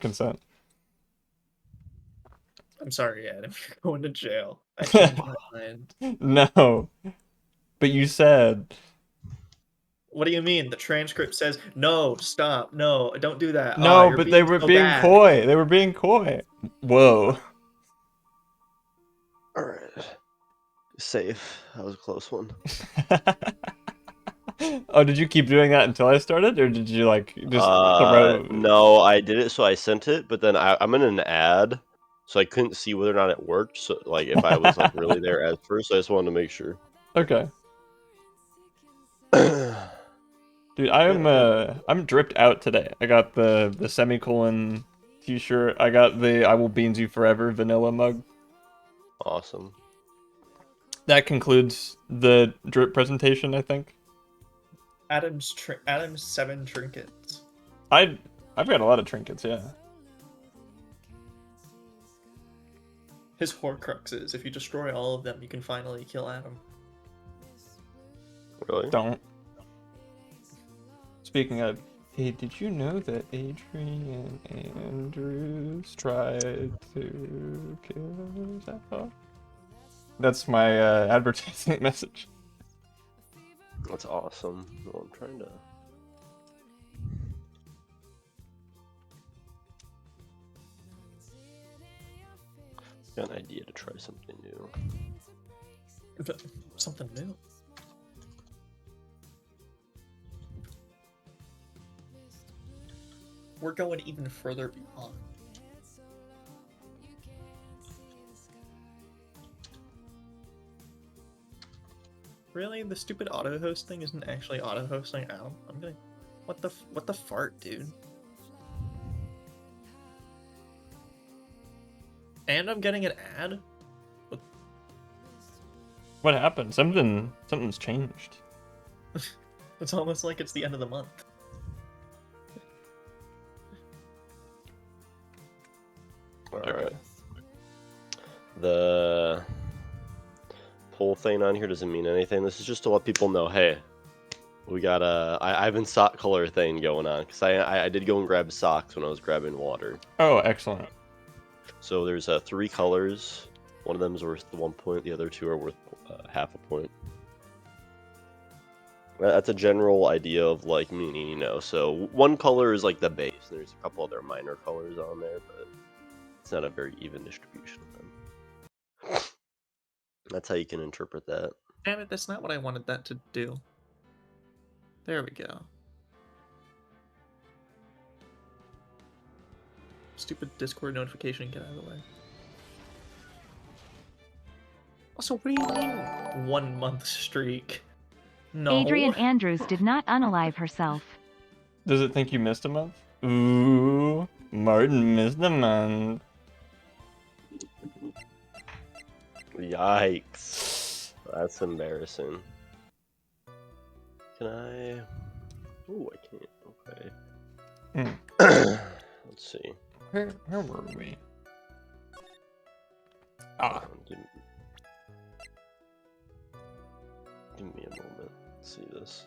consent. I'm sorry, Adam. You're going to jail. I changed my mind. No, but you said What do you mean? The transcript says, no, stop, no, don't do that. no, You're but they being were so being bad. coy. They were being coy. Whoa. All right. Safe. That was a close one. Oh, did you keep doing that until I started, or did you like just throw? No, I did it, so I sent it, but then I'm in an ad, so I couldn't see whether or not it worked. So, like, if I was like really there at first, so I just wanted to make sure. Okay. Dude, I'm dripped out today. I got the semicolon t-shirt. I got the I will beans you forever vanilla mug. Awesome. That concludes the drip presentation, I think. Adam's 7 trinkets. I've got a lot of trinkets, yeah. His Horcruxes. If you destroy all of them, you can finally kill Adam. Really? Don't. Speaking of, hey, did you know that Adrian Andrews tried to kill Zappa? That's my advertising message. That's awesome. Well, I'm trying to. Got an idea to try something new. Something new. We're going even further beyond. Really? The stupid auto-host thing isn't actually auto-hosting Adam? I'm gonna... What the fart, dude? And I'm getting an ad? What happened? Something's changed. It's almost like it's the end of the month. Alright. The whole thing on here doesn't mean anything. This is just to let people know, hey, we got a Ivan sock color thing going on. Because I did go and grab socks when I was grabbing water. Oh, excellent. So there's 3 colors. One of them is worth 1 point. The other 2 are worth half a point. That's a general idea of like meaning, you know. So one color is like the base. And there's a couple other minor colors on there, but it's not a very even distribution of them. That's how you can interpret that. Damn it, that's not what I wanted that to do. There we go. Stupid Discord notification, get out of the way. Also, what do you mean 1 month streak? No. Adrian Andrews did not unalive herself. Does it think you missed a month? Ooh, Martin missed a month. Yikes. That's embarrassing. Can I... Ooh, I can't. Okay. Let's see. Where were we? Ah. Give me a moment. Let's see this.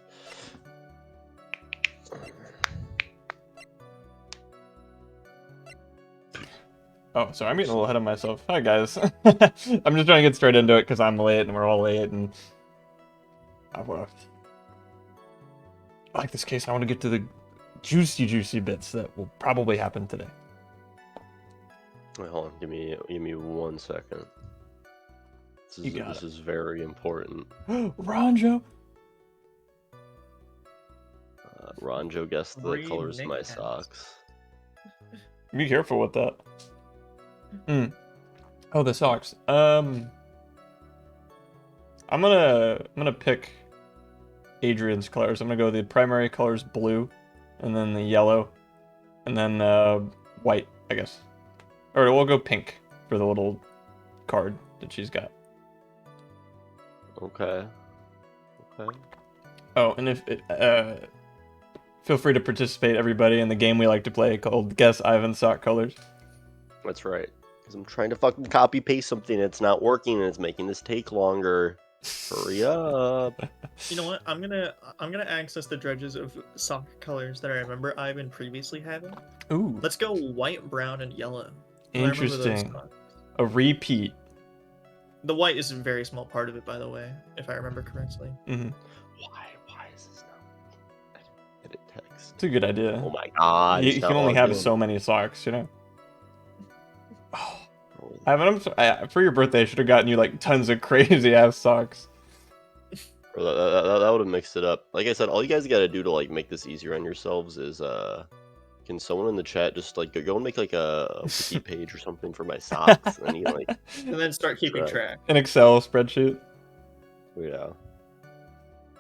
Oh, sorry, I'm getting a little ahead of myself. Hi, guys. I'm just trying to get straight into it because I'm late and we're all late and I've left. I like this case. I want to get to the juicy bits that will probably happen today. Wait, hold on. Give me 1 second. This is very important. Ronjo! Ronjo guessed the Three colors of my nicknames. socks. Be careful with that. Oh, the socks. I'm gonna pick Adrian's colors. I'm gonna go the primary colors blue, and then the yellow, and then white, I guess. Or we'll go pink for the little card that she's got. Okay. Oh, and if feel free to participate, everybody, in the game we like to play called Guess Ivan's Sock Colors. That's right. Because I'm trying to fucking copy paste something, and it's not working, and it's making this take longer. Hurry up. You know what? I'm gonna access the dredges of sock colors that I remember Ivan previously having. Ooh, Let's go white, brown, and yellow. 'Cause I remember those interesting. colors. A repeat. The white is a very small part of it, by the way, if I remember correctly. Hmm. Why is this not edit text? It's a good idea. Oh my god, You it's can not only logged have in. so many socks, you know. Oh, Oh, for your birthday, I should have gotten you like tons of crazy ass socks. bro, that would have mixed it up. Like I said, all you guys gotta do to like make this easier on yourselves is can someone in the chat just like go and make like a wiki page or something for my socks, and then you like And then start keeping track. An Excel spreadsheet. yeah.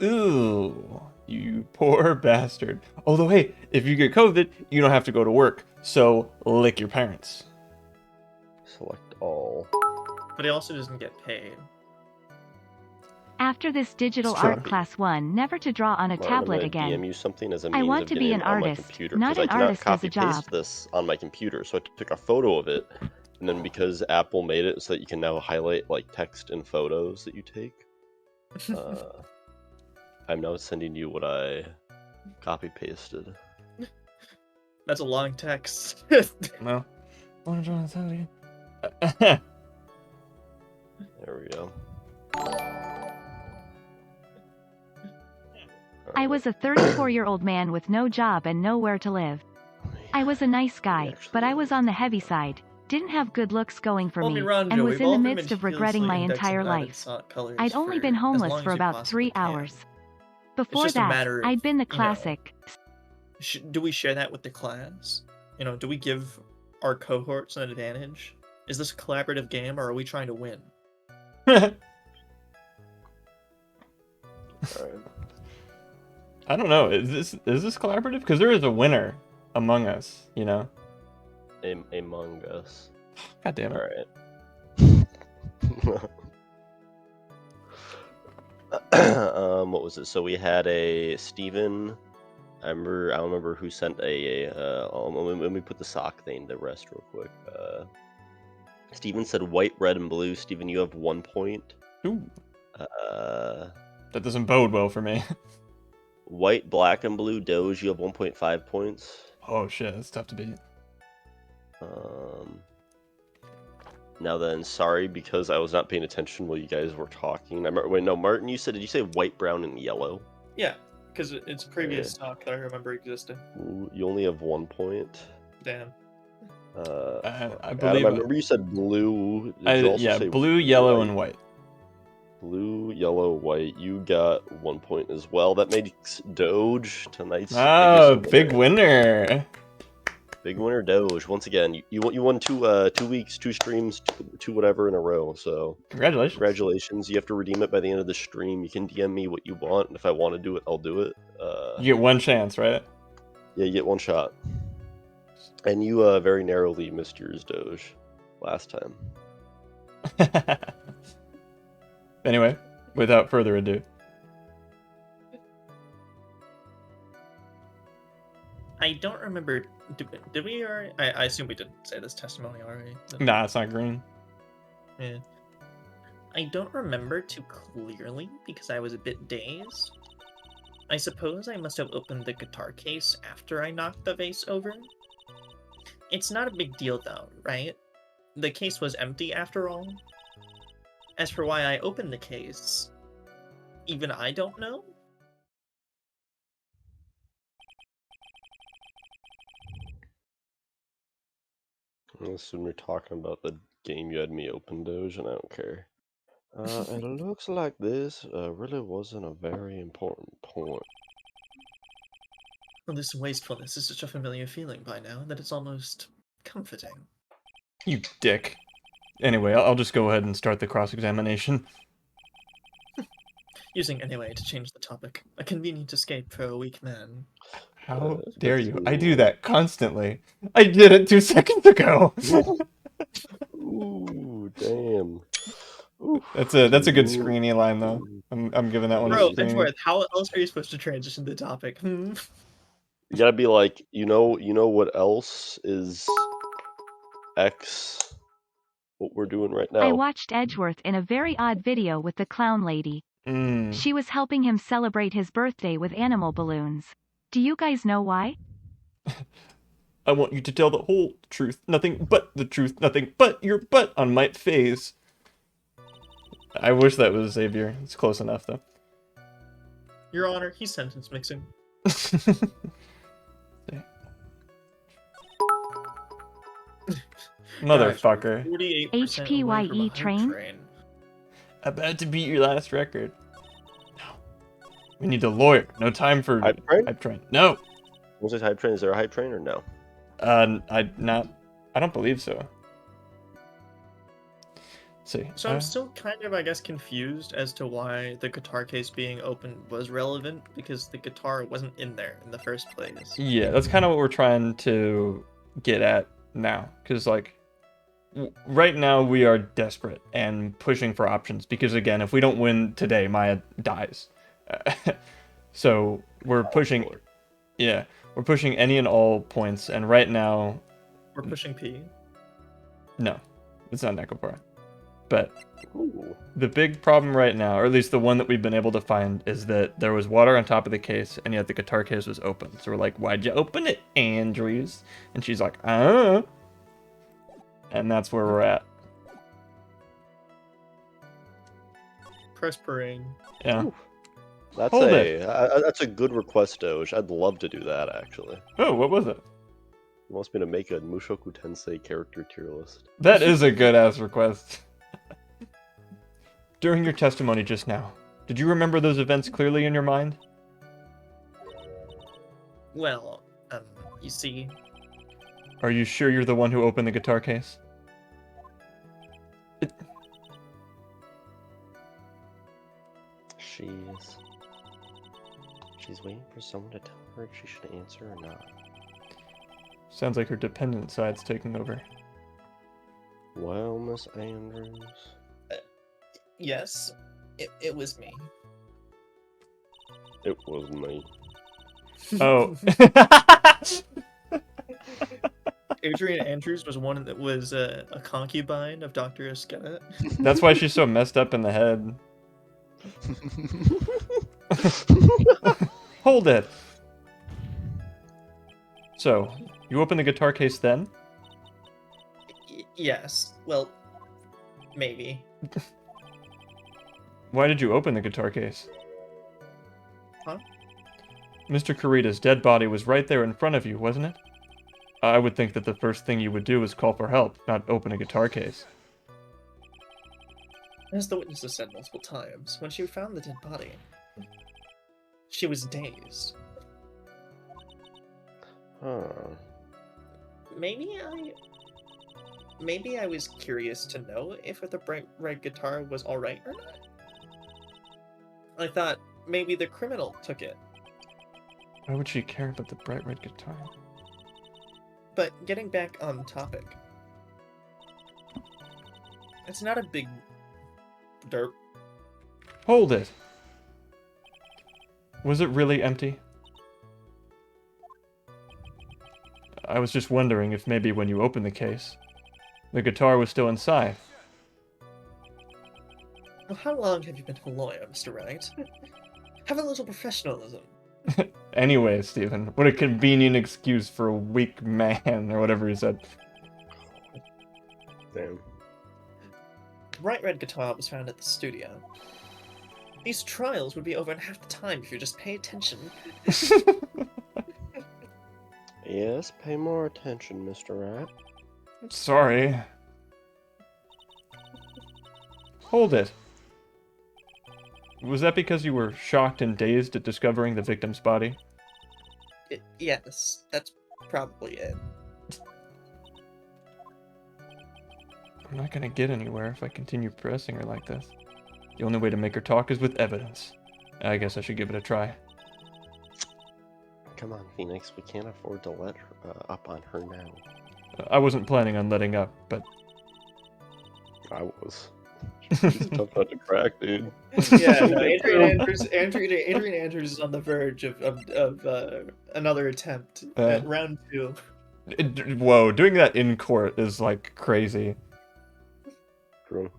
Ooh, you poor bastard. Although, hey, if you get COVID, you don't have to go to work. So, lick your parents. Select all. But he also doesn't get paid. After this digital It's true. art class 1, never to draw on a Martin, tablet I'm gonna again. DM you something as a I means want of to getting be it an on my artist, computer not because I an cannot artist as a copy paste job. this on my computer. So I took a photo of it, and then because Apple made it so that you can now highlight like text and photos that you take, I'm now sending you what I copy pasted. That's a long text. No. What am I trying to tell you? There we go. I was a 34-year-old man with no job and nowhere to live. I was a nice guy, but I was on the heavy side, didn't have good looks going for Well, me, Miranjo, and was we've in all the been midst of regretting meticulously my indexing entire Ivan's life. sock colors I'd only for been as homeless long for as you about possibly 3 can. hours. Before just a that, matter of, I'd been the you know, classic. Do we share that with the class? You know, do we give our cohorts an advantage? Is this a collaborative game, or are we trying to win? Alright. I don't know. Is this collaborative? Because there is a winner among us, you know. Among Us. God damn it. Alright. What was it? So we had a Steven. I don't remember who sent let me put the sock thing to rest real quick. Steven said white, red, and blue. Steven, you have 1 point. Ooh, Uh, that doesn't bode well for me. White, black, and blue. Doge, you have 1.5 points. Oh shit, that's tough to beat. Now then, sorry because I was not paying attention while you guys were talking. Wait, no, Martin, did you say white, brown, and yellow? Yeah, because it's a previous Okay. stock that I remember existing. Ooh, you only have 1 point. Damn. I Adam, believe. I remember you said blue. Did you also Yeah, say blue, yellow, white? and white. Blue, yellow, white. You got 1 point as well. That makes Doge tonight's Oh, biggest big winner. Big winner, Doge. Once again, you won 2 weeks, 2 streams, two whatever in a row. So Congratulations. congratulations. You have to redeem it by the end of the stream. You can DM me what you want, and if I want to do it, I'll do it. You get one chance, right? Yeah, you get one shot. And you very narrowly missed yours, Doge, last time. Anyway, without further ado. I don't remember. Did we already? I assume we didn't say this testimony already. Nah, it's not green. Yeah. I don't remember too clearly because I was a bit dazed. I suppose I must have opened the guitar case after I knocked the vase over. It's not a big deal though, right? The case was empty after all. As for why I opened the case, even I don't know. Listen, we're talking about the game you had me open, Doge, and I don't care. It looks like this really wasn't a very important point. Well, this wastefulness is such a familiar feeling by now that it's almost comforting. You dick. Anyway, I'll just go ahead and start the cross-examination. Using anyway to change the topic. A convenient escape for a weak man. How dare you? I do that constantly. I did it 2 seconds ago. Ooh, damn. Ooh, That's a good screeny line though. I'm giving that one a Bro, screeny. Edgeworth, how else are you supposed to transition the topic? You gotta be like, you know what else is X what we're doing right I now. watched Edgeworth in a very odd video with the clown lady. Mm. She was helping him celebrate his birthday with animal balloons. Do you guys know why? I want you to tell the whole truth, nothing but the truth, nothing but your butt on my face. I wish that was Xavier. It's close enough, though. Your Honor, he's sentence mixing. Motherfucker. 48% HPYE away from a hype train? About to beat your last record. No. We need a lawyer. No time for Hype train? hype train. No. Was it hype train? Is there a hype train or no? I don't believe so. Let's see. So I'm still kind of, I guess, confused as to why the guitar case being open was relevant, because the guitar wasn't in there in the first place. Yeah, that's kind of what we're trying to get at now. Because, like, right now we are desperate and pushing for options. Because, again, if we don't win today, Maya dies. So we're pushing... Yeah, we're pushing any and all points. And right now... We're pushing P. No, it's not Nekopara. But Ooh. the big problem right now, or at least the one that we've been able to find, is that there was water on top of the case, and yet the guitar case was open. So we're like, why'd you open it, Andrews? And she's like, and that's where we're at. Press parade. Yeah. That's Hold that's a good request, Doge. I'd love to do that, actually. Oh, what was it? He wants me to make a Mushoku Tensei character tier list. That is a good-ass request. During your testimony just now, did you remember those events clearly in your mind? Well, you see, Are you sure you're the one who opened the guitar case? She's waiting for someone to tell her if she should answer or not. Sounds like her dependent side's taking over. Well, Miss Andrews. yes, it was me. It was me. Oh. Adrian Andrews was one that was a concubine of Dr. Esqueta. That's why she's so messed up in the head. Hold it. So, you open the guitar case then? Yes, well, maybe. Why did you open the guitar case? Huh? Mr. Kurita's dead body was right there in front of you, wasn't it? I would think that the first thing you would do is call for help, not open a guitar case. As the witness has said multiple times, when she found the dead body, she was dazed. Huh. Maybe I was curious to know if the bright red guitar was alright or not. I thought maybe the criminal took it. Why would she care about the bright red guitar? But getting back on topic, it's not a big derp. Hold it! Was it really empty? I was just wondering if maybe when you opened the case, the guitar was still inside. Well, how long have you been a lawyer, Mr. Wright? Have a little professionalism. Anyway, Stephen, what a convenient excuse for a weak man, or whatever he said. Damn. The bright red guitar was found at the studio. These trials would be over in half the time if you just pay attention. Yes, pay more attention, Mr. Rat. Sorry. Hold it. Was that because you were shocked and dazed at discovering the victim's body? Yes, that's probably it. I'm not gonna get anywhere if I continue pressing her like this. The only way to make her talk is with evidence. I guess I should give it a try. Come on, Phoenix. We can't afford to let her, up on her now. I wasn't planning on letting up, but... I was. She's a tough nut to crack, dude. Yeah, no, Adrian Andrews is on the verge of another attempt at round 2. Whoa, doing that in court is, like, crazy. True.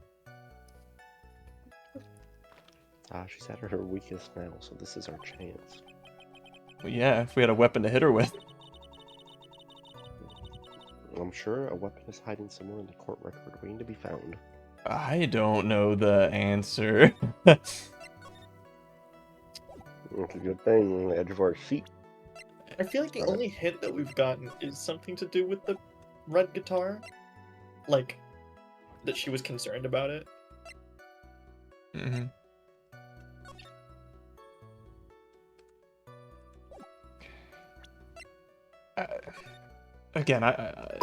She's at her weakest now, so this is our chance. Well, yeah, if we had a weapon to hit her with. I'm sure a weapon is hiding somewhere in the court record waiting to be found. I don't know the answer. That's a good thing on the edge of our seat. I feel like the only hint that we've gotten is something to do with the red guitar. Like, that she was concerned about it. Mm-hmm. Again, I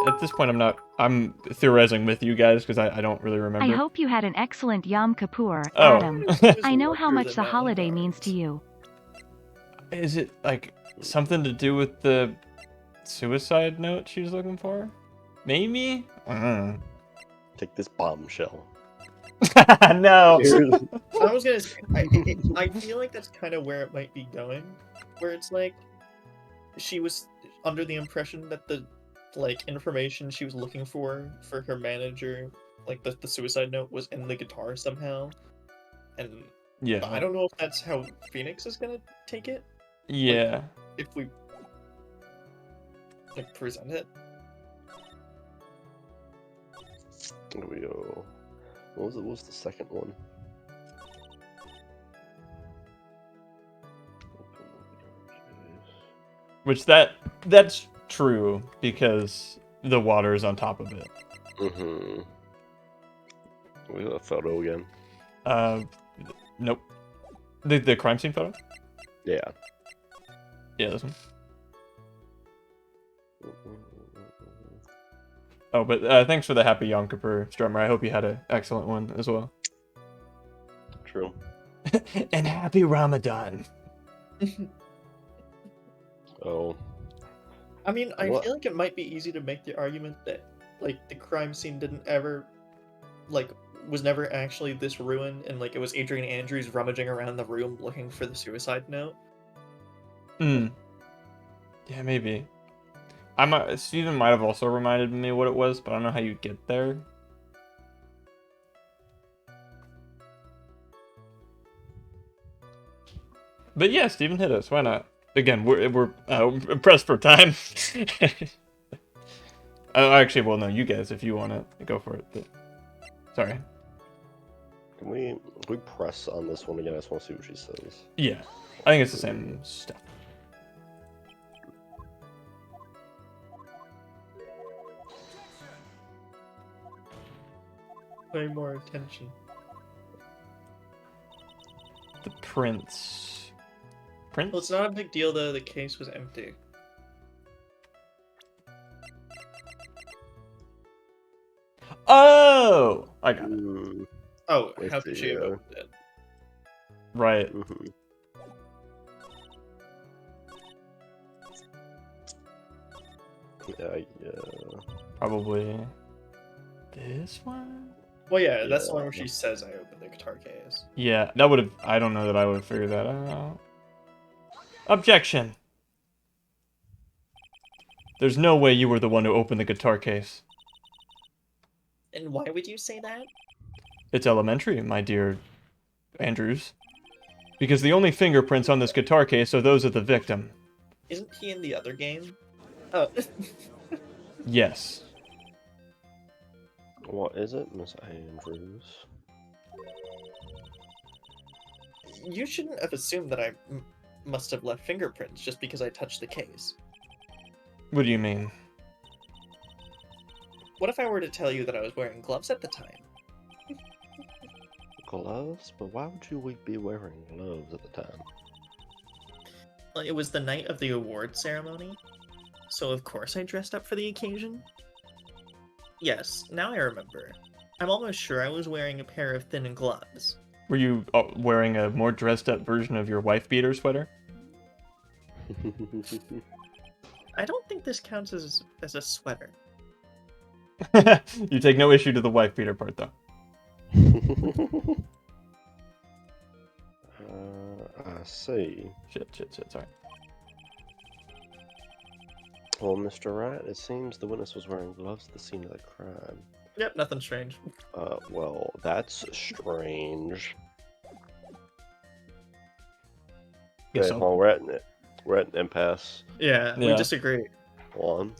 at this point I'm theorizing with you guys because I don't really remember. I hope you had an excellent Yom Kippur, Oh. Adam. I know how much the holiday means to you. Is it like something to do with the suicide note she was looking for? Maybe? Take this bombshell. No. I was gonna say, I feel like that's kind of where it might be going. Where it's like, she was under the impression that the information she was looking for her manager, like the suicide note, was in the guitar somehow. And Yeah. I don't know if that's how Phoenix is gonna take it. Yeah. If we present it. Here we go. What was the second one? Which that's true because the water is on top of it. Mm-hmm. We got a photo again. Nope. The crime scene photo? Yeah. Yeah, this one. Oh, but thanks for the happy Yom Kippur, Strummer. I hope you had an excellent one as well. True. And happy Ramadan. Oh. I mean, I feel like it might be easy to make the argument that the crime scene didn't ever was never actually this ruin, and it was Adrian Andrews rummaging around the room looking for the suicide note. Yeah, maybe. Steven might have also reminded me what it was, but I don't know how you get there. But yeah, Steven hit us. Why not? Again, we're pressed for time. Actually, well, no, you guys, if you want to go for it. But... Sorry. Can we press on this one again? I just want to see what she says. Yeah, I think it's the same stuff. Pay more attention. The prince. Prince? Well, it's not a big deal though. The case was empty. Oh, I got it. Oh, how could she have opened it? Right. Mm-hmm. Yeah. Probably this one? Well, yeah, that's the one where she says I opened the guitar case. Yeah, that would have... I don't know that I would have figured that out. Objection! There's no way you were the one who opened the guitar case. And why would you say that? It's elementary, my dear Andrews. Because the only fingerprints on this guitar case are those of the victim. Isn't he in the other game? Oh. Yes. What is it, Miss Andrews? You shouldn't have assumed that I must have left fingerprints just because I touched the case. What do you mean? What if I were to tell you that I was wearing gloves at the time? Gloves? But why would you be wearing gloves at the time? Well, it was the night of the award ceremony, so of course I dressed up for the occasion. Yes, now I remember. I'm almost sure I was wearing a pair of thin gloves. Were you wearing a more dressed up version of your wife beater sweater? I don't think this counts as a sweater. You take no issue to the wife beater part, though. I see. Shit, sorry. Well, Mr. Wright, it seems the witness was wearing gloves at the scene of the crime. Yep, nothing strange. Well, that's strange. Guess Okay, I'll- well, we're at an impasse. Yeah, we Yeah. disagree. Hold on.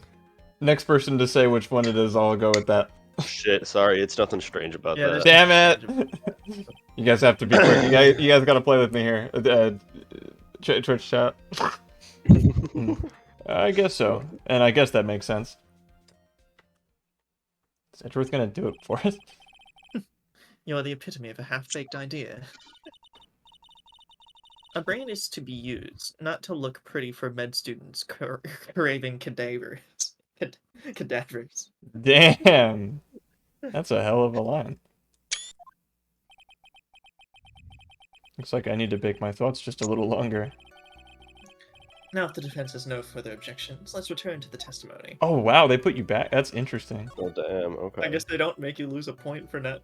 Next person to say which one it is, I'll go with that. Shit, sorry, it's nothing strange about Yeah, that. Damn it! You guys have to be quick. You guys gotta play with me here. Twitch chat. I guess so, and I guess that makes sense. Is Edgeworth gonna do it for us? You're the epitome of a half-baked idea. A brain is to be used, not to look pretty for med students craving cadavers. Cadavers. Damn! That's a hell of a line. Looks like I need to bake my thoughts just a little longer. Now, if the defense has no further objections, let's return to the testimony. Oh wow, they put you back. That's interesting. Oh damn. Okay. I guess they don't make you lose a point for not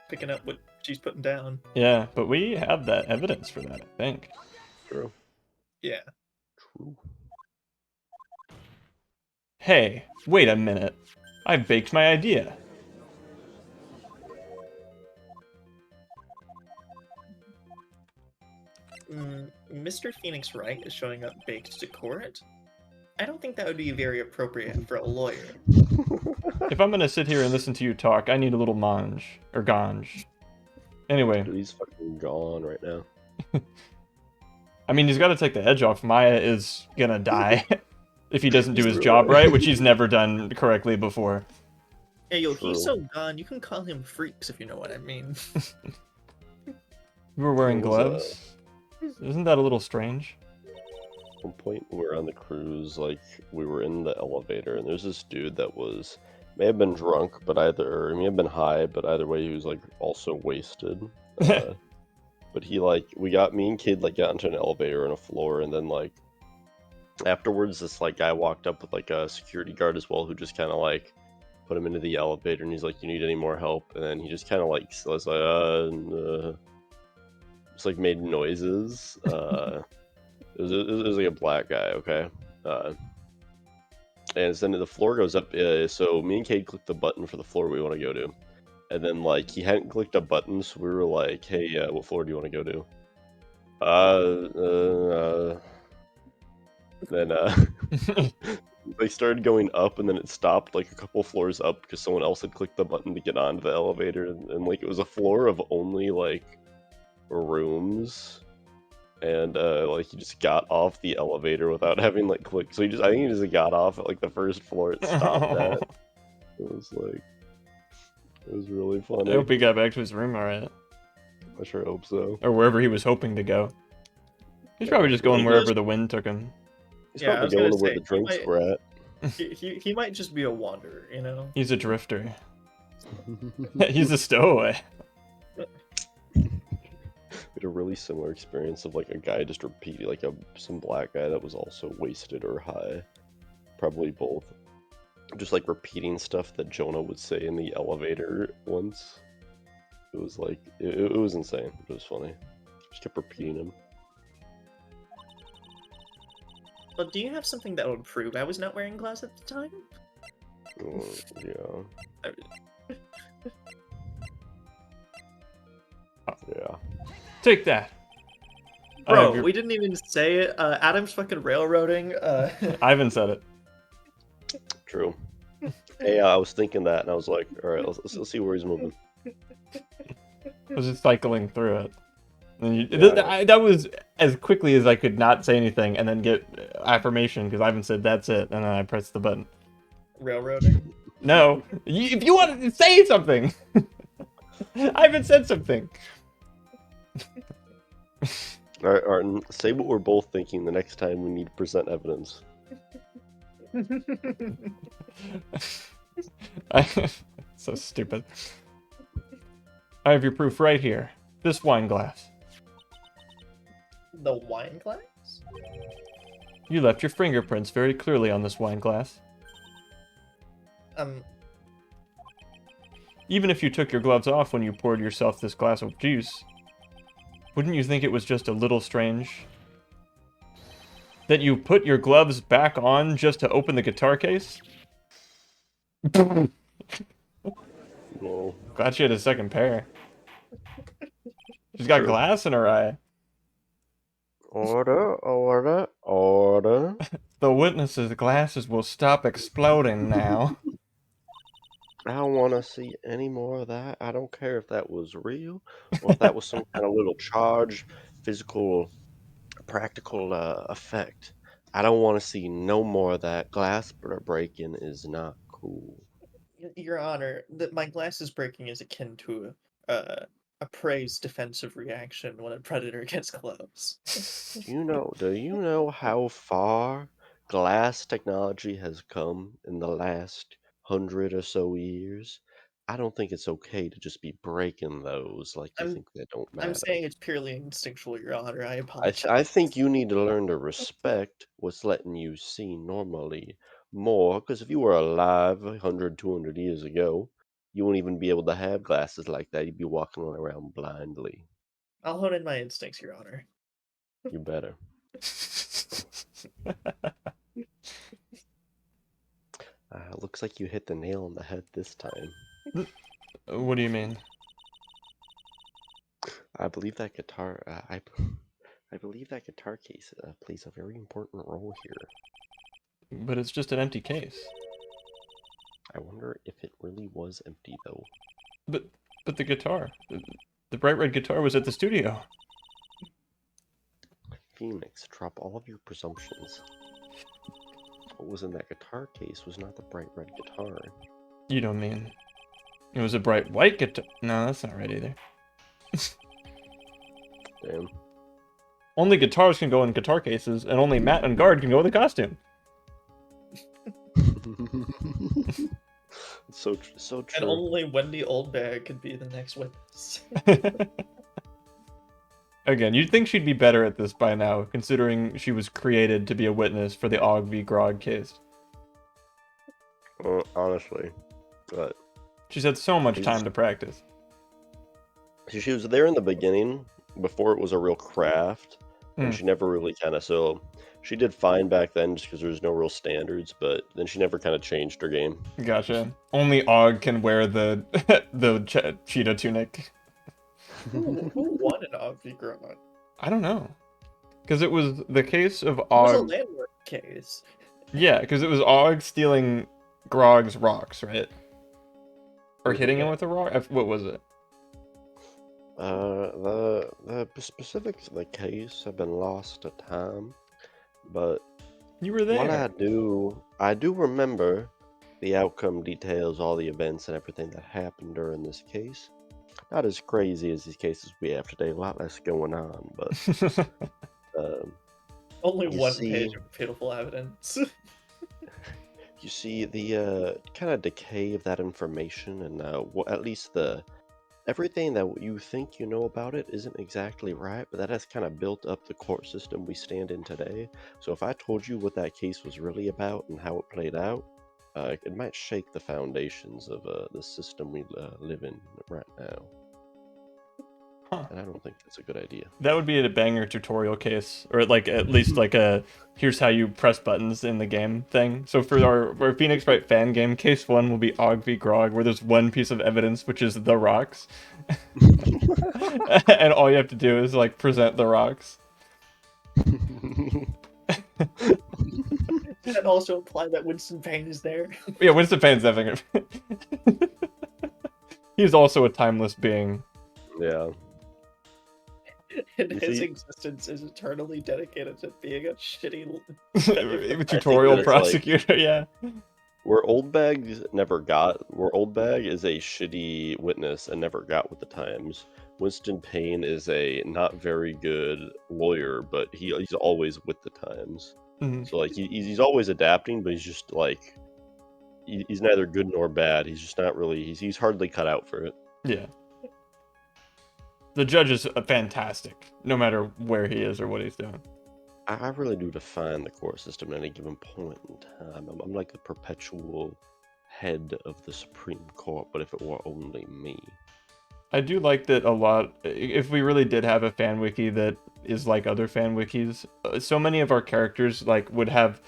picking up what she's putting down. Yeah, but we have that evidence for that, I think. True. Yeah. True. Hey, wait a minute. I baked my idea. Mr. Phoenix Wright is showing up baked to court. I don't think that would be very appropriate for a lawyer. If I'm gonna sit here and listen to you talk, I need a little mange. Or ganj. Anyway. Dude, he's fucking gone right now. I mean, he's gotta take the edge off. Maya is gonna die. If he doesn't do his job right, which he's never done correctly before. Yeah, yo, True. he's so gone, you can call him freaks if you know what I mean. You were wearing What was gloves? Isn't that a little strange? At one point we were on the cruise, like we were in the elevator, and there's this dude that may have been drunk, but either he may have been high, but either way he was like also wasted. But he me and Kid got into an elevator and a floor, and then afterwards this guy walked up with a security guard as well, who just kind of put him into the elevator, and he's like, "You need any more help?" And then he just kind of just made noises. It was like a black guy, okay? And then the floor goes up, so me and Cade clicked the button for the floor we want to go to. And then, he hadn't clicked a button, so we were like, "Hey, what floor do you want to go to?" Then, they started going up, and then it stopped, a couple floors up, because someone else had clicked the button to get onto the elevator, and it was a floor of only, rooms. And he just got off the elevator without having clicked. So I think he just got off at the first floor it stopped at. It was really funny. I hope he got back to his room alright. I sure hope so. Or wherever he was hoping to go. He's probably just going wherever the wind took him. He's Yeah, I probably was going gonna to where say, the drinks he were at. he might just be a wanderer, you know? He's a drifter. He's a stowaway. We had a really similar experience of a guy just repeating, some black guy that was also wasted or high. Probably both. Just repeating stuff that Jonah would say in the elevator once. It was it was insane. It was funny. Just kept repeating him. Well, do you have something that would prove I was not wearing gloves at the time? Yeah. Yeah. Take that. Bro, we didn't even say it. Adam's fucking railroading. Ivan said it. True. Hey, I was thinking that, and I was like, all right, let's see where he's moving. I was just cycling through it. And that was as quickly as I could not say anything and then get affirmation, because Ivan said that's it, and then I pressed the button. Railroading? No. If you wanted to say something! Ivan said something! Alright, Arden, say what we're both thinking the next time we need to present evidence. So stupid. I have your proof right here. This wine glass. The wine glass? You left your fingerprints very clearly on this wine glass. Even if you took your gloves off when you poured yourself this glass of juice, wouldn't you think it was just a little strange that you put your gloves back on just to open the guitar case? Well, Glad she had a second pair. She's got true. glass in her eye. Order, order, order. The witness's glasses will stop exploding now. I don't want to see any more of that. I don't care if that was real or if that was some kind of little charged, physical, practical effect. I don't want to see no more of that. Glass breaking is not cool. Your Honor, that my glasses breaking is akin to a prey's defensive reaction when a predator gets close. Do you know how far glass technology has come in the last 100 or so years? I don't think it's okay to just be breaking those like you I'm think they don't I'm matter. saying it's purely instinctual, Your Honor. I I apologize. think you need to learn to respect what's letting you see normally more, because if you were alive 100, 200 years ago, you wouldn't even be able to have glasses like that. You'd be walking around blindly. I'll hone in my instincts, Your Honor. You better. Looks like you hit the nail on the head this time. What do you mean? I believe that guitar. I believe that guitar case plays a very important role here. But it's just an empty case. I wonder if it really was empty though. But the guitar. The bright red guitar was at the studio. Phoenix, drop all of your presumptions. What was in that guitar case was not the bright red guitar. You don't mean... It was a bright white guitar. No, that's not right either. Damn. Only guitars can go in guitar cases, and only Matt and Guard can go in the costume. so true. And only Wendy Oldbag could be the next witness. Again, you'd think she'd be better at this by now, considering she was created to be a witness for the Og v Grog case. Honestly, but She's had so much time to practice. she was there in the beginning before it was a real craft, and she never really she did fine back then just because there was no real standards, but then she never kind of changed her game. Gotcha. Only Og can wear the cheetah tunic. Who won an Og v Grog? I don't know. Because it was the case of It was a Og... landmark case. Yeah, because it was Og stealing Grog's rocks, right? Or hitting him with a rock? What was it? The specifics of the case have been lost to time, but You were there. what I do remember the outcome details, all the events and everything that happened during this case. Not as crazy as these cases we have today, a lot less going on, but Only you one see- page of pitiful evidence. you see the kind of decay of that information, and at least everything that you think you know about it isn't exactly right, but that has kind of built up the court system we stand in today. So if I told you what that case was really about and how it played out, it might shake the foundations of the system we live in right now. Huh. And I don't think that's a good idea. That would be a banger tutorial case, or like at least like a here's how you press buttons in the game thing. So for our Phoenix Wright fan game, case 1 will be Og v Grog, where there's one piece of evidence, which is the rocks, and all you have to do is like present the rocks. That also imply that Winston Payne is there. Yeah, Winston Payne's having it. He's also a timeless being. Yeah. And You his see- existence is eternally dedicated to being a shitty. Tutorial it's like- prosecutor, yeah. Where Oldbag is a shitty witness and never got with the times. Winston Payne is a not very good lawyer, but he's always with the times. Mhm. So like he's always adapting, but he's just like he's neither good nor bad. He's just not really. He's hardly cut out for it. Yeah. The judge is fantastic, no matter where he is or what he's doing. I really do define the court system at any given point in time. I'm like the perpetual head of the Supreme Court, but if it were only me. I do like that a lot. If we really did have a fan wiki that is like other fan wikis, so many of our characters like would have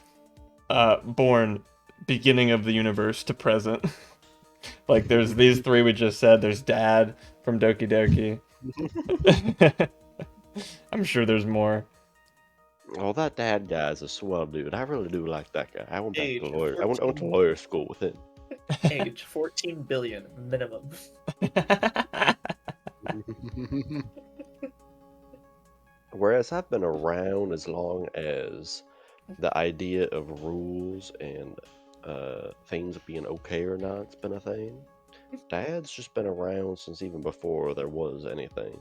born beginning of the universe to present. Like, there's these three we just said. There's Dad from Doki Doki. I'm sure there's more. Oh, that dad guy's a swell dude. I really do like that guy. I went back Age to lawyer. I went to 14. lawyer school with him. Age 14 billion minimum. Whereas I've been around as long as the idea of rules and things being okay or not's been a thing. Dad's just been around since even before there was anything.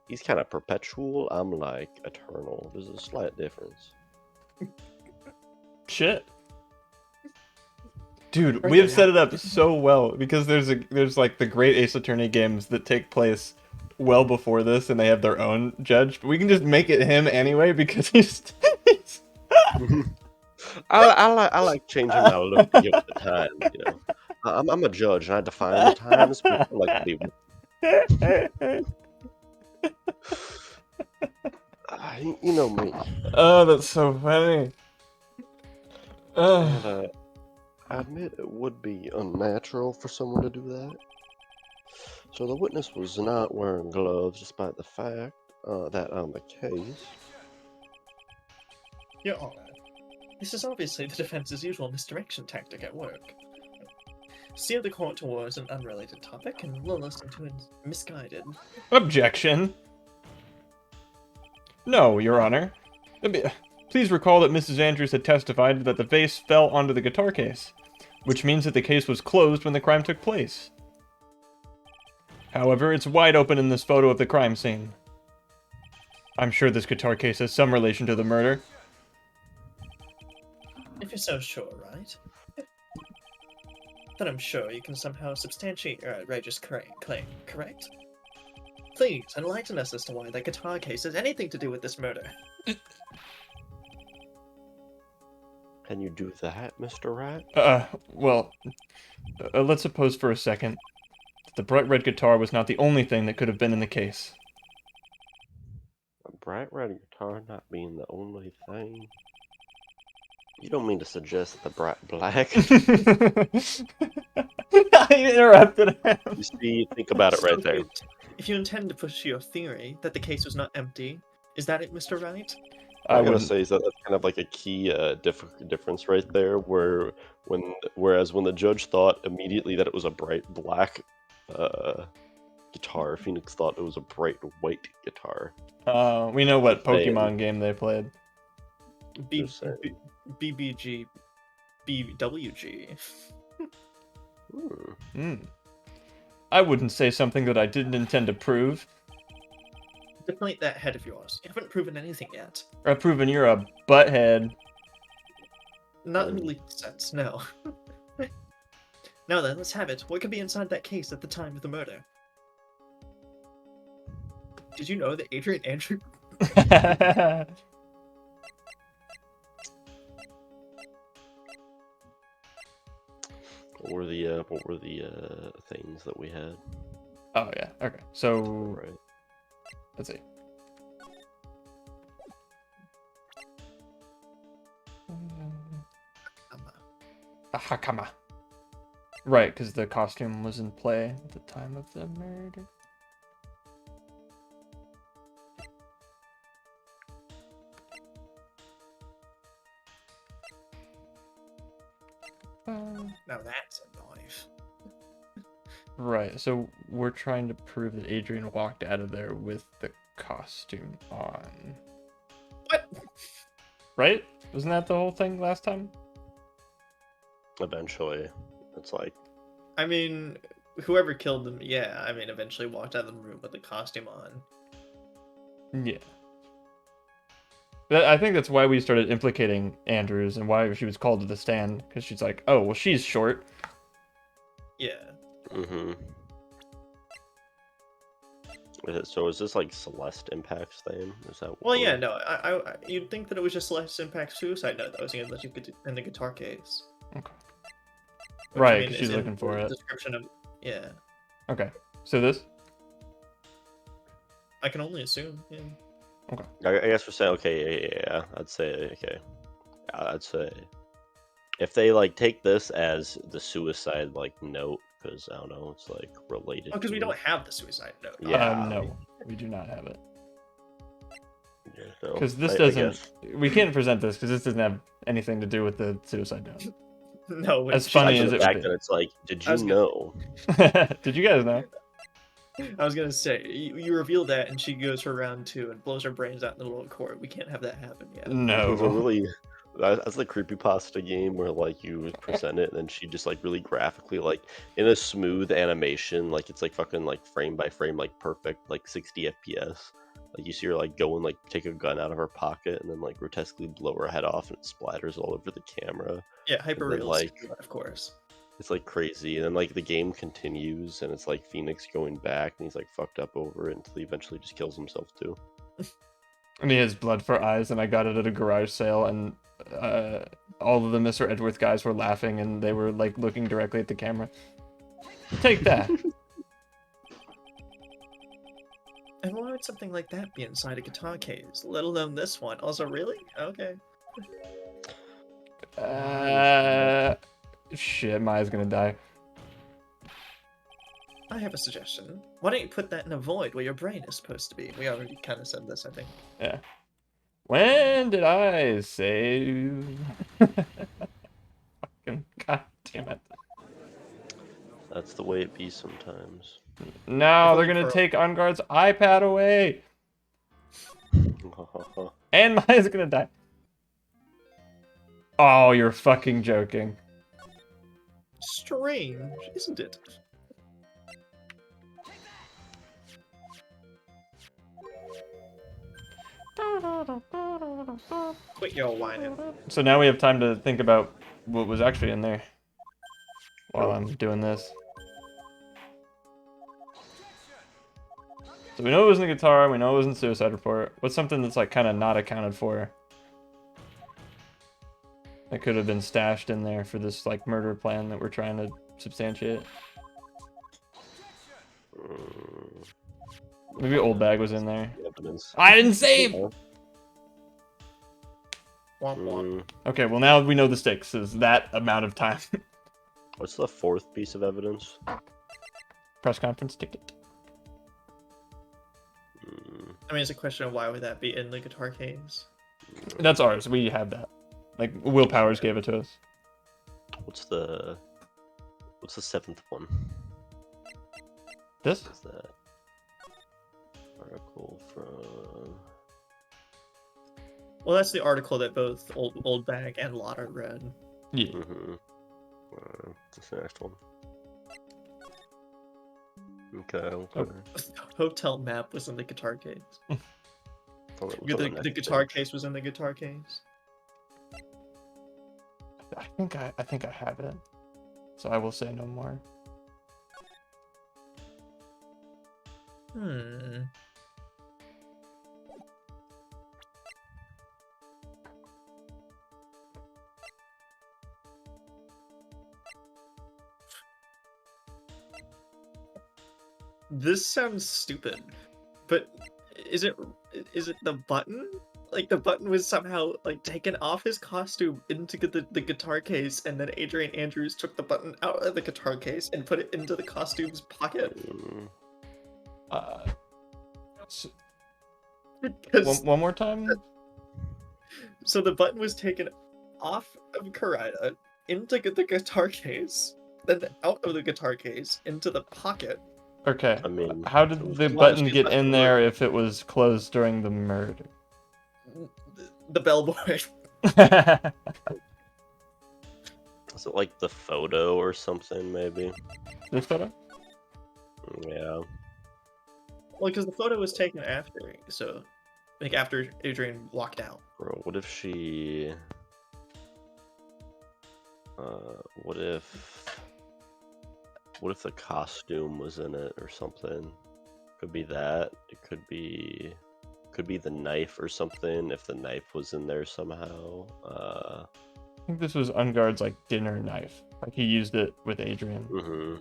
He's kind of perpetual. I'm like eternal. There's a slight difference. Shit. Dude, Right we have there. set it up so well because there's like the great Ace Attorney games that take place well before this and they have their own judge, but we can just make it him anyway because he's I like changing my look to get with the time. You know, I'm a judge and I define the times. But I like to be. You know me. Oh, that's so funny. And I admit it would be unnatural for someone to do that. So the witness was not wearing gloves, despite the fact that on the case. Your Honor, this is obviously the defense's usual misdirection tactic at work. Steer the court towards an unrelated topic and lull us into a misguided. Objection. No, Your Honor. Please recall that Mrs. Andrews had testified that the vase fell onto the guitar case, which means that the case was closed when the crime took place. However, it's wide open in this photo of the crime scene. I'm sure this guitar case has some relation to the murder. If you're so sure, right? Then I'm sure you can somehow substantiate your outrageous claim, correct? Please, enlighten us as to why that guitar case has anything to do with this murder. Can you do that, Mr. Rat? Well, let's suppose for a second that the bright red guitar was not the only thing that could have been in the case. A bright red guitar not being the only thing? You don't mean to suggest that the bright black? I interrupted him. You see, think about it right there. If you intend to push your theory that the case was not empty, is that it, Mr. Wright? I gotta say is that that's kind of like a key difference right there, whereas when the judge thought immediately that it was a bright black guitar, Phoenix thought it was a bright white guitar. We know what Pokemon game they played. BBG, BWG. I wouldn't say something that I didn't intend to prove. Deflate that head of yours. You haven't proven anything yet. I've proven you're a butthead. Not in the legal sense, no. Now then, let's have it. What could be inside that case at the time of the murder? Did you know that Adrian Andrew... What were the things that we had? Oh yeah. Okay. So Right. let's see. Hakama. Right, because the costume was in play at the time of the murder. Now that's a knife. Right, so we're trying to prove that Adrian walked out of there with the costume on. What? Right? Wasn't that the whole thing last time? Eventually, it's like. I mean, whoever killed them, yeah, I mean, eventually walked out of the room with the costume on. Yeah. I think that's why we started implicating Andrews and why she was called to the stand, because she's like, oh, well, she's short. Yeah. Mm-hmm. So is this like Celeste Impact's thing? Is that? Well, yeah, no, I you'd think that it was just Celeste Impact suicide note that was in the guitar case. Okay. Which, Right, I mean, 'cause she's is in looking for the it. Description of, yeah. Okay. So this? I can only assume, yeah. I guess we're saying okay. Yeah, I'd say okay. I'd say if they like take this as the suicide like note because I don't know, it's like related. Oh, because we to- don't have the suicide note. Yeah. No, we do not have it. Yeah, so Because this I doesn't. guess. We can't present this because this doesn't have anything to do with the suicide note. No, As she- funny Aside as from it the would fact be. that it's like, did I you was gonna- know? Did you guys know? I was gonna say you reveal that, and she goes for round 2 and blows her brains out in the middle of court. We can't have that happen yet. It was a No. really that's the creepypasta game where like you present it and then she just like really graphically like in a smooth animation, like it's like fucking like frame by frame, like perfect, like 60 FPS. Like you see her like go and like take a gun out of her pocket and then like grotesquely blow her head off and it splatters all over the camera. Yeah, hyper then, realistic, like- of course. It's like crazy, and then like the game continues and it's like Phoenix going back and he's like fucked up over it until he eventually just kills himself too. And he has blood for eyes, and I got it at a garage sale, and all of the Mr. Edgeworth guys were laughing, and they were like looking directly at the camera. Take that. And why would something like that be inside a guitar case? Let alone this one. Also, really? Okay. Shit, Maya's gonna die. I have a suggestion. Why don't you put that in a void where your brain is supposed to be? We already kind of said this, I think. Yeah. When did I save? Fucking god damn it. That's the way it be sometimes. No, they're only gonna for- take Unguard's iPad away! And Maya's gonna die. Oh, you're fucking joking. Strange, isn't it? Quit your whining. So now we have time to think about what was actually in there while I'm doing this. So we know it was in the guitar, we know it was in Suicide Report. What's something that's like kind of not accounted for? That could have been stashed in there for this like murder plan that we're trying to substantiate. Maybe Old Bag was in there. Evidence. I didn't save! Womp womp. Mm, Okay, well now we know the stakes is that amount of time. what's the fourth piece of evidence? Press conference ticket. Mm, I mean, it's a question of why would that be in the guitar case? That's ours. We have that. Like Will Powers gave it to us. what's the seventh one? This? Is that article from? Well, that's the article that both Old Bag and Lotta read. Yeah. Mm-hmm. That's the next one. Okay. Hotel map was in the guitar case. Thought it was on The next guitar page. case was in the guitar case. I think I have it. So I will say no more. Hmm. This sounds stupid, but is it the button? Like the button was somehow like taken off his costume into the guitar case, and then Adrian Andrews took the button out of the guitar case and put it into the costume's pocket. Mm, So, Because one more time. so the button was taken off of Karida into the guitar case, then out of the guitar case into the pocket. Okay. I mean, How it did was- the Well, button she's get left in the there if it was closed during the murder? The bellboy. is it like the photo or something? Maybe. This photo? Yeah. Well, because the photo was taken after, so like after Adrian walked out. Bro, what if she? What if the costume was in it or something? Could be that. It could be the knife or something. If the knife was in there somehow. I think this was Unguard's like dinner knife. Like he used it with Adrian. Mm-hmm.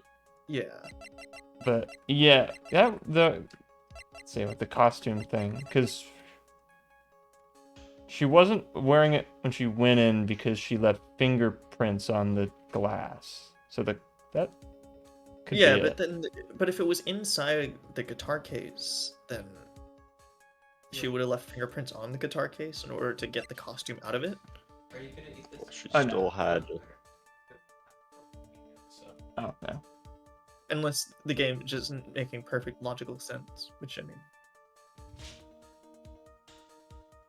Yeah. But yeah, let's see with the costume thing, because she wasn't wearing it when she went in because she left fingerprints on the glass. So that could Yeah, be but it. then, but if it was inside the guitar case, then she would have left fingerprints on the guitar case in order to get the costume out of it. She Oh, no. still had. Oh, no. Unless the game just isn't making perfect logical sense, which I mean.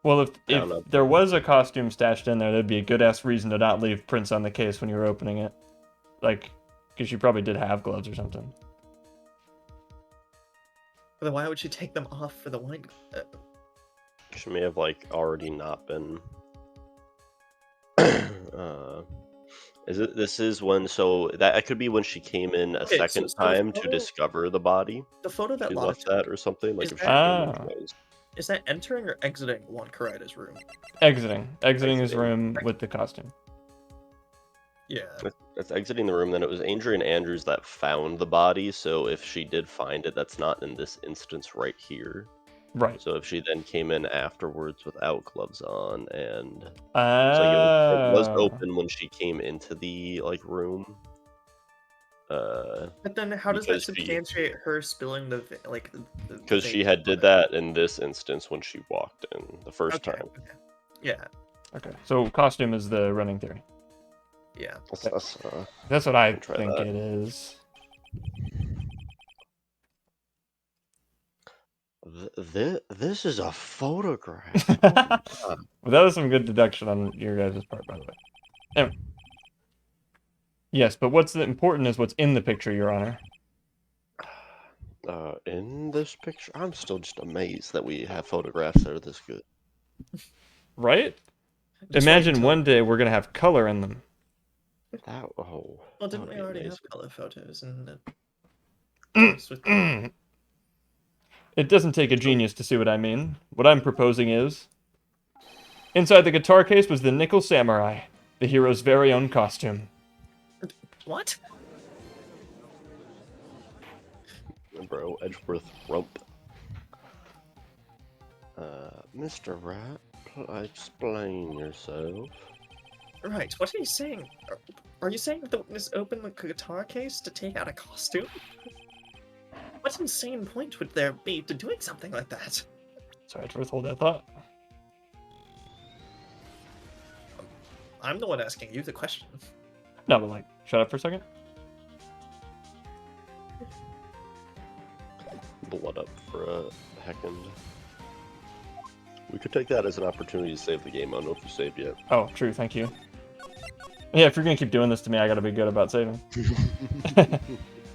Well, I if don't know. there was a costume stashed in there, that'd be a good-ass reason to not leave prints on the case when you were opening it. Like, because you probably did have gloves or something. But then why would she take them off for the wine? She may have like already not been. This is when, so that could be when she came in a Okay, second so the time to photo- discover the body. The photo that She Lotta left took, that or something. Like is if she that- came in twice. is that entering or exiting Juan Corrida's room? Exiting his Exiting. room with the costume. Yeah. That's exiting the room. Then it was Adrian Andrews that found the body. So if she did find it, that's not in this instance right here. Right. So if she then came in afterwards without gloves on, and so it was open when she came into the like room. But then how does that because substantiate her spilling the because she vape had on did it? that in this instance when she walked in the first Okay, time. okay. Yeah, Okay. So costume is the running theory. yeah. That's what I Try think that. it is. This is a photograph. Well, that was some good deduction on your guys' part, by the way. Anyway. Yes, but what's important is what's in the picture, Your Honor. In this picture, I'm still just amazed that we have photographs that are this good. Right? Just Imagine wait until- one day we're gonna have color in them. Well, that didn't would we be already amazing. have color photos in the case with It doesn't take a genius to see what I mean. What I'm proposing is... Inside the guitar case was the Nickel Samurai, the hero's very own costume. what? Bro, Edgeworth Rump. Mr. Rat, explain yourself. Right, what are you saying? Are you saying that the witness opened the guitar case to take out a costume? What insane point would there be to doing something like that? Sorry, Edgeworth, hold that thought. I'm the one asking you the question. No, but like, shut up for a second. Blood up for a heckin'. We could take that as an opportunity to save the game. I don't know if you saved yet. Oh, true, thank you. Yeah, if you're gonna keep doing this to me, I gotta be good about saving.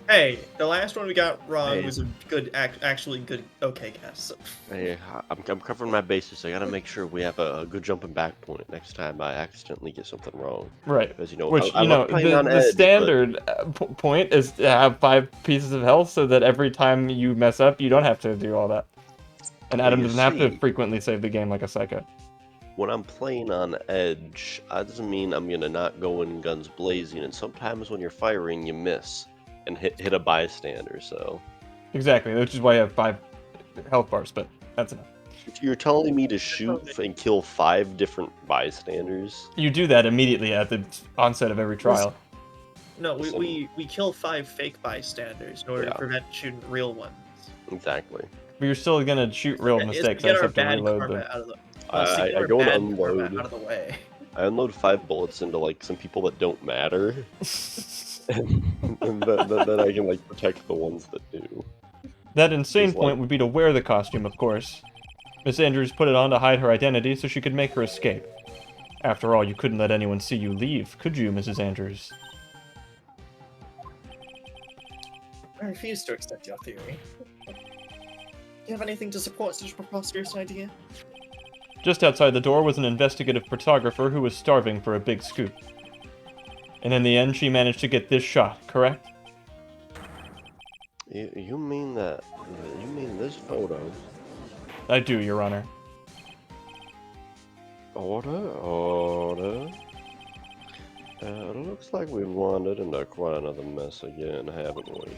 Hey, the last one we got wrong Hey. was a good, actually good, okay guess. Hey, I'm covering my bases. I gotta make sure we have a good jumping back point next time I accidentally get something wrong. Right. Because, you know, Which, I you know, love playing on the edge, standard point is to have 5 pieces of health so that every time you mess up, you don't have to do all that. And Well, Adam you doesn't have to see- frequently save the game like a psycho. when I'm playing on edge, that doesn't mean I'm gonna not go in guns blazing. And sometimes when you're firing, you miss and hit a bystander. So Exactly, which is why you have 5 health bars, but that's enough. you're telling me to shoot and kill 5 different bystanders? You do that immediately at the onset of every trial. No, Listen. we kill 5 fake bystanders in order Yeah. to prevent shooting real ones. Exactly. But you're still gonna shoot real It's to mistakes. I get just our have to bad reload karma them. out of the. I get our go and bad karma unload. out of the way. I unload 5 bullets into like some people that don't matter, and then I can like protect the ones that do. That insane Just like- point would be to wear the costume, of course. Miss Andrews put it on to hide her identity so she could make her escape. After all, you couldn't let anyone see you leave, could you, Mrs. Andrews? I refuse to accept your theory. Do you have anything to support such a preposterous idea? Just outside the door was an investigative photographer who was starving for a big scoop. And in the end, she managed to get this shot, correct? You mean that? You mean this photo? I do, Your Honor. Order. It looks like we've wandered into quite another mess again, haven't we?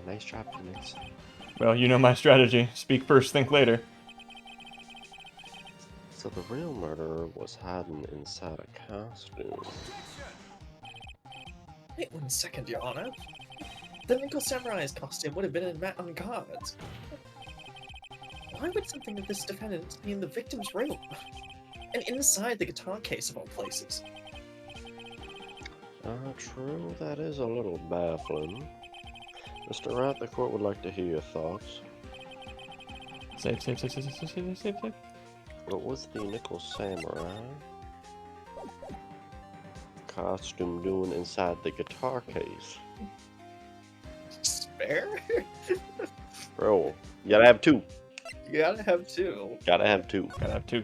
Nice job, Phoenix. Well, you know my strategy. Speak first, think later. So the real murderer was hiding inside a costume. Wait 1 second, Your Honor. The Nickel Samurai's costume would have been in Matt on guard. Why would something of this defendant be in the victim's room? And inside the guitar case of all places? True, that is a little baffling. Mr. Wright, the court would like to hear your thoughts. Save. What was the Nickel Samurai costume doing inside the guitar case? Spare? Bro, you gotta have two. You gotta have two. Gotta have two. Gotta have two.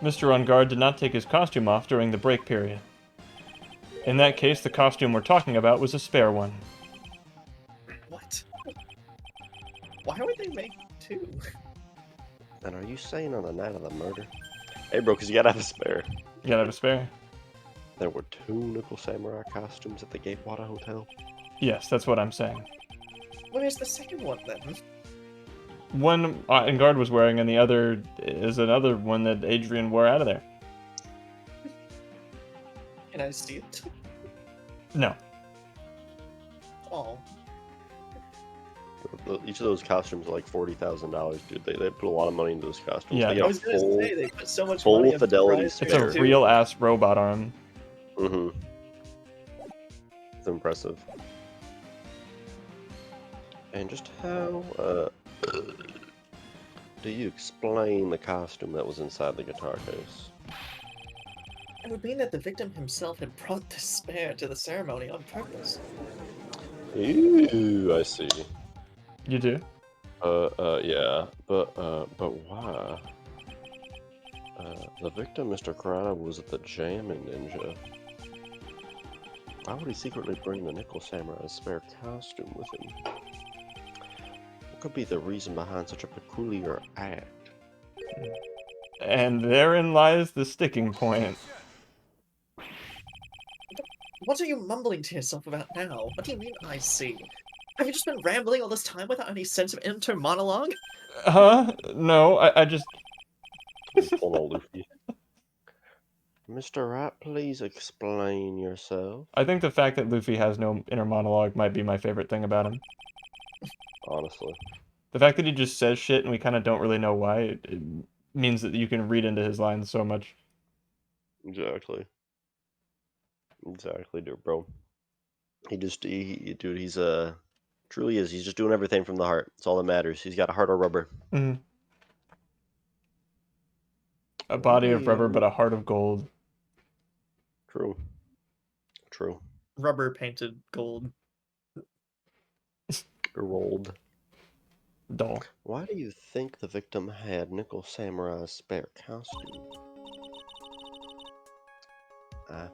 Mr. On Guard did not take his costume off during the break period. In that case, the costume we're talking about was a spare one. What? Why would they make two? And are you saying on the night of the murder? Hey, bro, because you gotta have a spare. You gotta have a spare? There were two Nickel Samurai costumes at the Gatewater Hotel. Yes, that's what I'm saying. Where's the second one then? One On Guard was wearing, and the other is another one that Adrian wore out of there. Can I see it? No. Oh. Each of those costumes are like $40,000, dude. They put a lot of money into those costumes. Yeah. They get I a was gonna full, say they put so much full money into fidelity prize It's a spare. too. real-ass robot arm. Mm-hmm. It's impressive. And just how, do you explain the costume that was inside the guitar case? It would mean that the victim himself had brought the spare to the ceremony on purpose. Ooh, I see. You do? Yeah, but why? The victim, Mr. Karada, was the jamming ninja. Why would he secretly bring the Nickel Samurai's spare costume with him? What could be the reason behind such a peculiar act? And therein lies the sticking point. What are you mumbling to yourself about now? What do you mean I see? Have you just been rambling all this time without any sense of inner monologue? Huh? No, I just... Hold on, Luffy. Mr. Wright, please explain yourself. I think the fact that Luffy has no inner monologue might be my favorite thing about him. Honestly. The fact that he just says shit and we kind of don't really know why, it means that you can read into his lines so much. Exactly. Exactly, dude, bro. Dude, he's truly is. He's just doing everything from the heart. It's all that matters. He's got a heart of rubber. Mm. A body of rubber, but a heart of gold. True. True. Rubber painted gold. Rolled. Dull. Why do you think the victim had Nickel Samurai's spare costume?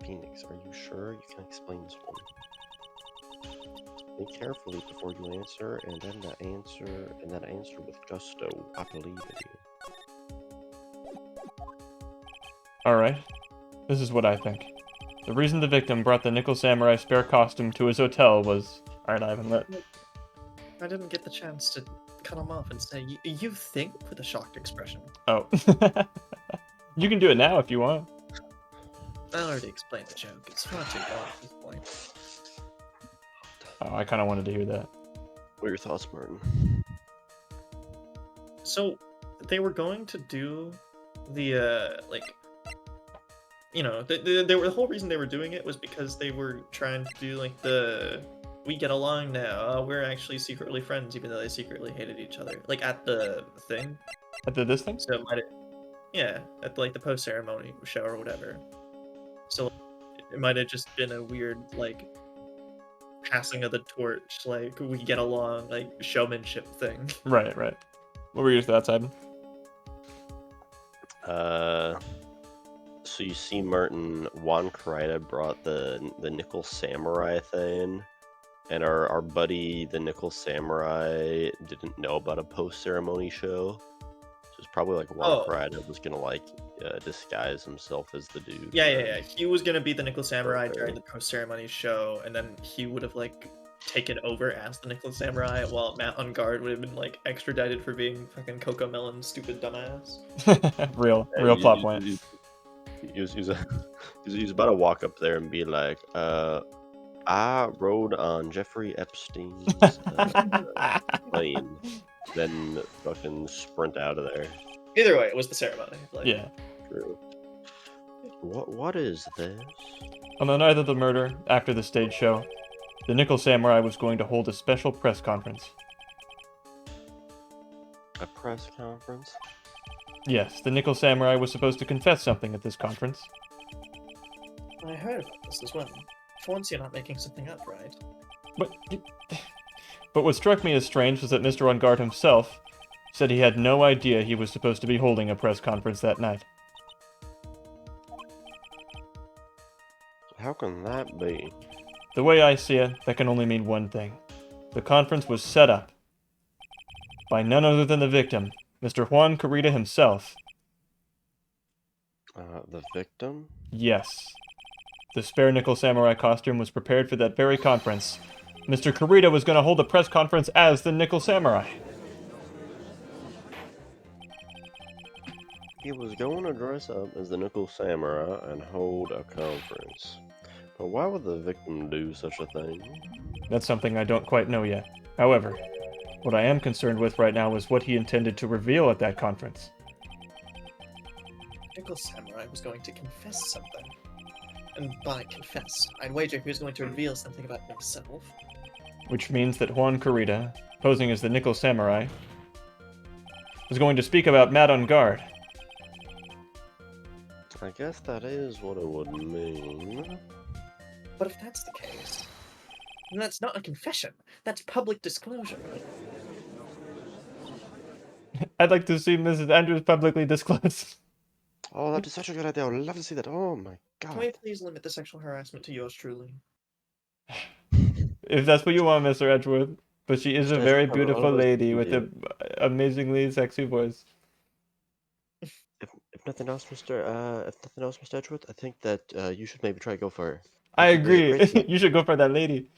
Phoenix, are you sure you can explain this one? Think carefully before you answer, and then answer with gusto. I believe in you. Alright. This is what I think. The reason the victim brought the Nickel Samurai spare costume to his hotel was... Alright, Ivan, let... I didn't get the chance to cut him off and say, you think, with a shocked expression. Oh. You can do it now if you want. I already explained the joke. It's far too gone at this point. Oh, I kind of wanted to hear that. What are your thoughts, Martin? So, they were going to do the, the whole reason they were doing it was because they were trying to do, like, we get along now, we're actually secretly friends, even though they secretly hated each other. Like, at the thing. At this thing? So, at, like, the post-ceremony show or whatever. So, it might have just been a weird, like, passing of the torch, like, we get along, like, showmanship thing. Right. What were your thoughts, Ivan? So you see, Martin, Juan Carida brought the Nickel Samurai thing, and our buddy, the Nickel Samurai, didn't know about a post-ceremony show. So it's probably like Juan Carida was gonna, like, disguise himself as the dude. Yeah. He was gonna be the Nickel Samurai during the post-ceremony show, and then he would have, like, taken over as the Nickel Samurai, while Matt on Guard would have been, like, extradited for being fucking Coco Melon's stupid dumbass. real plot point. He was about to walk up there and be like, I rode on Jeffrey Epstein's plane, then fucking sprint out of there. Either way, it was the ceremony. Like, Yeah. True. What is this? On the night of the murder, after the stage show, the Nickel Samurai was going to hold a special press conference. A press conference? Yes, the Nickel Samurai was supposed to confess something at this conference. I heard about this as well. For once, you're not making something up, right? But what struck me as strange was that Mr. On Guard himself said he had no idea he was supposed to be holding a press conference that night. How can that be? The way I see it, that can only mean one thing. The conference was set up by none other than the victim, Mr. Juan Carita himself. The victim? Yes. The spare Nickel Samurai costume was prepared for that very conference. Mr. Carita was going to hold a press conference as the Nickel Samurai. He was going to dress up as the Nickel Samurai and hold a conference. But why would the victim do such a thing? That's something I don't quite know yet. However, what I am concerned with right now is what he intended to reveal at that conference. Nickel Samurai was going to confess something. And by confess, I'd wager he was going to reveal something about himself. Which means that Juan Carita, posing as the Nickel Samurai, is going to speak about Matt on Guard. I guess that is what it would mean. But if that's the case, then that's not a confession. That's public disclosure. I'd like to see Mrs. Andrews publicly disclose. Oh, that is such a good idea. I would love to see that. Oh my Can we god. please limit the sexual harassment to yours truly? If that's what you want, Mr. Edgeworth. But she is a Yes, very I will beautiful always lady do with an amazingly sexy voice. If nothing else, Mr. Edgeworth, I think that you should maybe try to go for her. I That'd be agree. great. You should go for that lady.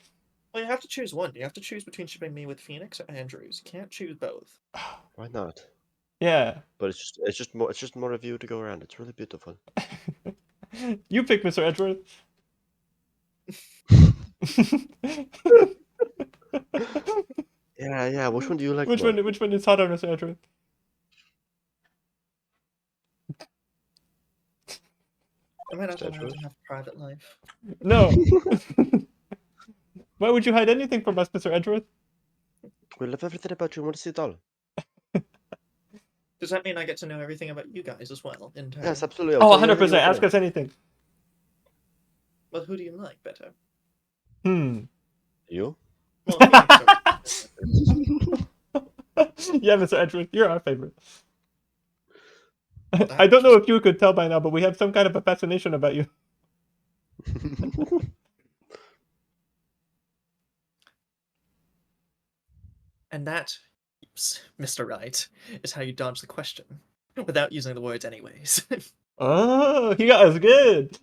Well, you have to choose one. You have to choose between shipping me with Phoenix or Andrews. You can't choose both. Why not? Yeah. But it's just more of you to go around. It's really beautiful. You pick Mr. Edgeworth. Yeah. Which one do you like? Which more? one is hotter, Mr. Edgeworth? Am I not allowed Edgeworth? to have a private life? No. Why would you hide anything from us, Mr. Edgeworth? We love everything about you. Want to see it all? Does that mean I get to know everything about you guys as well? In turn? Yes, absolutely. Oh, 100%. Ask us anything. Well, who do you like better? You? Well, Phoenix Yeah, Mr. Edgeworth, you're our favorite. I don't know if you could tell by now, but we have some kind of a fascination about you. And that, Mr. Wright, is how you dodge the question. Without using the words anyways. Oh, he got us good.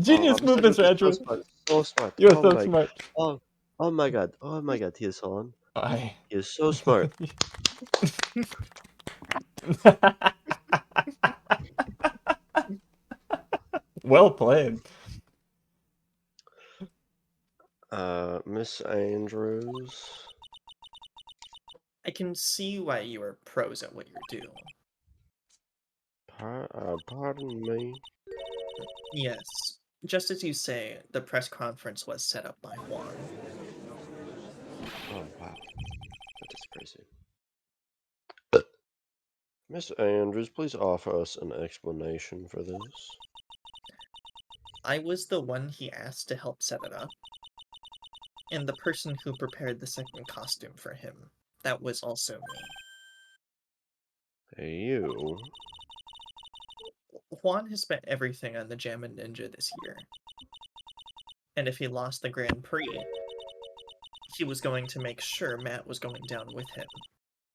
Genius move, Mr. Edgeworth. So smart. You're Oh so my- smart. Oh my god. Oh my god. He is so on. Aye. He is so smart. Well played. Miss Andrews. I can see why you are pros at what you're doing. Pardon me. Yes. Just as you say, the press conference was set up by Juan. Oh wow. That is crazy. Miss Andrews, please offer us an explanation for this. I was the one he asked to help set it up. And the person who prepared the second costume for him. That was also me. You? Juan has spent everything on the Jammin' Ninja this year. And if he lost the Grand Prix, he was going to make sure Matt was going down with him.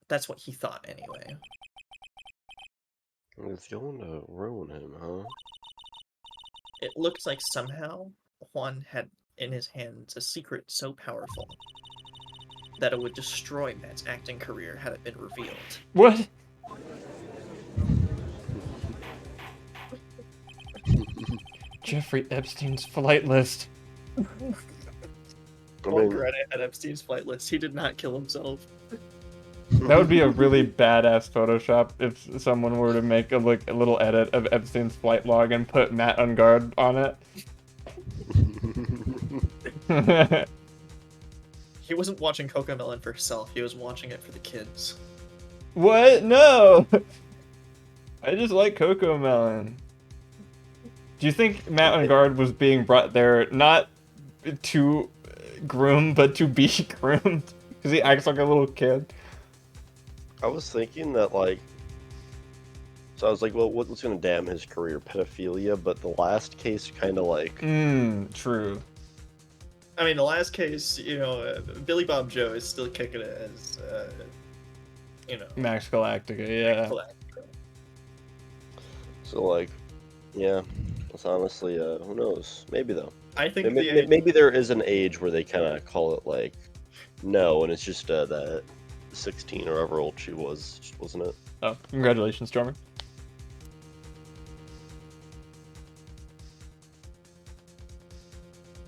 That's what he thought, anyway. It's going to ruin him, huh? It looks like somehow Juan had in his hands a secret so powerful that it would destroy Matt's acting career had it been revealed. What? Jeffrey Epstein's flight list. I Well, mean, Greta had Epstein's flight list. He did not kill himself. That would be a really badass Photoshop if someone were to make a little edit of Epstein's flight log and put Matt on guard on it. He wasn't watching Cocomelon for himself. He was watching it for the kids. What? No! I just like Cocomelon. Do you think Matt on guard was being brought there not to groom, but to be groomed? Because he acts like a little kid. I was thinking that, like, so I was like, well, what's going to damn his career? Pedophilia, but the last case kind of like... True. I mean, the last case, you know, Billy Bob Joe is still kicking it as, you know... Max Galactica, yeah. So, like, yeah, that's honestly, who knows? Maybe, though. I think Maybe there is an age where they kind of call it, like, no, and it's just that 16 or however old she was, wasn't it? Oh, congratulations, Stormer.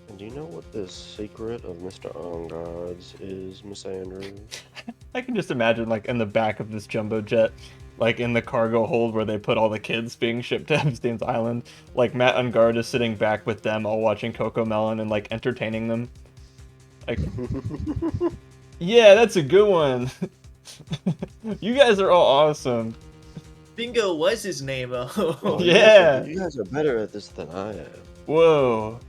And do you know what the secret of Mr. Onguard's is, Miss Andrews? I can just imagine, like, in the back of this jumbo jet, like, in the cargo hold where they put all the kids being shipped to Epstein's Island, like, Matt on guard is sitting back with them, all watching Cocomelon and, like, entertaining them. Like, yeah, that's a good one. You guys are all awesome. Bingo was his name, oh. Yeah. You guys are better at this than I am. Whoa.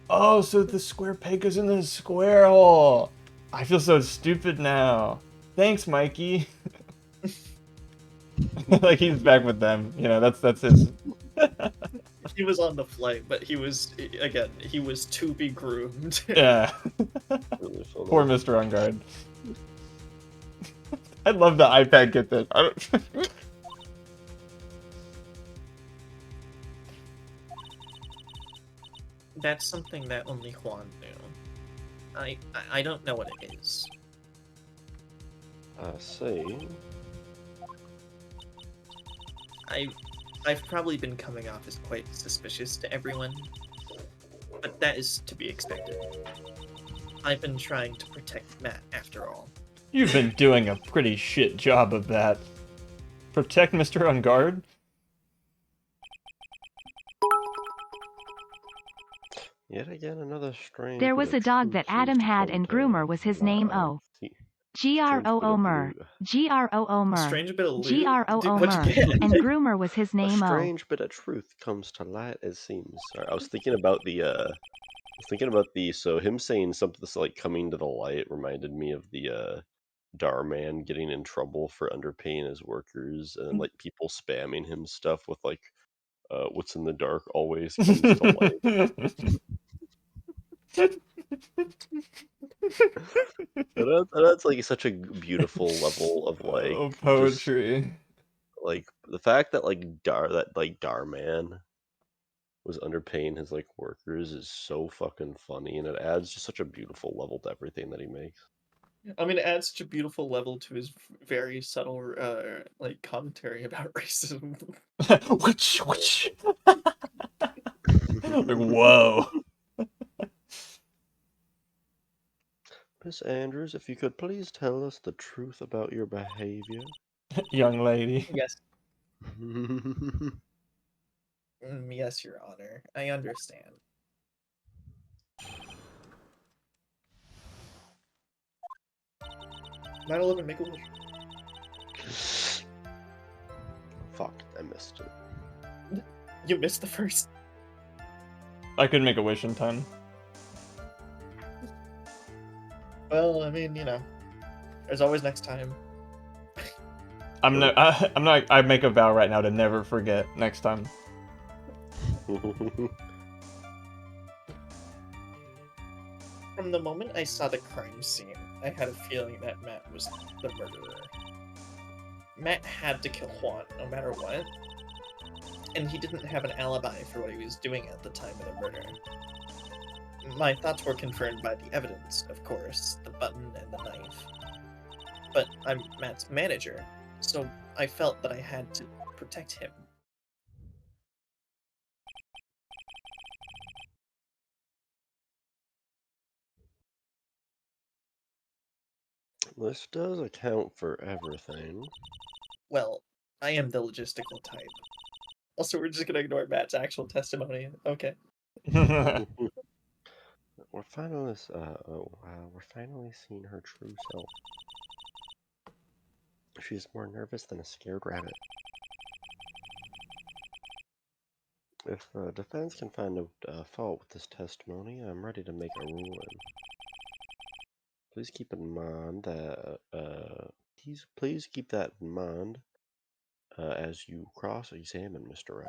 Oh, so the square peg is in the square hole. I feel so stupid now. Thanks, Mikey. Like, he's back with them. You know, that's his... He was on the flight, but he was, again, he was to be groomed. Yeah. Really funny. Poor Mr. On Guard. I'd love the iPad get this. I don't... That's something that only Juan knew. I don't know what it is. I see. I've probably been coming off as quite suspicious to everyone, but that is to be expected. I've been trying to protect Matt after all. You've been doing a pretty shit job of that. Protect Mr. On Guard? Yet again, another strange. There bit was of a dog truth that seems Adam to had come and to groomer was his name light. See, Groo Mer. Groo Mer. Strange bit of loot? Groo Dude, what'd you Mer. get? And groomer was his a name strange bit of truth comes to light. It seems. Sorry, I was thinking about the. So him saying something that's like coming to the light reminded me of the Dar man getting in trouble for underpaying his workers, and then like people spamming him stuff with like, what's in the dark always comes to light. That's like such a beautiful level of like Oh, just, poetry. like the fact that Dar man was underpaying his like workers is so fucking funny, and it adds just such a beautiful level to everything that he makes. I mean, it adds such a beautiful level to his very subtle, like, commentary about racism. Which? Like, whoa. Miss Andrews, if you could please tell us the truth about your behavior. Young lady. Yes. Yes, Your Honor. I understand. Nine 11, make a wish. Fuck, I missed it. You missed the first. I could make a wish in time. Well, I mean, you know, there's always next time. I'm not. I make a vow right now to never forget next time. From the moment I saw the crime scene, I had a feeling that Matt was the murderer. Matt had to kill Juan, no matter what. And he didn't have an alibi for what he was doing at the time of the murder. My thoughts were confirmed by the evidence, of course, the button and the knife. But I'm Matt's manager, so I felt that I had to protect him. This does account for everything. Well, I am the logistical type. Also, we're just gonna ignore Matt's actual testimony. Okay. We're finally seeing her true self. She's more nervous than a scared rabbit. If the defense can find no fault with this testimony, I'm ready to make a ruling. Please keep in mind that please keep that in mind as you cross-examine Mr. Rat.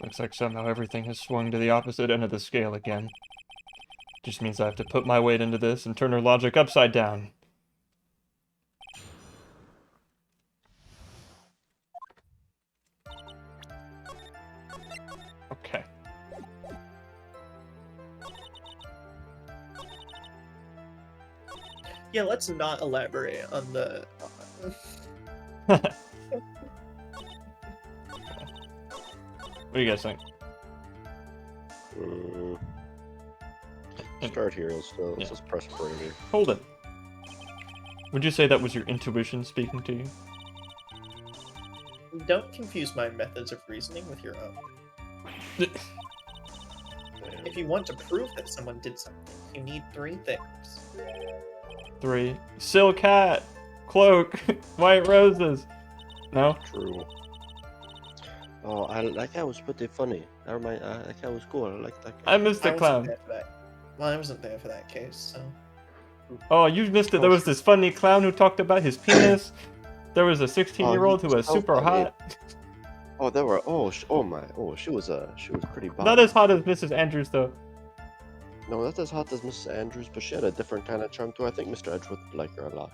Looks like somehow everything has swung to the opposite end of the scale again. Just means I have to put my weight into this and turn her logic upside down. Okay. Yeah, let's not elaborate on the. What do you guys think? Start here. Let's just press play here. Hold it. Would you say that was your intuition speaking to you? Don't confuse my methods of reasoning with your own. If you want to prove that someone did something, you need 3 things. 3. Silk hat, cloak, white roses. No? True. Oh, that guy was pretty funny. That guy was cool. I like that guy. I missed the clown. Well, I wasn't there for that case, so. Oh, you missed it. There was this funny clown who talked about his penis. There was a 16-year-old who was super hot. Oh, there were. She was pretty bomb. Not as hot as Mrs. Andrews, though. No, not as hot as Mrs. Andrews, but she had a different kind of charm too. I think Mr. Edgeworth would like her a lot.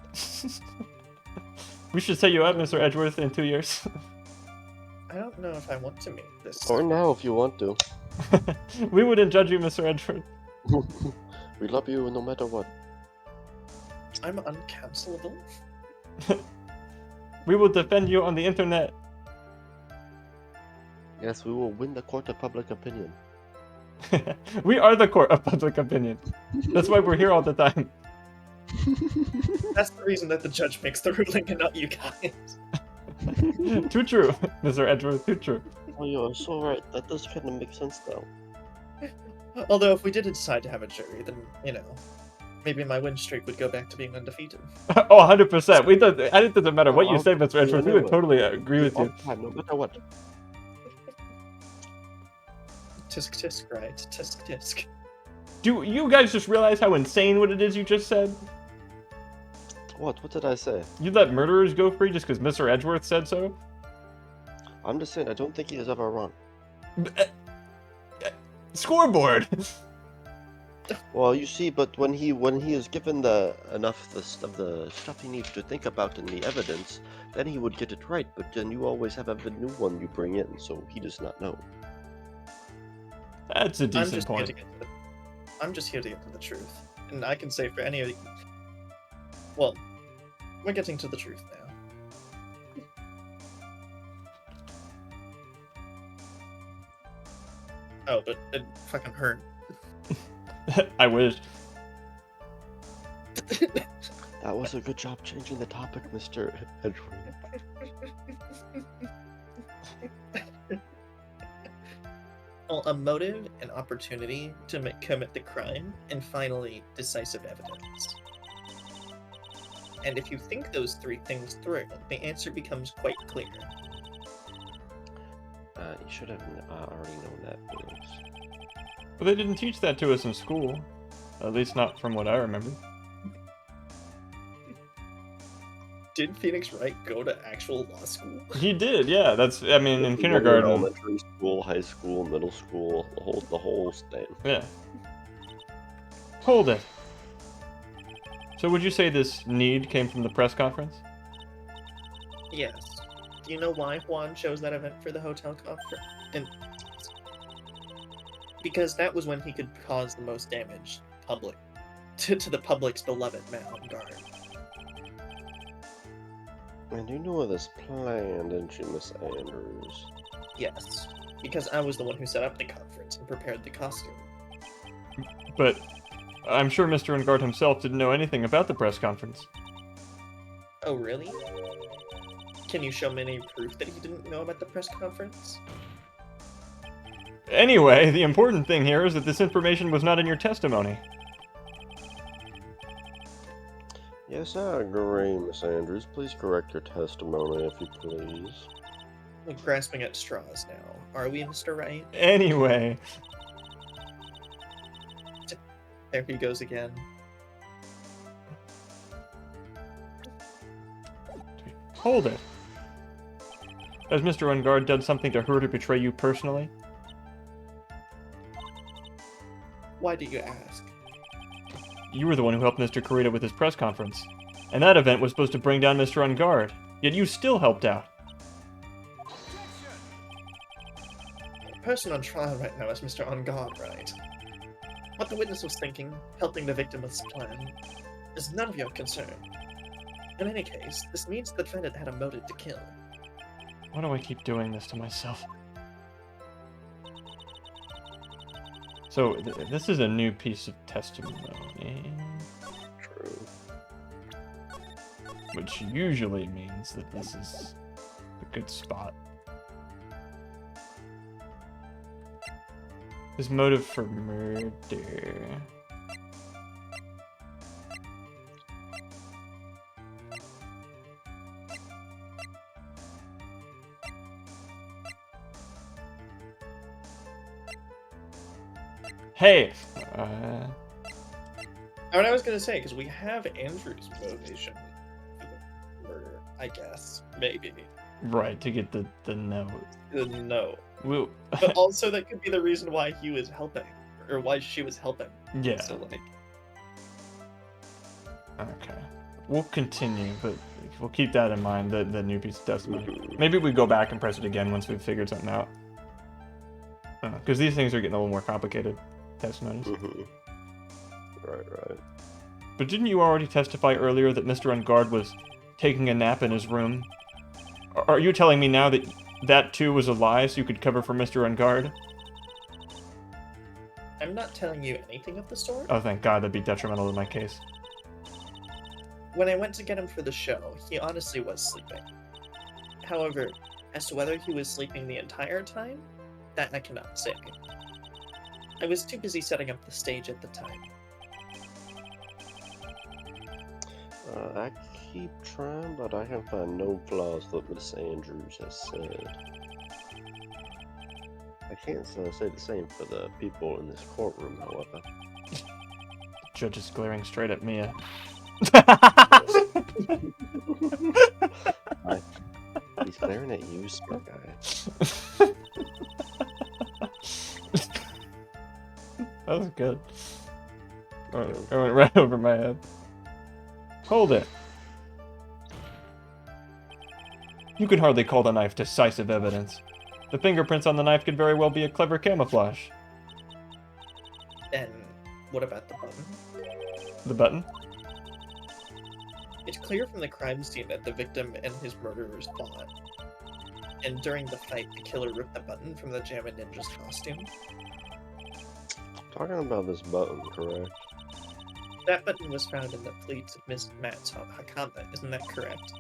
We should set you up, Mr. Edgeworth, in 2 years. I don't know if I want to meet this. Or now, if you want to. We wouldn't judge you, Mr. Edgeworth. We love you no matter what. I'm uncancelable. We will defend you on the internet. Yes, we will win the court of public opinion. We are the court of public opinion. That's why we're here all the time. That's the reason that the judge makes the ruling and not you guys. Too true, Mr. Edgeworth, too true. Oh, you're so right. That does kind of make sense now. Although, if we did decide to have a jury, then, maybe my win streak would go back to being undefeated. Oh, 100%. It doesn't matter what you say, Mr. Edgeworth. We would totally agree with you. No matter what. Tisk tisk, right? Tisk tisk. Do you guys just realize how insane what it is you just said? What? What did I say? You let murderers go free just because Mr. Edgeworth said so? I'm just saying, I don't think he is ever wrong. Scoreboard! Well, you see, but when he is given enough of the stuff he needs to think about in the evidence, then he would get it right. But then you always have a new one you bring in, so he does not know. That's a decent point. I'm just here to get to the truth, and I can say for any of the. Well, we're getting to the truth now. Oh, but it fucking hurt. I wish. That was a good job changing the topic, Mr. Edgeworth. Well, a motive, an opportunity to commit the crime, and finally, decisive evidence. And if you think those 3 things through, the answer becomes quite clear. You should have already known that, Felix. But they didn't teach that to us in school. At least not from what I remember. Did Phoenix Wright go to actual law school? He did, yeah. In kindergarten. Elementary school, high school, middle school, the whole thing. Yeah. Hold it. So would you say this need came from the press conference? Yes. Do you know why Juan chose that event for the hotel conference? Because that was when he could cause the most damage to the public's beloved mountain guard. And you knew of this plan, didn't you, Miss Andrews? Yes, because I was the one who set up the conference and prepared the costume. But I'm sure Mr. Engard himself didn't know anything about the press conference. Oh, really? Can you show me any proof that he didn't know about the press conference? Anyway, the important thing here is that this information was not in your testimony. Yes, I agree, Miss Andrews. Please correct your testimony, if you please. We're grasping at straws now. Are we, Mr. Wright? Anyway, There he goes again. hold it. Has Mr. Ungard done something to hurt or betray you personally? Why do you ask? You were the one who helped Mr. Kurita with his press conference. And that event was supposed to bring down Mr. Ungard, yet you still helped out. The person on trial right now is Mr. On Guard, right? What the witness was thinking, helping the victim with his plan, is none of your concern. In any case, this means the defendant had a motive to kill. Why do I keep doing this to myself? So, this is a new piece of testimony. True. Which usually means that this is a good spot. His motive for murder. Hey! What I was gonna say, because we have Andrew's motivation for the murder, I guess. Maybe. Right, to get the note. No. We'll... But also that could be the reason why he was helping. Or why she was helping. Yeah. So, like... Okay. We'll continue, but we'll keep that in mind, the new piece of testimony. Maybe we go back and press it again once we've figured something out. Because these things are getting a little more complicated, testimonies. Right. But didn't you already testify earlier that Mr. Ungard was taking a nap in his room? Are you telling me now that that too was a lie so you could cover for Mr. Ungard? I'm not telling you anything of the sort. Oh, thank God, that'd be detrimental to my case. When I went to get him for the show, he honestly was sleeping. However, as to whether he was sleeping the entire time, that I cannot say. I was too busy setting up the stage at the time. I keep trying, but I can find no flaws that Miss Andrews has said. I can't say the same for the people in this courtroom, however. The judge is glaring straight at Mia. He's glaring at you, smart guy. That was good. It went right over my head. Hold it. You could hardly call the knife decisive evidence. The fingerprints on the knife could very well be a clever camouflage. Then, what about the button? The button? It's clear from the crime scene that the victim and his murderers fought. And during the fight, the killer ripped the button from the Jammin' Ninja's costume. Talking about this button, correct? That button was found in the pleats of Miss Matt's Hakama, isn't that correct?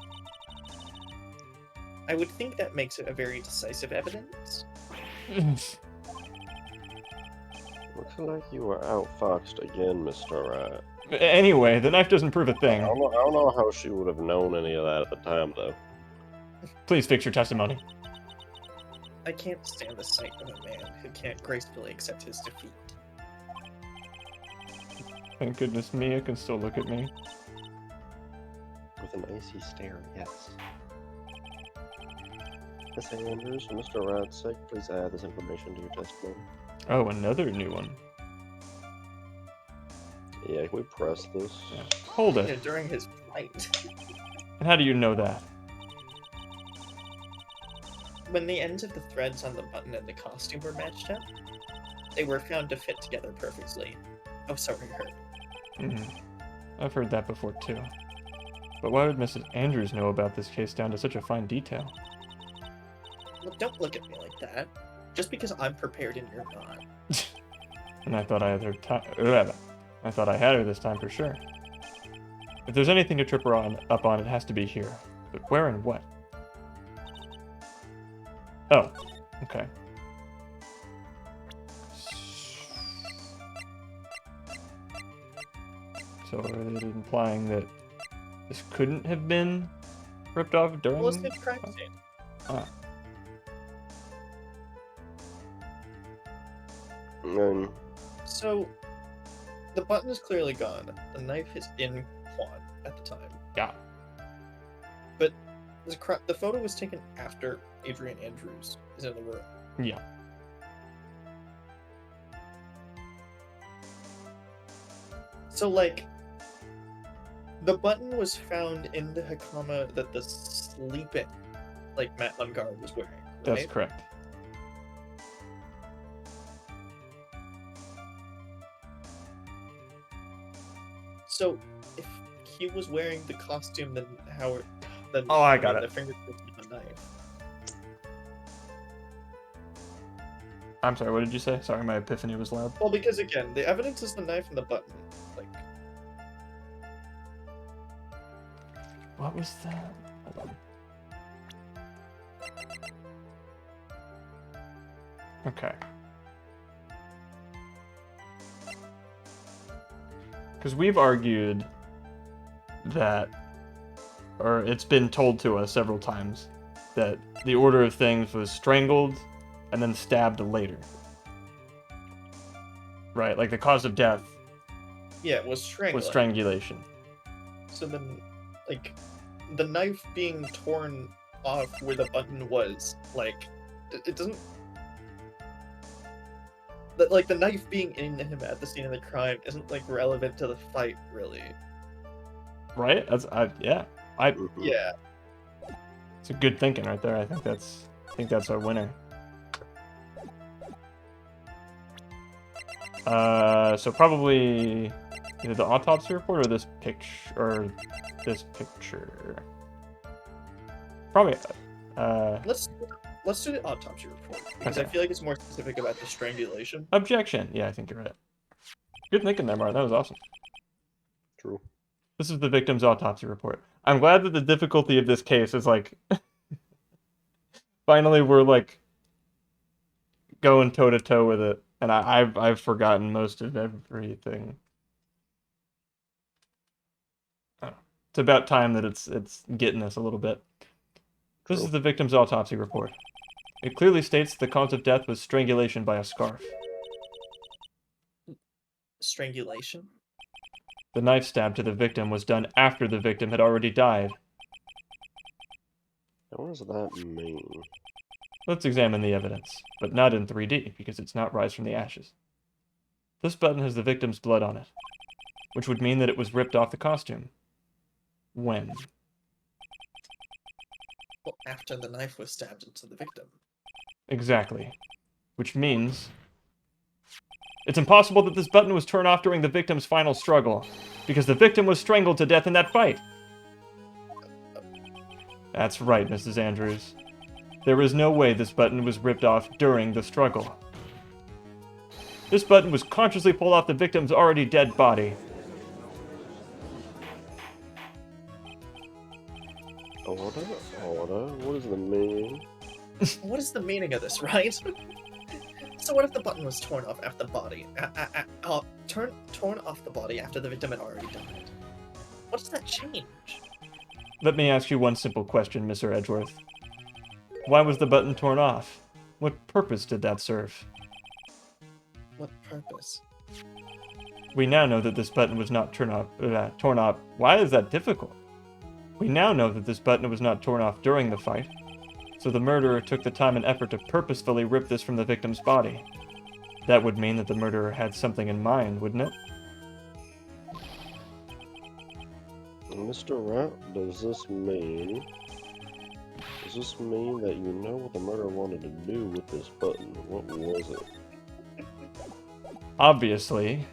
I would think that makes it a very decisive evidence. Looks like you were outfoxed again, Mr. Wright. Anyway, the knife doesn't prove a I thing. don't know how she would have known any of that at the time, though. Please fix your testimony. I can't stand the sight of a man who can't gracefully accept his defeat. Thank goodness Mia can still look at me. With an icy stare, yes. Miss Andrews, for Mr. Wright's sake, please add this information to your testimony. Oh, another new one. Yeah, can we press this? Yeah. Hold Yeah, it. during his flight. And how do you know that? When the ends of the threads on the button and the costume were matched up, they were found to fit together perfectly. Oh, sorry, hurt. I've heard that before too. But why would Mrs. Andrews know about this case down to such a fine detail? Well, don't look at me like that. Just because I'm prepared and you're not. And I thought I had her I thought I had her this time for sure. If there's anything to trip her up on, it has to be here. But where and what? Oh, okay. So are they implying that this couldn't have been ripped off during? Well, let's get crime scene. Ah. So, the button is clearly gone. The knife is in Quan at the time. Yeah. But the photo was taken after Adrian Andrews is in the room. Yeah. So, like, the button was found in the Hakama that the sleeping, like, Matt Ungar was wearing, right? That's correct. So, if he was wearing the costume, then how? Then Oh, I got it. The fingerprints on the knife. I'm sorry, what did you say? Sorry, my epiphany was loud. Well, because again, the evidence is the knife and the button. Like, What was that? Hold on. Okay. Because we've argued that, or it's been told to us several times, that the order of things was strangled and then stabbed later. Right, like the cause of death yeah, it was strangling. was strangulation. So then, like, the knife being torn off where the button was, like, it doesn't. Like, the knife being in him at the scene of the crime isn't, like, relevant to the fight, really. Right? Yeah. Yeah. It's a good thinking right there. I think that's our winner. So probably either the autopsy report or this picture, Probably. Let's do the autopsy report because I Okay. feel like it's more specific about the strangulation. Objection. Yeah, I think you're right. Good thinking there, Mark. That was awesome. True. This is the victim's autopsy report. I'm glad that the difficulty of this case is like, finally we're like going toe to toe with it, and I've forgotten most of everything. It's about time that it's getting us a little bit. This is the victim's autopsy report. It clearly states the cause of death was strangulation by a scarf. Strangulation? The knife stab to the victim was done after the victim had already died. What does that mean? Let's examine the evidence, but not in 3D, because it's not Rise from the Ashes. This button has the victim's blood on it, which would mean that it was ripped off the costume. When? Well, after the knife was stabbed into the victim. Exactly. Which means it's impossible that this button was torn off during the victim's final struggle, because the victim was strangled to death in that fight. That's right, Mrs. Andrews. There is no way this button was ripped off during the struggle. This button was consciously pulled off the victim's already dead body. Order? What is the meaning? What is the meaning of this, right? So what if the button was torn off after the body? Torn off the body after the victim had already died? What does that change? Let me ask you one simple question, Mr. Edgeworth. Why was the button torn off? What purpose did that serve? What purpose? We now know that this button was not torn off. Why is that difficult? We now know that this button was not torn off during the fight, so the murderer took the time and effort to purposefully rip this from the victim's body. That would mean that the murderer had something in mind, wouldn't it? Mr. Rat, does this mean that you know what the murderer wanted to do with this button? What was it? Obviously.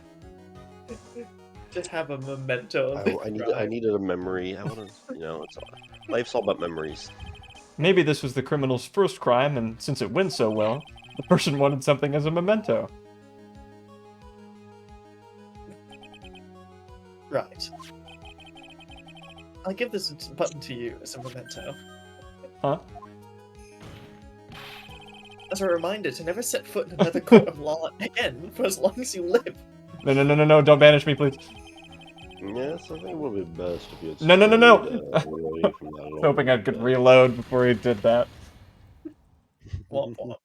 Just have a memento. I needed a memory. I want to, life's all about memories. Maybe this was the criminal's first crime, and since it went so well, the person wanted something as a memento. Right. I'll give this button to you as a memento. Huh? As a reminder to never set foot in another court of law again for as long as you live. No, don't banish me, please. Yes, I think it would be best if you had No. stayed away from that. Hoping I could reload before he did that. Womp womp.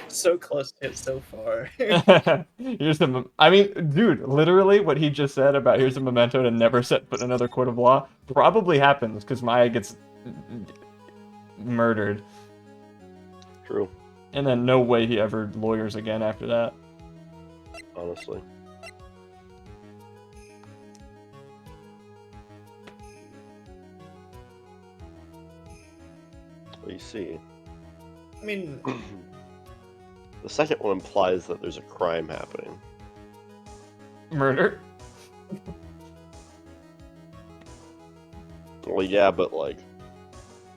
So close to it so far. Here's the. I mean, dude, literally what he just said about here's a memento to never set foot in another court of law probably happens because Maya gets murdered, True, and then no way he ever lawyers again after that. honestly. Well, you see, I mean, the second one implies that there's a crime happening. Murder? Well, yeah, but like,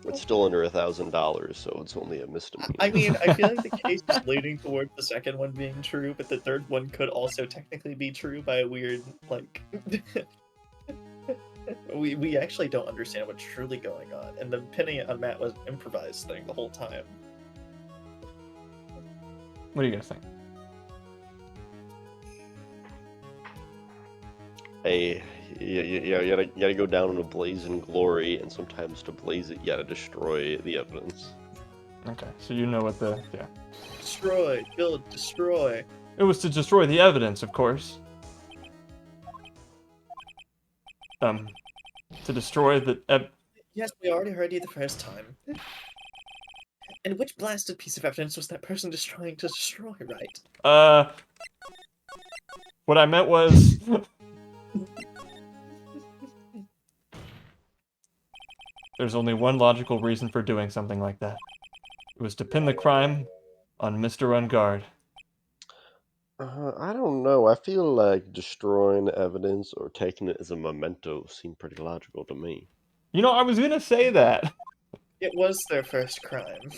it's still under $1,000, so it's only a misdemeanor. I mean, I feel like the case is leaning towards the second one being true, but the third one could also technically be true by a weird, like... we actually don't understand what's truly going on, and the pinning it on Matt was an improvised thing the whole time. What do you guys think? Hey, you gotta go down in a blaze in glory, and sometimes to blaze it, you gotta destroy the evidence. Okay, so you know what the yeah. Destroy, build, destroy. It was to destroy the evidence, of course. To destroy the Yes, we already heard you the first time. And which blasted piece of evidence was that person just trying to destroy, right? What I meant was there's only one logical reason for doing something like that. It was to pin the crime on Mr. Unguard. I don't know. I feel like destroying evidence or taking it as a memento seem pretty logical to me. You know, I was gonna say that. It was their first crime.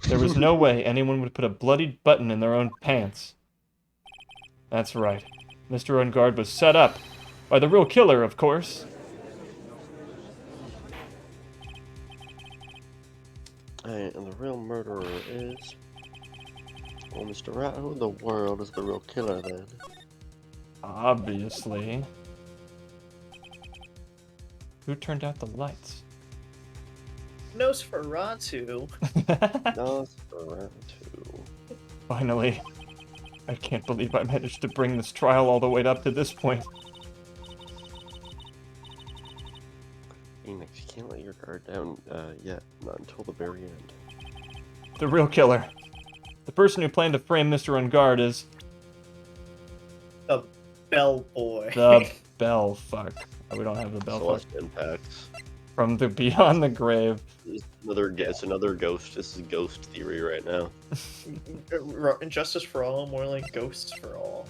There was no way anyone would put a bloodied button in their own pants. That's right. Mr. Unguard was set up by the real killer, of course. Hey, and the real murderer is... Well, Mr. Rat, who in the world is the real killer then? Obviously. Who turned out the lights? Nosferatu. Nosferatu. Finally. I can't believe I managed to bring this trial all the way up to this point. Phoenix, you can't let your guard down yet, not until the very end. The real killer. The person who planned to frame Mr. Unguard is... The bellboy. the Bellfuck. Oh, we don't have the Bellfuck. Celeste Impacts. From the Beyond the Grave. It's another ghost. This is ghost theory right now. Justice for all, more like ghosts for all.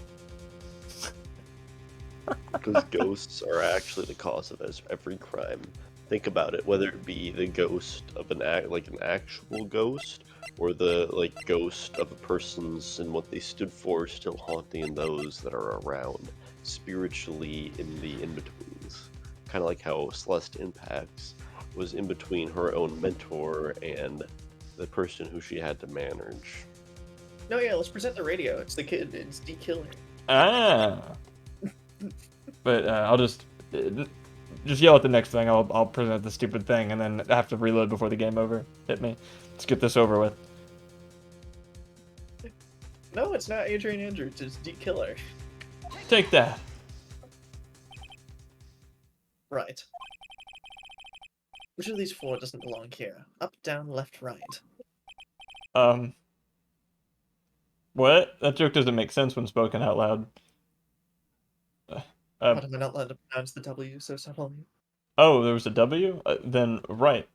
Because ghosts are actually the cause of every crime. Think about it, whether it be the ghost of an actual ghost, or the ghost of a person's and what they stood for still haunting those that are around spiritually in the in-betweens. Kind of like how Celeste Impacts was in between her own mentor and the person who she had to manage. No, yeah, let's present the radio. It's the kid. It's D Killer. Ah. But I'll just yell at the next thing. I'll present the stupid thing, and then I have to reload before the game over. Hit me. Let's get this over with. No, it's not Adrian Andrews. It's D Killer. Take that. Right. Which of these four doesn't belong here? Up, down, left, right. What? That joke doesn't make sense when spoken out loud. What am I not allowed to pronounce the W so subtly? Oh, there was a W? Then right.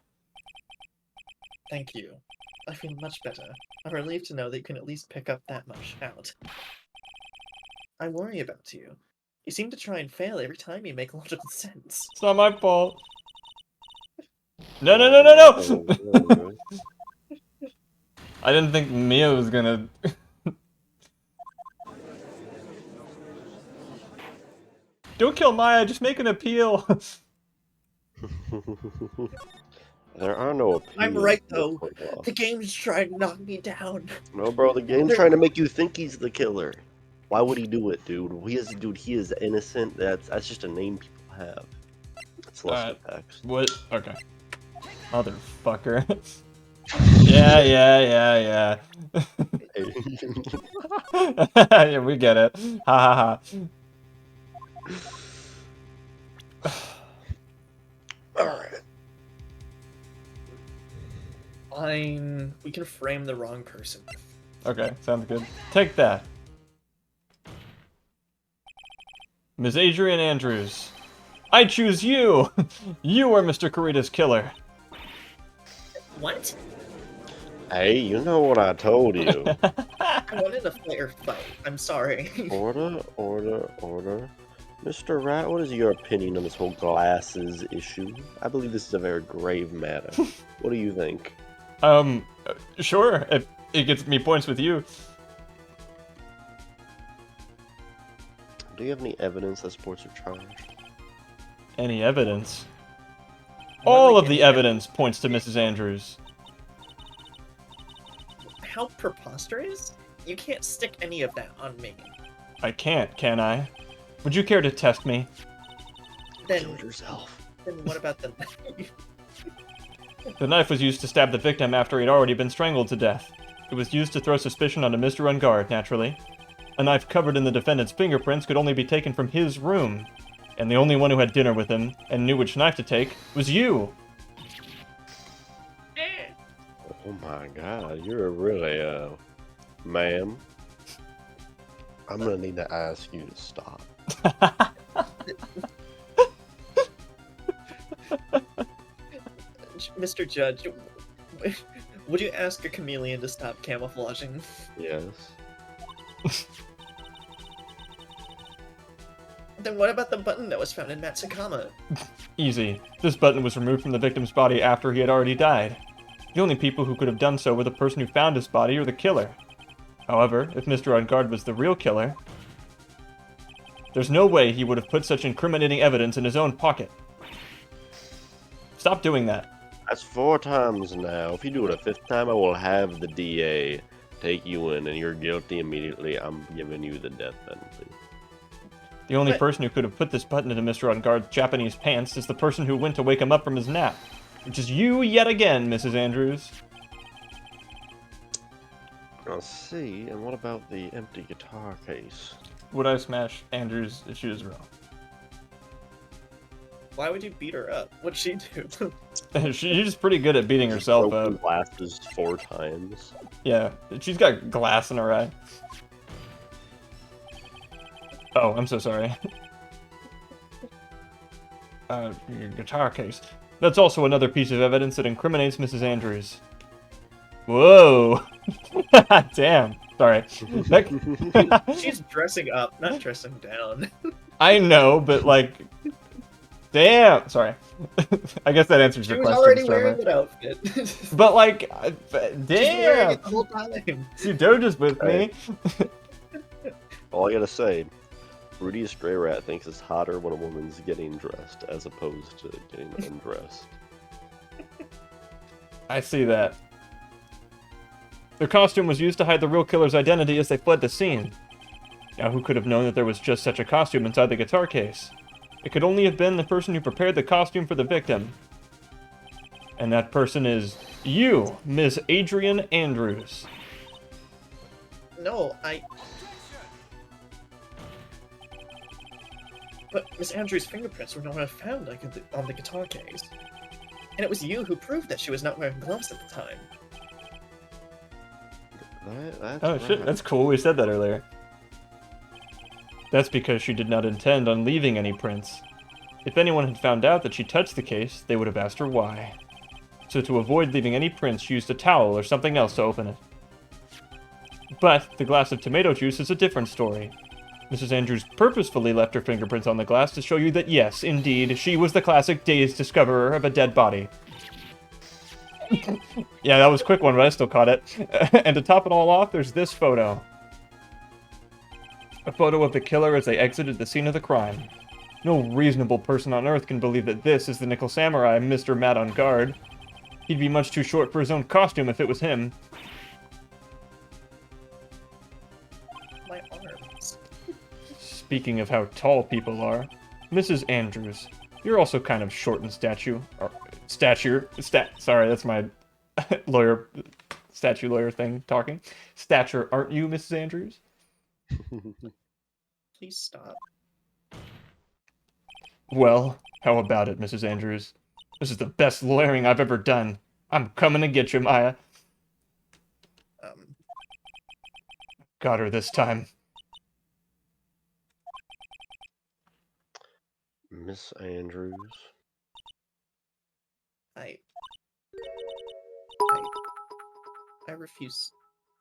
Thank you. I feel much better. I'm relieved to know that you can at least pick up that much out. I worry about you. You seem to try and fail every time you make logical sense. It's not my fault. No! I didn't think Mia was gonna... Don't kill Maya, just make an appeal. There are no appeals. I'm right, though. The game's trying to knock me down. No, bro, the game's trying to make you think he's the killer. Why would he do it, dude? He is innocent. That's just a name people have. It's less text. What? Okay. Motherfucker. Yeah. Yeah, we get it. Ha ha ha. Alright. Fine. We can frame the wrong person. Okay, sounds good. Take that. Ms. Adrian Andrews. I choose you! You are Mr. Kurita's killer. What? Hey, you know what I told you. I wanted a fair fight. I'm sorry. Order. Mr. Rat, what is your opinion on this whole glasses issue? I believe this is a very grave matter. What do you think? Sure, if it gets me points with you. Do you have any evidence that supports your charge? Any evidence? All of the evidence points to Mrs. Andrews. How preposterous? You can't stick any of that on me. I can't, can I? Would you care to test me? Then, Kill yourself. then what about the knife? The knife was used to stab the victim after he'd already been strangled to death. It was used to throw suspicion onto Mr. Ungard, naturally. A knife covered in the defendant's fingerprints could only be taken from his room. And the only one who had dinner with him and knew which knife to take was you. Oh my god, you're really, ma'am. I'm gonna need to ask you to stop. Mr. Judge, would you ask a chameleon to stop camouflaging? Yes. Then what about the button that was found in Matsukama? Easy. This button was removed from the victim's body after he had already died. The only people who could have done so were the person who found his body or the killer. However, if Mr. Ungard was the real killer, there's no way he would have put such incriminating evidence in his own pocket. Stop doing that. That's 4 times now. If you do it a 5th time, I will have the DA take you in, and you're guilty immediately. I'm giving you the death penalty. The only person who could have put this button into Mr. Ungard's Japanese pants is the person who went to wake him up from his nap. Which is you yet again, Mrs. Andrews. Let's see, and what about the empty guitar case? Would I smash Andrews if she was real? Why would you beat her up? What'd she do? She's pretty good at beating herself Broken up. glasses 4 times. Yeah, she's got glass in her eye. Oh, I'm so sorry. Your guitar case. That's also another piece of evidence that incriminates Mrs. Andrews. Whoa! Damn. Sorry. She's dressing up, not dressing down. I know, but like... Damn! Sorry. I guess that answers She your was question, already Trevor. wearing that outfit. But like... She's wearing Damn! it the whole time. She doges with me. All I gotta say, Rudy a Stray Rat thinks it's hotter when a woman's getting dressed as opposed to getting undressed. I see that. Their costume was used to hide the real killer's identity as they fled the scene. Now, who could have known that there was just such a costume inside the guitar case? It could only have been the person who prepared the costume for the victim. And that person is you, Ms. Adrian Andrews. No, But Miss Andrews' fingerprints were not found on the guitar case. And it was you who proved that she was not wearing gloves at the time. That's Oh shit, that's cool. We said that earlier. That's because she did not intend on leaving any prints. If anyone had found out that she touched the case, they would have asked her why. So to avoid leaving any prints, she used a towel or something else to open it. But the glass of tomato juice is a different story. Mrs. Andrews purposefully left her fingerprints on the glass to show you that yes, indeed, she was the classic dazed discoverer of a dead body. Yeah, that was a quick one, but I still caught it. And to top it all off, there's this photo. A photo of the killer as they exited the scene of the crime. No reasonable person on Earth can believe that this is the Nickel Samurai, Mr. Mad on Guard. He'd be much too short for his own costume if it was him. My arms. Speaking of how tall people are, Mrs. Andrews, you're also kind of short in stature. Sorry, that's my statue lawyer thing talking. Stature, aren't you, Mrs. Andrews? Please stop. Well, how about it, Mrs. Andrews? This is the best lawyering I've ever done. I'm coming to get you, Maya. Got her this time. Miss Andrews. I refuse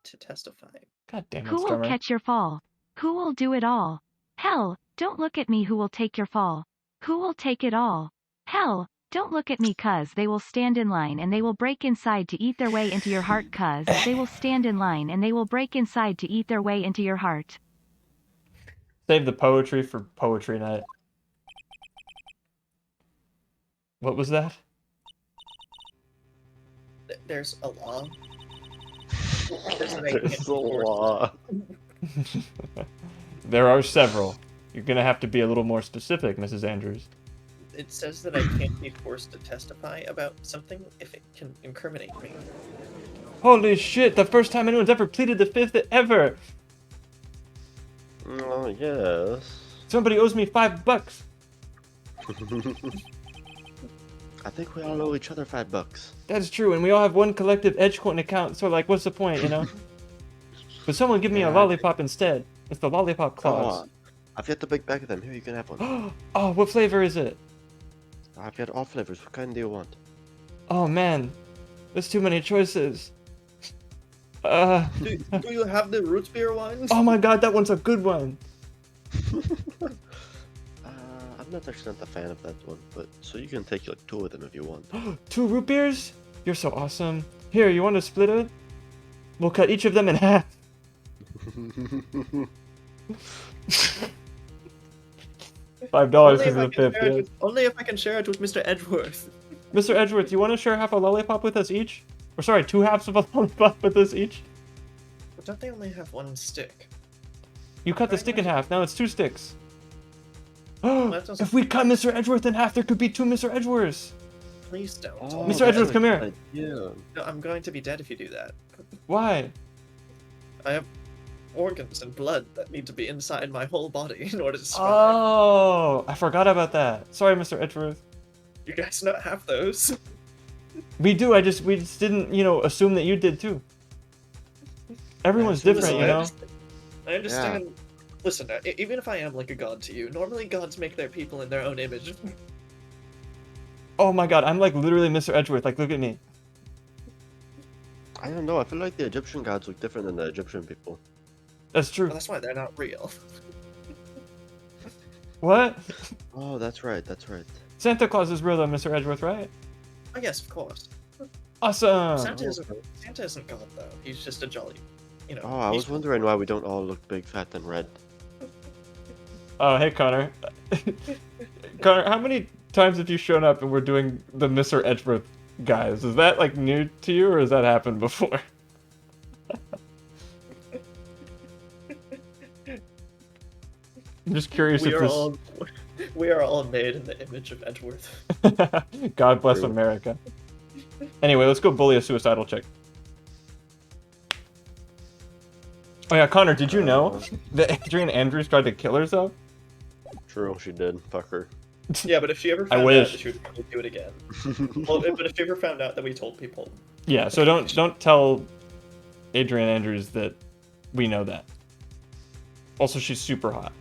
to testify. God damn it, Who will Stormer. catch your fall? Who will do it all? Hell, don't look at me, who will take your fall? Who will take it all? Hell, don't look at me, cuz they will stand in line and they will break inside to eat their way into your heart, cuz they will stand in line and they will break inside to eat their way into your heart. Save the poetry for poetry night. What was that? There's a law. There's a law. There are several. You're gonna have to be a little more specific, Mrs. Andrews. It says that I can't be forced to testify about something if it can incriminate me. Holy shit, the first time anyone's ever pleaded the fifth ever! Oh, yes. Somebody owes me $5. I think we all owe each other $5. That's true, and we all have one collective Edgecoin account, so like, what's the point, you know? But someone give me a lollipop instead. It's the lollipop clause. Oh, I've got the big bag of them. Here, you can have one. Oh, what flavor is it? I've got all flavors. What kind do you want? Oh man, there's too many choices. Do you have the root beer ones? Oh my god, that one's a good one. I'm not actually not a fan of that one, but so you can take like 2 of them if you want. 2 root beers? You're so awesome. Here, you want to split it? We'll cut each of them in half. $5 because of the fifth. Yeah. Only if I can share it with Mr. Edgeworth. Mr. Edgeworth, you want to share half a lollipop with us each? Or sorry, 2 halves of a lollipop with us each? But don't they only have 1 stick? You cut the stick in half, now it's 2 sticks. That doesn't- If we cut Mr. Edgeworth in half, there could be 2 Mr. Edgeworths. Please don't. Oh, Mr. Edgeworth, come here. Yeah. No, I'm going to be dead if you do that. Why? I have organs and blood that need to be inside my whole body in order to survive. Oh, I forgot about that. Sorry, Mr. Edgeworth. You guys don't have those. We do, we just didn't, assume that you did too. Everyone's different, you know? I understand. Yeah. Listen, even if I am like a god to you, normally gods make their people in their own image. Oh my god, I'm like literally Mr. Edgeworth, like look at me. I don't know, I feel like the Egyptian gods look different than the Egyptian people. That's true. Well, that's why they're not real. What? Oh, that's right, that's right. Santa Claus is real though, Mr. Edgeworth, right? Oh yes, of course. Awesome! Santa isn't God though, he's just a jolly, Oh, I was wondering why we don't all look big, fat, and red. Oh, hey Connor. Connor, how many times have you shown up and we're doing the Mr. Edgeworth guys? Is that like new to you or has that happened before? I'm just curious if this... We are all made in the image of Edgeworth. God bless America. Anyway, let's go bully a suicidal chick. Oh yeah, Connor, did you know that Adrian Andrews tried to kill herself? True, she did. Fuck her. Yeah, but if she ever found out, she would probably do it again. Well, but if she ever found out that we told people. Yeah, so don't tell Adrian Andrews that we know that. Also, she's super hot.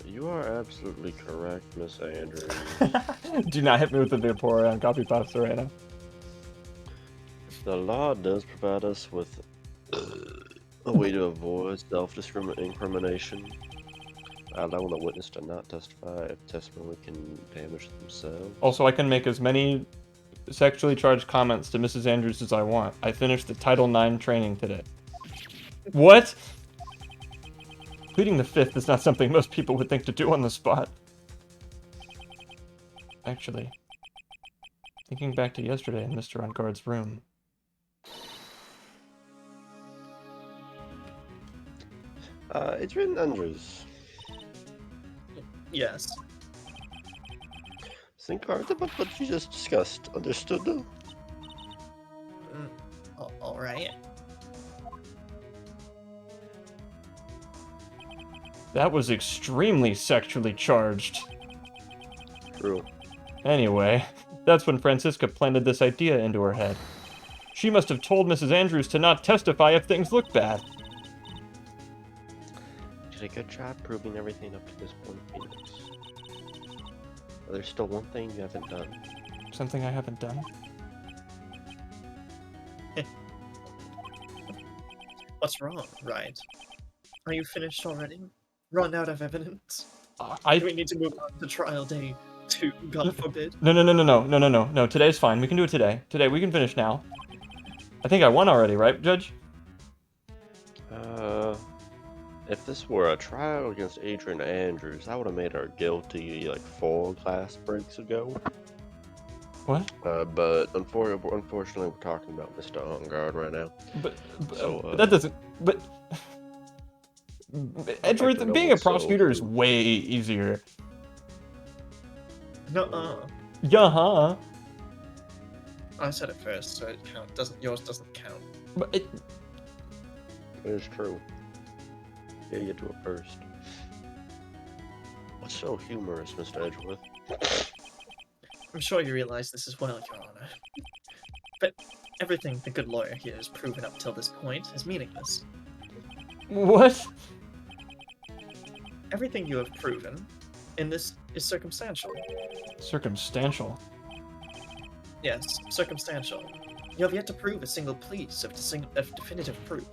You are absolutely correct, Miss Andrews. Do not hit me with the Vaporeon copy pasta right now. The law does provide us with a way to avoid self-incrimination, allowing the witness to not testify if testimony can damage themselves. Also, I can make as many sexually charged comments to Mrs. Andrews as I want. I finished the Title IX training today. What? Pleading the fifth is not something most people would think to do on the spot. Actually, thinking back to yesterday in Mr. On Guard's room. Adrian Andrews. Yes. Think hard about what you just discussed. Understood? Alright. That was extremely sexually charged. True. Anyway, that's when Francisca planted this idea into her head. She must have told Mrs. Andrews to not testify if things look bad. You did a good job proving everything up to this point, Phoenix. But there's still one thing you haven't done. Something I haven't done? What's wrong, right? Are you finished already? Run out of evidence? Do we need to move on to trial day 2, God forbid? No. Today's fine. We can do it today. Today, we can finish now. I think I won already, right, Judge? If this were a trial against Adrian Andrews, I would have made her guilty like 4 class breaks ago. What? But unfortunately, we're talking about Mr. On Guard right now. But So, that doesn't... But... Edward, being a prosecutor is way easier. No, Yeah-huh. I said it first, so it yours doesn't count. But it... It is true. Yeah, you do it first. What's so humorous, Mr. Edgeworth? I'm sure you realize this as well, Your Honor. But everything the good lawyer here has proven up till this point is meaningless. What? Everything you have proven in this is circumstantial. Circumstantial. Yes, circumstantial. You have yet to prove a single piece of definitive proof.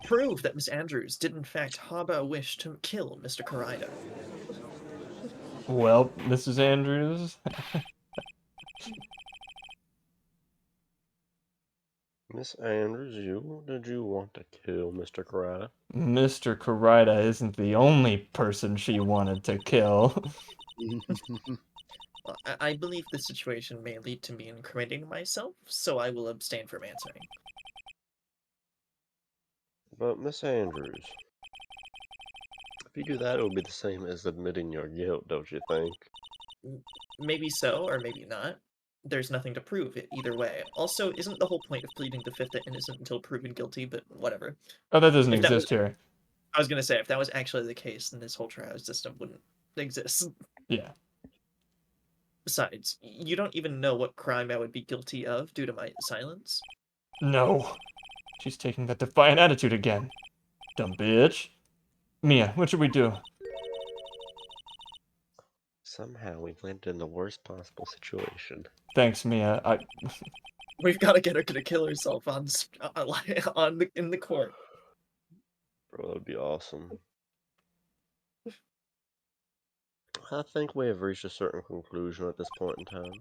Prove that Miss Andrews did in fact harbor a wish to kill Mr. Karaida. Well, Mrs. Andrews... Miss Andrews, did you want to kill Mr. Karada? Mr. Karaida isn't the only person she wanted to kill. Well, I believe this situation may lead to me incriminating myself, so I will abstain from answering. But Miss Andrews, if you do that, it would be the same as admitting your guilt, don't you think? Maybe so, or maybe not. There's nothing to prove it either way. Also, isn't the whole point of pleading the fifth innocent until proven guilty, but whatever. Oh, that doesn't If that exist here. I was gonna say, if that was actually the case, then this whole trial system wouldn't exist. Yeah. Besides, you don't even know what crime I would be guilty of due to my silence. No. She's taking that defiant attitude again. Dumb bitch. Mia, what should we do? Somehow we've landed in the worst possible situation. Thanks, Mia. We've got to get her to kill herself in the court. Bro, that would be awesome. I think we have reached a certain conclusion at this point in time.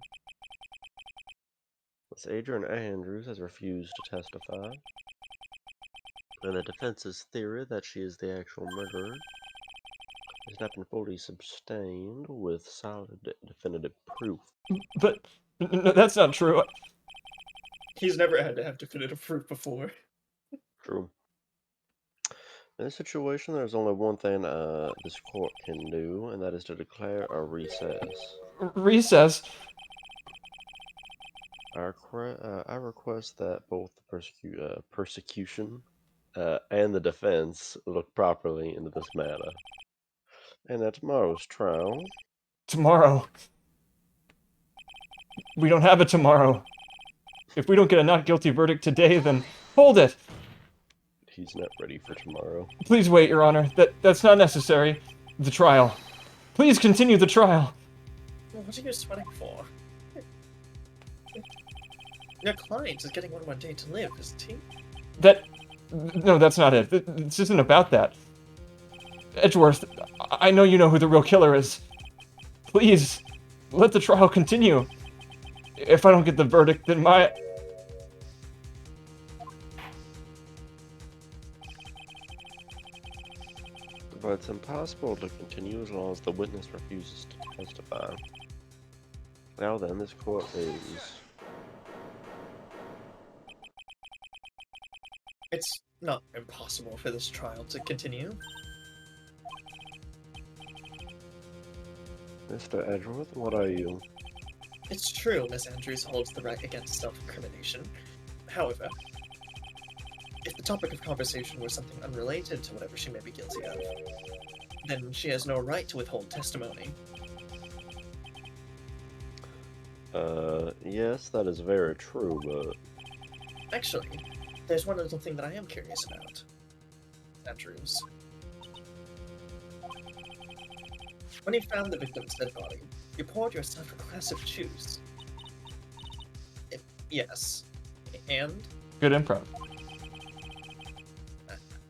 Miss Adrian Andrews has refused to testify, and the defense's theory that she is the actual murderer has not been fully sustained with solid definitive proof. But no, that's not true. He's never had to have definitive proof before. True. In this situation, there's only one thing this court can do, and that is to declare a recess. Recess? I request that both the persecution and the defense look properly into this matter. And at tomorrow's trial... Tomorrow? We don't have a tomorrow. If we don't get a not guilty verdict today, then hold it! He's not ready for tomorrow. Please wait, Your Honor. That's not necessary. The trial. Please continue the trial. What are you sweating for? Your client is getting one more day to live, isn't he? No, that's not it. This isn't about that. Edgeworth, I know you know who the real killer is. Please, let the trial continue. If I don't get the verdict, then my... But it's impossible to continue as long as the witness refuses to testify. Now then, this court is... It's not impossible for this trial to continue. Mr. Edgeworth, what are you? It's true Miss Andrews holds the right against self-incrimination. However, if the topic of conversation was something unrelated to whatever she may be guilty of, then she has no right to withhold testimony. Yes, that is very true, but... Actually, there's one little thing that I am curious about. Andrews. When you found the victim's dead body, you poured yourself a glass of juice. Yes. And? Good improv.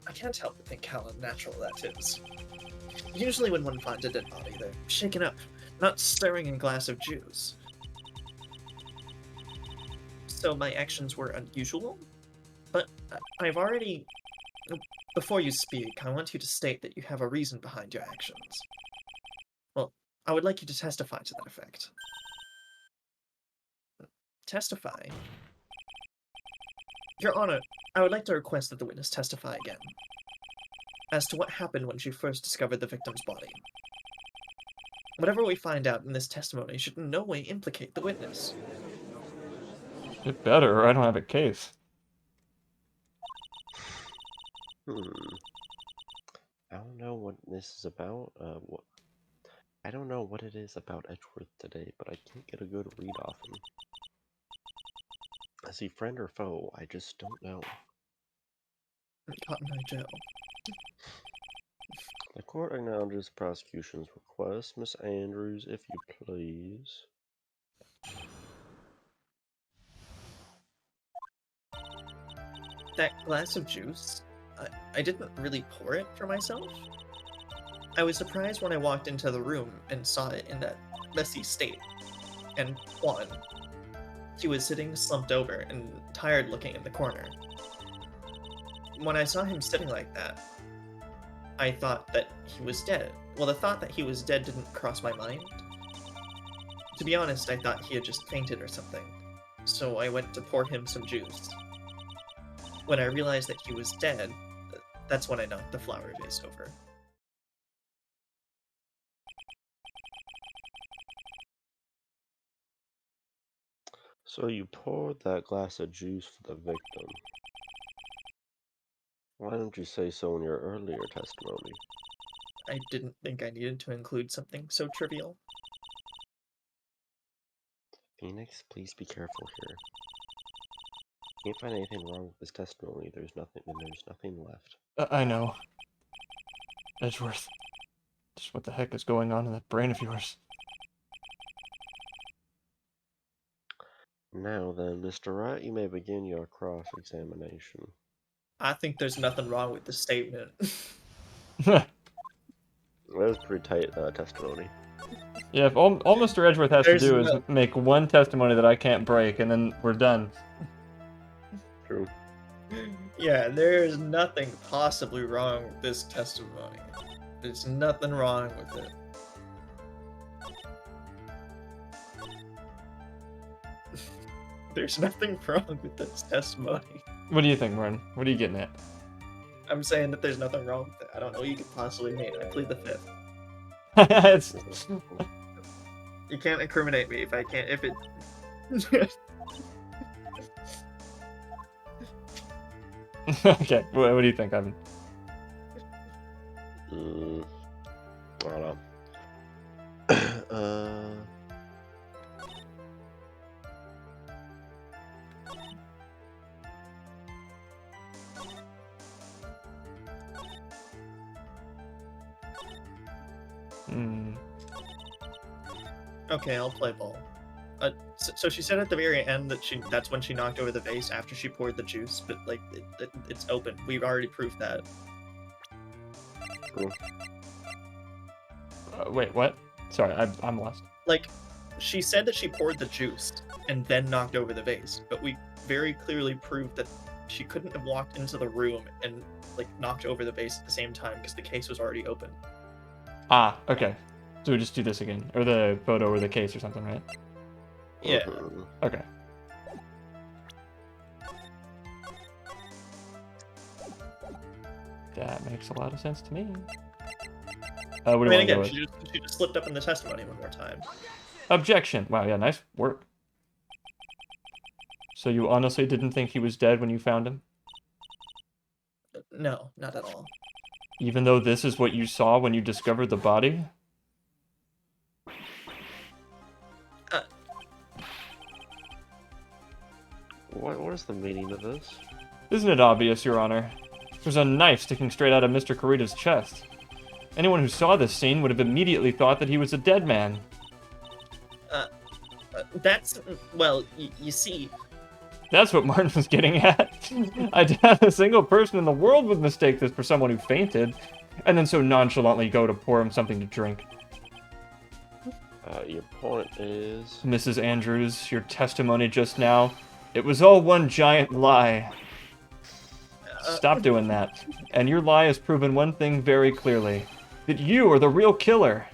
I can't help but think how unnatural that is. Usually when one finds a dead body, they're shaken up, not stirring in a glass of juice. So my actions were unusual? But I've already... Before you speak, I want you to state that you have a reason behind your actions. Well, I would like you to testify to that effect. Testify? Your Honor, I would like to request that the witness testify again. As to what happened when she first discovered the victim's body. Whatever we find out in this testimony should in no way implicate the witness. It better, or I don't have a case. I don't know what this is about. I don't know what it is about Edgeworth today, but I can't get a good read off him. Is he friend or foe? I just don't know. Cotton Eye Joe. The court acknowledges prosecution's request. Miss Andrews, if you please. That glass of juice, I didn't really pour it for myself. I was surprised when I walked into the room and saw it in that messy state. And Juan, he was sitting slumped over and tired looking in the corner. When I saw him sitting like that, I thought that he was dead. Well, the thought that he was dead didn't cross my mind. To be honest, I thought he had just fainted or something. So I went to pour him some juice. When I realized that he was dead, that's when I knocked the flower vase over. So you poured that glass of juice for the victim. Why don't you say so in your earlier testimony? I didn't think I needed to include something so trivial. Phoenix, please be careful here. Can't find anything wrong with this testimony. There's nothing left. I know. Edgeworth. Just what the heck is going on in that brain of yours? Now then, Mr. Wright, you may begin your cross-examination. I think there's nothing wrong with the statement. That was pretty tight testimony. Yeah, if all Mr. Edgeworth has to do is make one testimony that I can't break, and then we're done. True. Yeah, there's nothing possibly wrong with this testimony. There's nothing wrong with it. There's nothing wrong with this testimony. What do you think, Martin? What are you getting at? I'm saying that there's nothing wrong with it. I don't know what you could possibly mean. I plead the fifth. It's... You can't incriminate me if I can't. If it. Okay, what do you think, Ivan? I don't know. Okay, I'll play ball. So she said at the very end that that's when she knocked over the vase after she poured the juice, but like it's open. We've already proved that. Cool. Wait, what? Sorry, I'm lost. Like, she said that she poured the juice and then knocked over the vase, but we very clearly proved that she couldn't have walked into the room and like knocked over the vase at the same time because the case was already open. Ah, okay. So we just do this again, or the photo or the case or something, right? Yeah. Mhm. Okay. That makes a lot of sense to me. What do I you mean, want to again, go with? she just slipped up in the testimony one more time. Objection. Wow, yeah, nice work. So you honestly didn't think he was dead when you found him? No, not at all. Even though this is what you saw when you discovered the body? What is the meaning of this? Isn't it obvious, Your Honor? There's a knife sticking straight out of Mr. Kurita's chest. Anyone who saw this scene would have immediately thought that he was a dead man. That's, well, you see, That's what Martin was getting at. I doubt a single person in the world would mistake this for someone who fainted, and then so nonchalantly go to pour him something to drink. Your point is... Mrs. Andrews, your testimony just now, it was all one giant lie. Stop doing that. And your lie has proven one thing very clearly. That you are the real killer.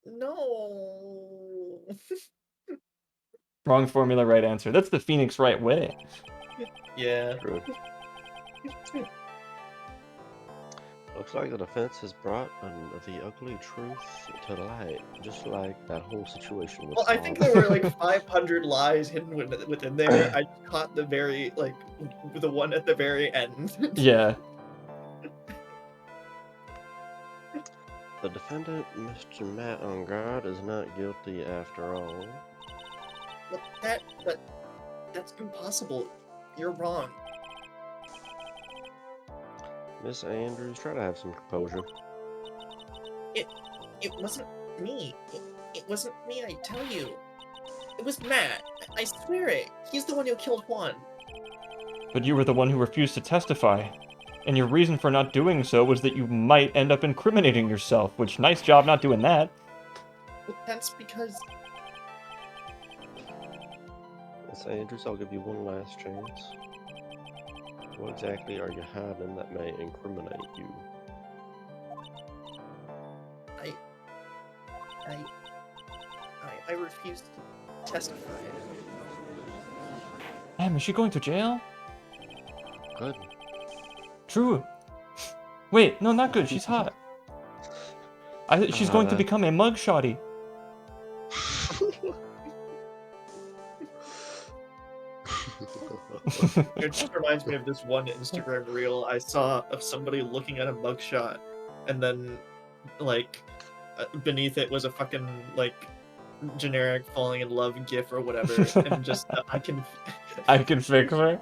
no. Wrong formula, right answer. That's the Phoenix right way. Yeah. True. Looks like the defense has brought the ugly truth to light, just like that whole situation was Well, I solved. think there were like 500 lies hidden within there. I caught the very, like, the one at the very end. Yeah. The defendant, Mr. Matt on guard, is not guilty after all. But that's impossible. You're wrong. Miss Andrews, try to have some composure. It wasn't me. It wasn't me, I tell you. It was Matt. I swear it. He's the one who killed Juan. But you were the one who refused to testify. And your reason for not doing so was that you might end up incriminating yourself, which, nice job not doing that. But that's because... Miss Andrews, I'll give you one last chance. What exactly are you hiding that may incriminate you? I refused to testify. Damn, is she going to jail? Good. True. Wait, no, not good. She's hot. She's going to become a mugshotty. It just reminds me of this one Instagram reel I saw of somebody looking at a mugshot, and then, like, beneath it was a fucking, like, generic falling in love gif or whatever, and just, I can fix her.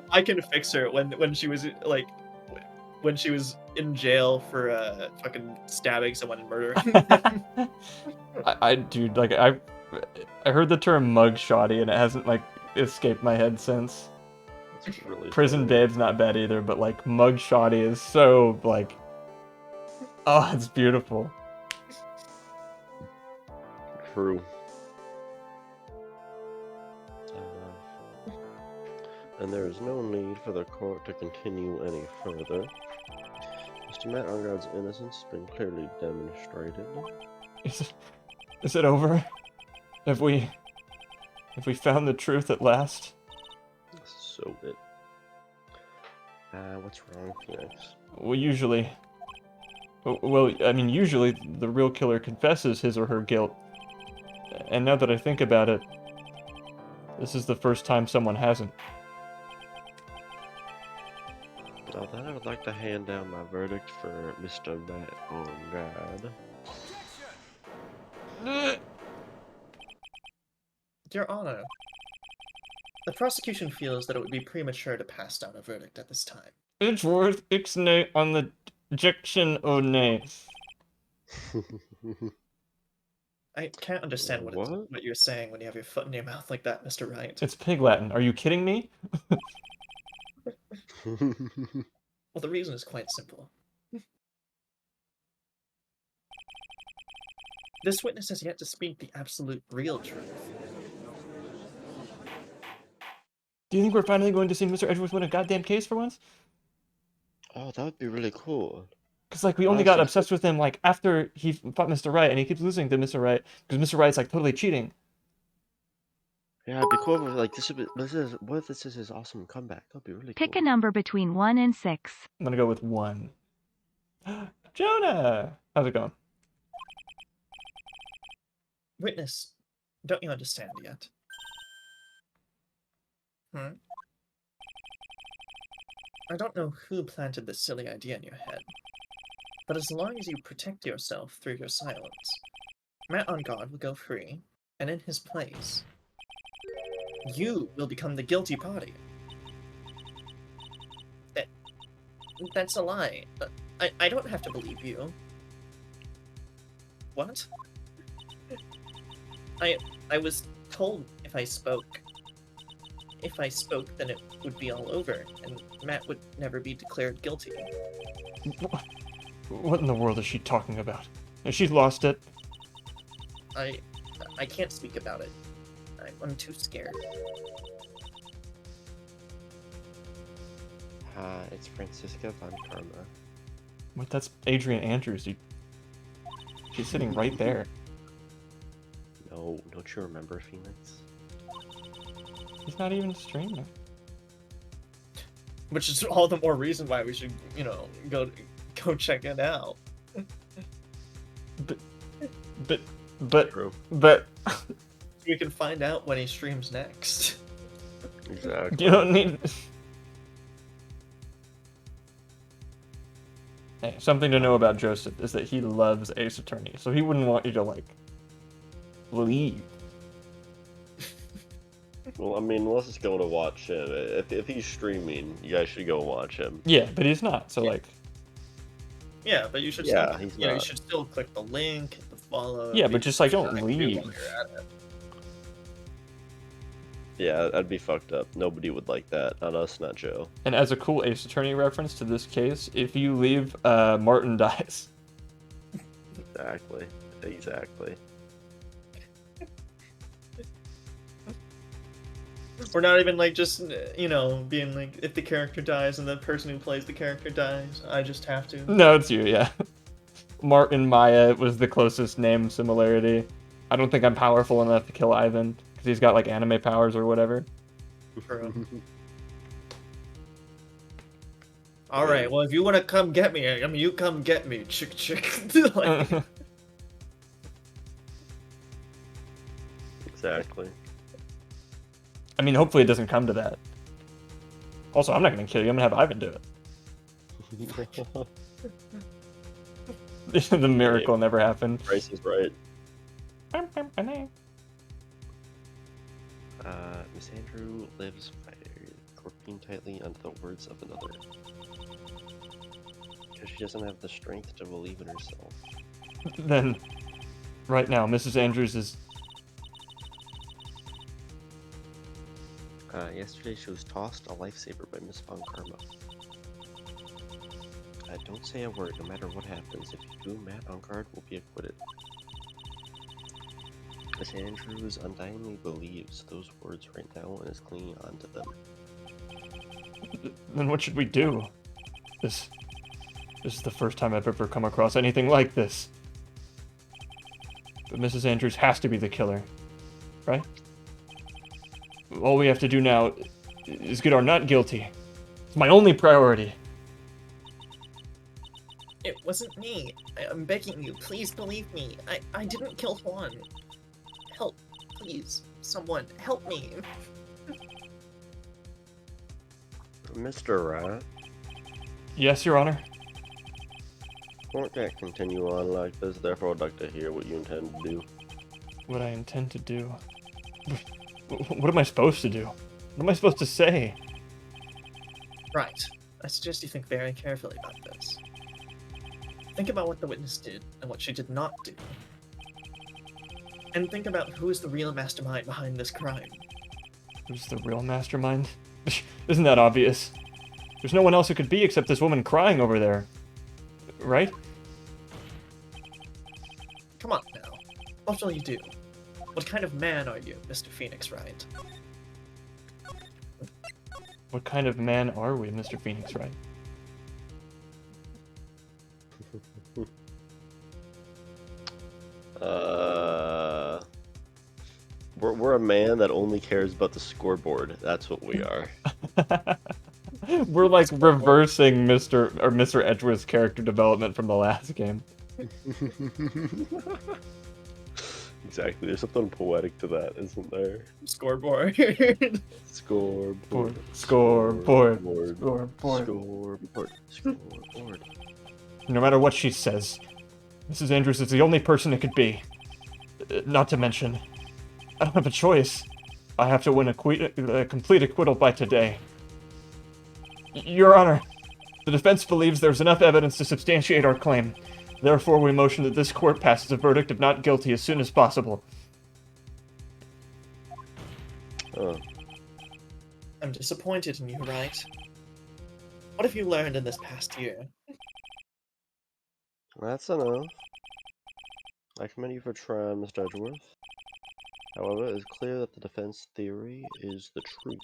I can fix her when she was, like, when she was in jail for, fucking stabbing someone and murdering them. Dude, like, I heard the term mugshotty, and it hasn't, like, escaped my head since. That's really Prison funny. Babe's not bad either, but, like, mugshotty is so, like... Oh, it's beautiful. True. And there is no need for the court to continue any further. Mr. Matt Ungar's innocence has been clearly demonstrated. Is it over? Have we found the truth at last? So it. What's wrong, Phoenix? Well, usually... Well, I mean, usually the real killer confesses his or her guilt. And now that I think about it, this is the first time someone hasn't. Now then, I would like to hand down my verdict for Mr. Matt Ungar. Your Honor, the prosecution feels that it would be premature to pass down a verdict at this time. It's worth ixnay on the ejection o nay. I can't understand what What? you're saying when you have your foot in your mouth like that, Mr. Wright. It's Pig Latin. Are you kidding me? Well, the reason is quite simple. This witness has yet to speak the absolute real truth. Do you think we're finally going to see Mr. Edgeworth win a goddamn case for once? Oh, that would be really cool. Because, like, we only got Honestly, obsessed with him, like, after he fought Mr. Right, and he keeps losing to Mr. Right, because Mr. Right's, like, totally cheating. yeah, it'd be cool if like what if this is his awesome comeback? That'd be really Pick cool. a number between 1 and 6. I'm gonna go with 1. Jonah! How's it going? Witness, don't you understand yet? I don't know who planted this silly idea in your head, but as long as you protect yourself through your silence, Matt on God will go free, and in his place, you will become the guilty party. That's a lie. I don't have to believe you. What? I was told if I spoke, then it would be all over, and Matt would never be declared guilty. What in the world is she talking about? She's lost it. I can't speak about it. I'm too scared. It's Francisca von Karma. What? That's Adrian Andrews. She's sitting right there. No, don't you remember Phoenix? He's not even streaming. Which is all the more reason why we should, go check it out. But True. We can find out when he streams next. Exactly. you don't need. Hey, something to know about Joseph is that he loves Ace Attorney, so he wouldn't want you to, like, leave. Well, I mean, let's just go to watch him. If he's streaming, you guys should go watch him. Yeah, but he's not, so, like... Yeah, but you should Yeah, still, he's you not. should still click the link, hit the follow. Yeah, but just, like, don't while leave. you're at it. Yeah, that'd be fucked up. Nobody would like that. Not us, not Joe. And as a cool Ace Attorney reference to this case, if you leave, Martin dies. Exactly. We're not even like just being like if the character dies and the person who plays the character dies, I just have to. No, it's you, yeah. Martin Maya was the closest name similarity. I don't think I'm powerful enough to kill Ivan, because he's got, like, anime powers or whatever. All right, well, if you want to come get me, I mean, you come get me, chick. Like, Exactly. I mean, hopefully it doesn't come to that. Also, I'm not going to kill you. I'm going to have Ivan do it. The miracle never happened. Price is right. Miss Andrew lives by gripping tightly onto the words of another. Because she doesn't have the strength to believe in herself. Then, right now, Mrs. Andrews is... Yesterday she was tossed a lifesaver by Miss Von Karma. Don't say a word, no matter what happens. If you do, Matt on guard will be acquitted. Miss Andrews undyingly believes those words right now and is clinging on to them. Then what should we do? This is the first time I've ever come across anything like this. But Mrs. Andrews has to be the killer, right? All we have to do now is get our not guilty. It's my only priority. it wasn't me. I'm begging you, please believe me. I didn't kill Juan. Help, please. Someone, help me. Mr. Rat, Yes, Your Honor. won't that continue on like this? Therefore, I'd like to hear what you intend to do. What I intend to do. What am I supposed to do? What am I supposed to say? Right. I suggest you think very carefully about this. Think about what the witness did and what she did not do. And think about who is the real mastermind behind this crime. Who's the real mastermind? Isn't that obvious? There's no one else who could be except this woman crying over there. Right? Come on now. What will you do? What kind of man are you, Mr. Phoenix Wright? What kind of man are we, Mr. Phoenix Wright? We're a man that only cares about the scoreboard. That's what we are. We're like reversing Mr. Edgeworth's character development from the last game. Exactly. There's something poetic to that, isn't there? Scoreboard. Scoreboard. Scoreboard. Scoreboard. Scoreboard. No matter what she says, Mrs. Andrews is the only person it could be. Not to mention, I don't have a choice. I have to win a complete acquittal by today. Your Honor, the defense believes there's enough evidence to substantiate our claim. Therefore, we motion that this court passes a verdict of not guilty as soon as possible. Oh. I'm disappointed in you, Wright. What have you learned in this past year? That's enough. I commend you for trying, Mr. Edgeworth. However, it is clear that the defense theory is the truth.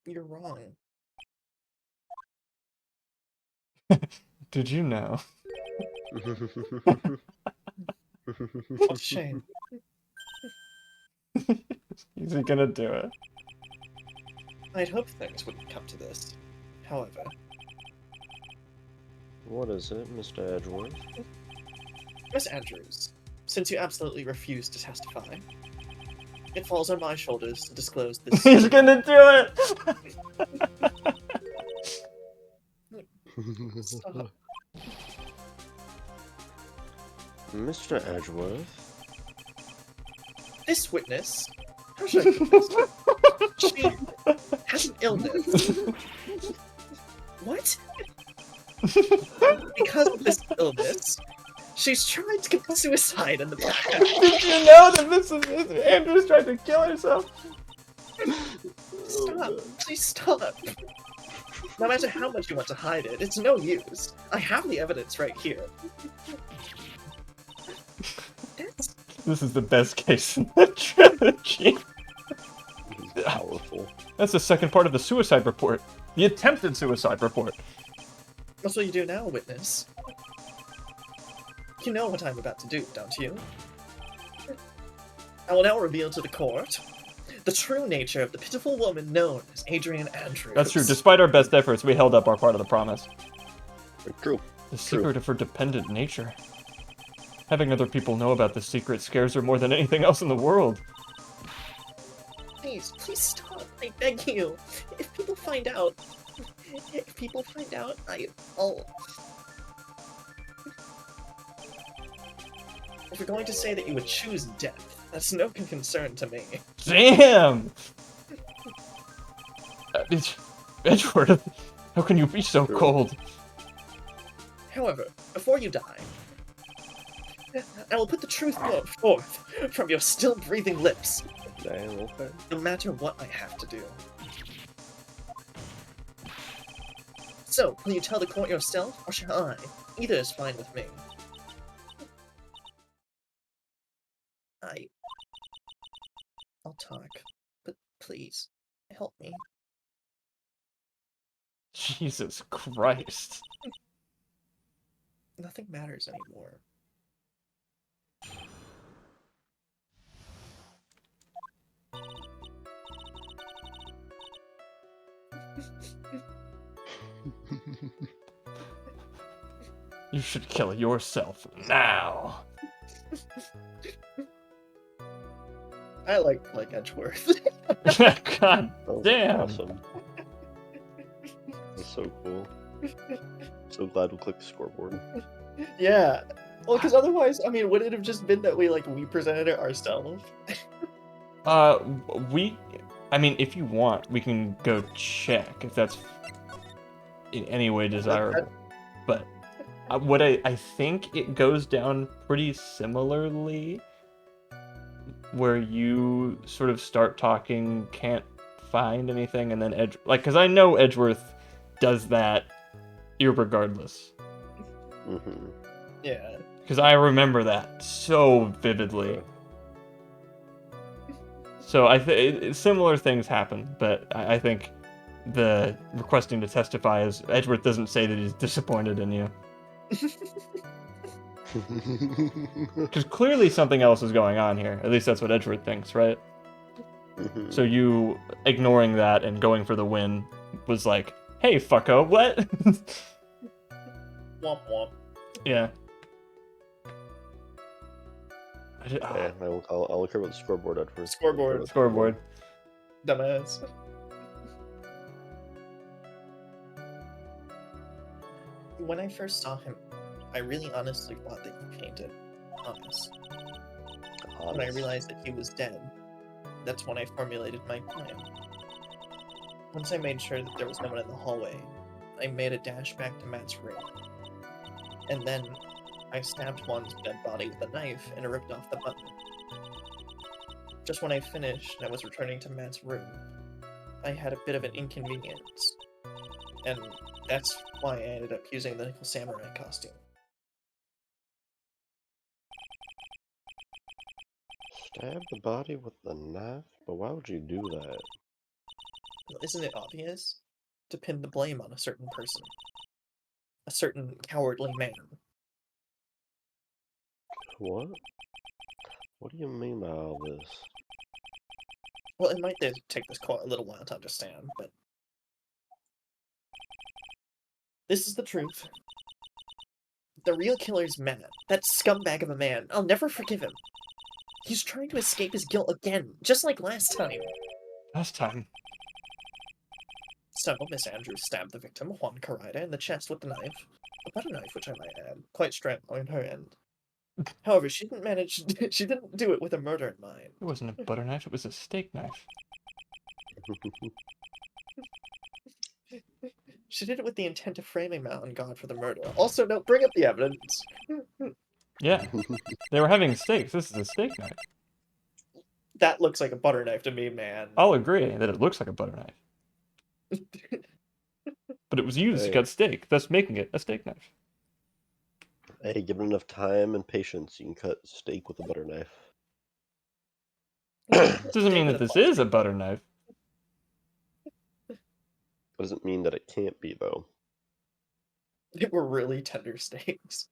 You're wrong. Did you know? What a shame. Is he gonna do it? I'd hoped things wouldn't come to this. However, What is it, Mr. Edgeworth? Miss Andrews, since you absolutely refuse to testify, it falls on my shoulders to disclose this. He's gonna do it! Stop. Mr. Edgeworth? This witness, how should I put this? She has an illness. What? Because of this illness, she's tried to commit suicide in the past. Did you know that Mrs. Andrews tried to kill herself? Stop. Please stop. No matter how much you want to hide it, it's no use. I have the evidence right here. That's... This is the best case in the trilogy. Powerful. That's the second part of the suicide report. The attempted suicide report. That's what you do now, witness. You know what I'm about to do, don't you? I will now reveal to the court the true nature of the pitiful woman known as Adrian Andrews. That's true. Despite our best efforts, we held up our part of the promise. True. The secret of her dependent nature. Having other people know about this secret scares her more than anything else in the world. Please, please stop. I beg you. If people find out, I'll... If you're going to say that you would choose death, that's no concern to me. Damn! Edgeworth, how can you be so cold? However, before you die, I will put the truth forth from your still breathing lips, Damn, okay. no matter what I have to do. So, will you tell the court yourself, or shall I? Either is fine with me. I'll talk, but please, help me. Jesus Christ. Nothing matters anymore. You should kill yourself now. I like Edgeworth. God That was damn. Awesome. That's so cool. So glad we clicked the scoreboard. Yeah. Well, because otherwise, I mean, would it have just been that we presented it ourselves? I mean, if you want, we can go check if that's in any way desirable. But what I think it goes down pretty similarly, where you sort of start talking, can't find anything, and then because I know Edgeworth does that irregardless. Mm-hmm. Yeah. Because I remember that so vividly. So similar things happen, but I think the requesting to testify is Edgeworth doesn't say that he's disappointed in you. Because clearly something else is going on here. At least that's what Edgeworth thinks, right? So you ignoring that and going for the win was like, hey, fucko, what? Womp womp. Yeah. Yeah, I'll care about the scoreboard at first. Scoreboard. Scoreboard. Dumbass. When I first saw him, I really honestly thought that he painted honest. When I realized that he was dead, that's when I formulated my plan. Once I made sure that there was no one in the hallway, I made a dash back to Matt's room. And then I stabbed Juan's dead body with a knife and ripped off the button. Just when I finished and I was returning to Matt's room, I had a bit of an inconvenience. And that's why I ended up using the Nickel Samurai costume. Stab the body with the knife? But why would you do that? Well, isn't it obvious? To pin the blame on a certain person. A certain cowardly man. What? What do you mean by all this? Well, it might take this a little while to understand, but... this is the truth. The real killer's Matt. That scumbag of a man. I'll never forgive him. He's trying to escape his guilt again, just like last time. Last time. So, Miss Andrews stabbed the victim, Juan Carida, in the chest with the knife. A butter knife, which I might add. Quite strong on her end. However, she didn't do it with a murder in mind. It wasn't a butter knife, it was a steak knife. She did it with the intent of framing Matt on God for the murder. Also, no, bring up the evidence. Yeah. They were having steaks. This is a steak knife. That looks like a butter knife to me, man. I'll agree that it looks like a butter knife. But it was used to cut steak, thus making it a steak knife. Hey, given enough time and patience, you can cut steak with a butter knife. Doesn't mean that this is a butter knife. Doesn't mean that it can't be, though. They were really tender steaks.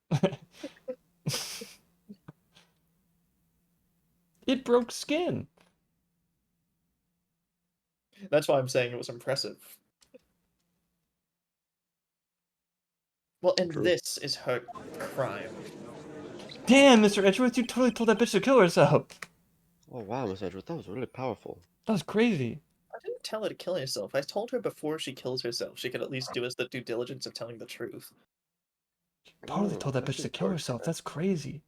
It broke skin. That's why I'm saying it was impressive. Well, and True. this is her crime. Damn, Mr. Edgeworth, you totally told that bitch to kill herself. Oh wow, Miss Edgeworth, that was really powerful. That was crazy. I didn't tell her to kill herself. I told her before she kills herself, she could at least do us the due diligence of telling the truth. Totally told that bitch to actually kill dark. herself. That's crazy.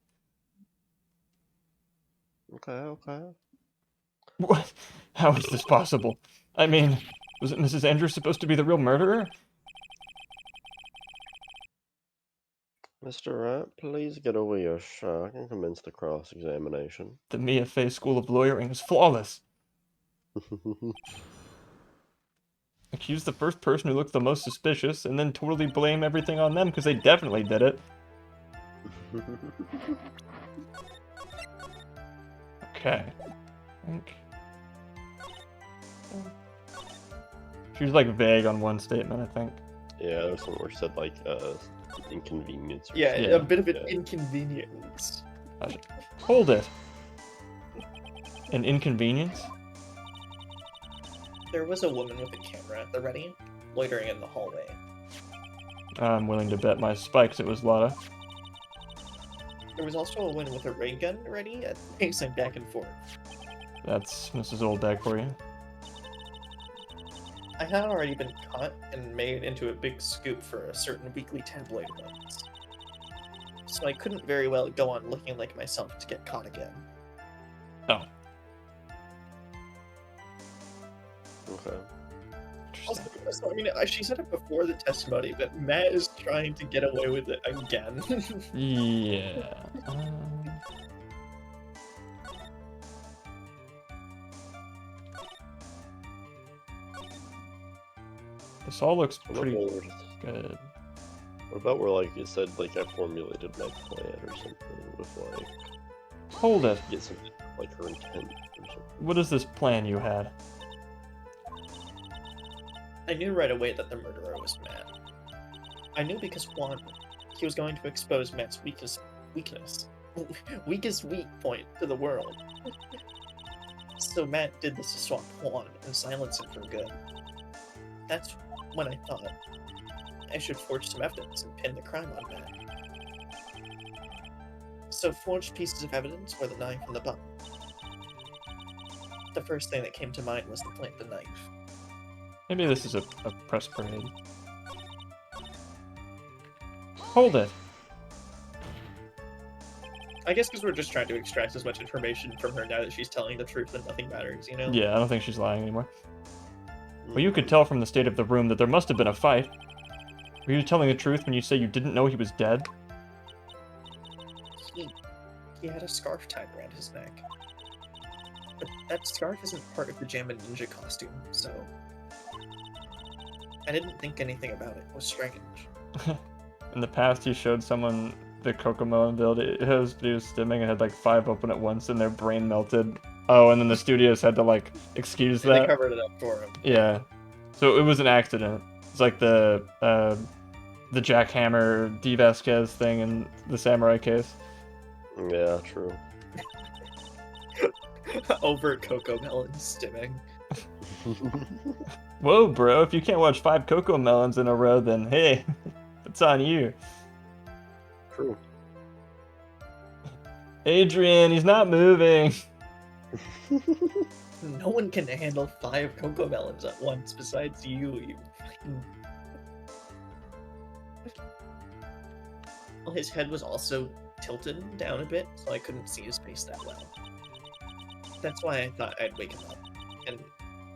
Okay. What? How is this possible? I mean, wasn't Mrs. Andrews supposed to be the real murderer? Mr. Wright, please get over your shock and commence the cross-examination. The Mia Fey School of Lawyering is flawless. Accuse the first person who looked the most suspicious, and then totally blame everything on them because they definitely did it. Okay. I think... She was like vague on one statement, I think. Yeah, there was something where she said like inconvenience. Or Yeah, something. a bit of an inconvenience. Hold it. An inconvenience? There was a woman with a camera at the ready, loitering in the hallway. I'm willing to bet my spikes it was Lotta. There was also a woman with a ray gun ready, pacing back and forth. That's Mrs. Oldbag for you. I had already been caught and made into a big scoop for a certain weekly tabloid once. So I couldn't very well go on looking like myself to get caught again. Oh. Okay. Also, I mean, she said it before the testimony, but Matt is trying to get away with it again. Yeah. This all looks pretty good. What about where like it said like I formulated my plan or something with like Hold it. get some like her intent or something. what is this plan you had? I knew right away that the murderer was Matt. I knew because Juan, he was going to expose Matt's weakest weak point to the world. So Matt did this to swap Juan and silence him for good. That's when I thought I should forge some evidence and pin the crime on Matt. So forged pieces of evidence were the knife and the button. The first thing that came to mind was to plant the knife. Maybe this is a press parade. Hold it. I guess because we're just trying to extract as much information from her now that she's telling the truth and nothing matters, you know? Yeah, I don't think she's lying anymore. Well, you could tell from the state of the room that there must have been a fight. Were you telling the truth when you say you didn't know he was dead? He had a scarf tied around his neck. But that scarf isn't part of the Jammin' Ninja costume, so... I didn't think anything about it. It was strange. In the past, he showed someone the Cocomelon build. He was stimming and had like 5 open at once, and their brain melted. Oh, and then the studios had to like excuse They that. covered it up for him. Yeah, so it was an accident. It's like the jackhammer D. Vasquez thing in the samurai case. Yeah, true. Over Cocomelon stimming. Whoa, bro! If you can't watch 5 Cocomelons in a row, then hey, it's on you. True. Adrian, he's not moving. No one can handle 5 Cocomelons at once besides you fucking... Well, his head was also tilted down a bit, so I couldn't see his face that well. That's why I thought I'd wake him up, and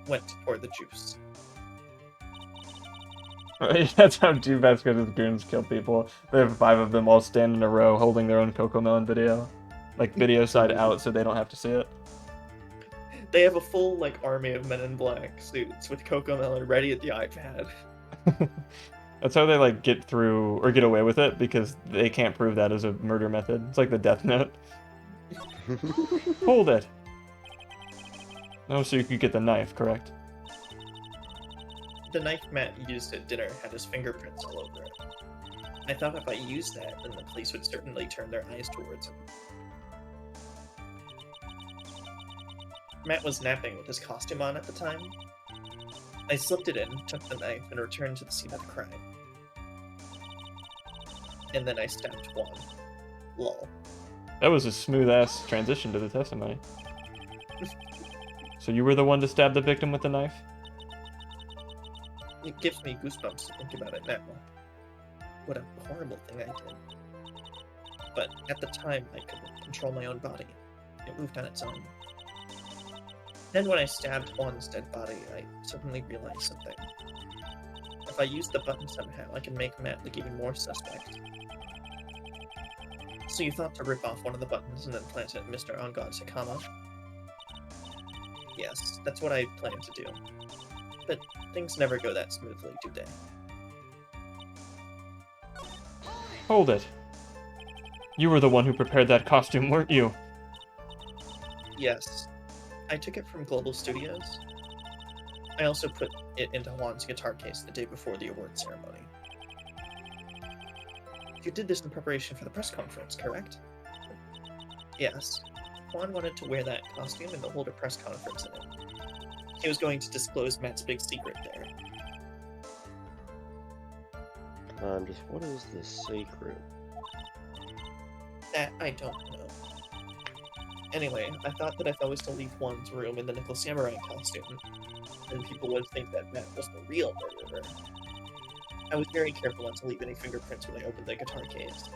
went to pour the juice. Right? That's how D. Vasquez's goons kill people. They have 5 of them all stand in a row holding their own Cocomelon video. Like, video side out so they don't have to see it. They have a full, like, army of Men in Black suits with Cocomelon ready at the iPad. That's how they, like, get through, or get away with it, because they can't prove that as a murder method. It's like the Death Note. Hold it! Oh, so you could get the knife, correct? The knife Matt used at dinner had his fingerprints all over it. I thought if I used that, then the police would certainly turn their eyes towards him. Matt was napping with his costume on at the time. I slipped it in, took the knife, and returned to the scene of the crime. And then I stabbed Juan. Lol. That was a smooth-ass transition to the testimony. So you were the one to stab the victim with the knife? It gives me goosebumps to think about it now. What a horrible thing I did. But at the time, I couldn't control my own body. It moved on its own. Then when I stabbed Juan's dead body, I suddenly realized something. If I use the button somehow, I can make Matt look even more suspect. So you thought to rip off one of the buttons and then plant it in Mr. On God's Hakama? Yes, that's what I planned to do. But things never go that smoothly, do they? Hold it. You were the one who prepared that costume, weren't you? Yes. I took it from Global Studios. I also put it into Juan's guitar case the day before the award ceremony. You did this in preparation for the press conference, correct? Yes. Juan wanted to wear that costume and to hold a press conference in it. He was going to disclose Matt's big secret there. Just what is the secret? That I don't know. Anyway, I thought that if I was to leave Juan's room in the Nickel Samurai costume, then people would think that Matt was the real murderer. I was very careful not to leave any fingerprints when I opened the guitar case.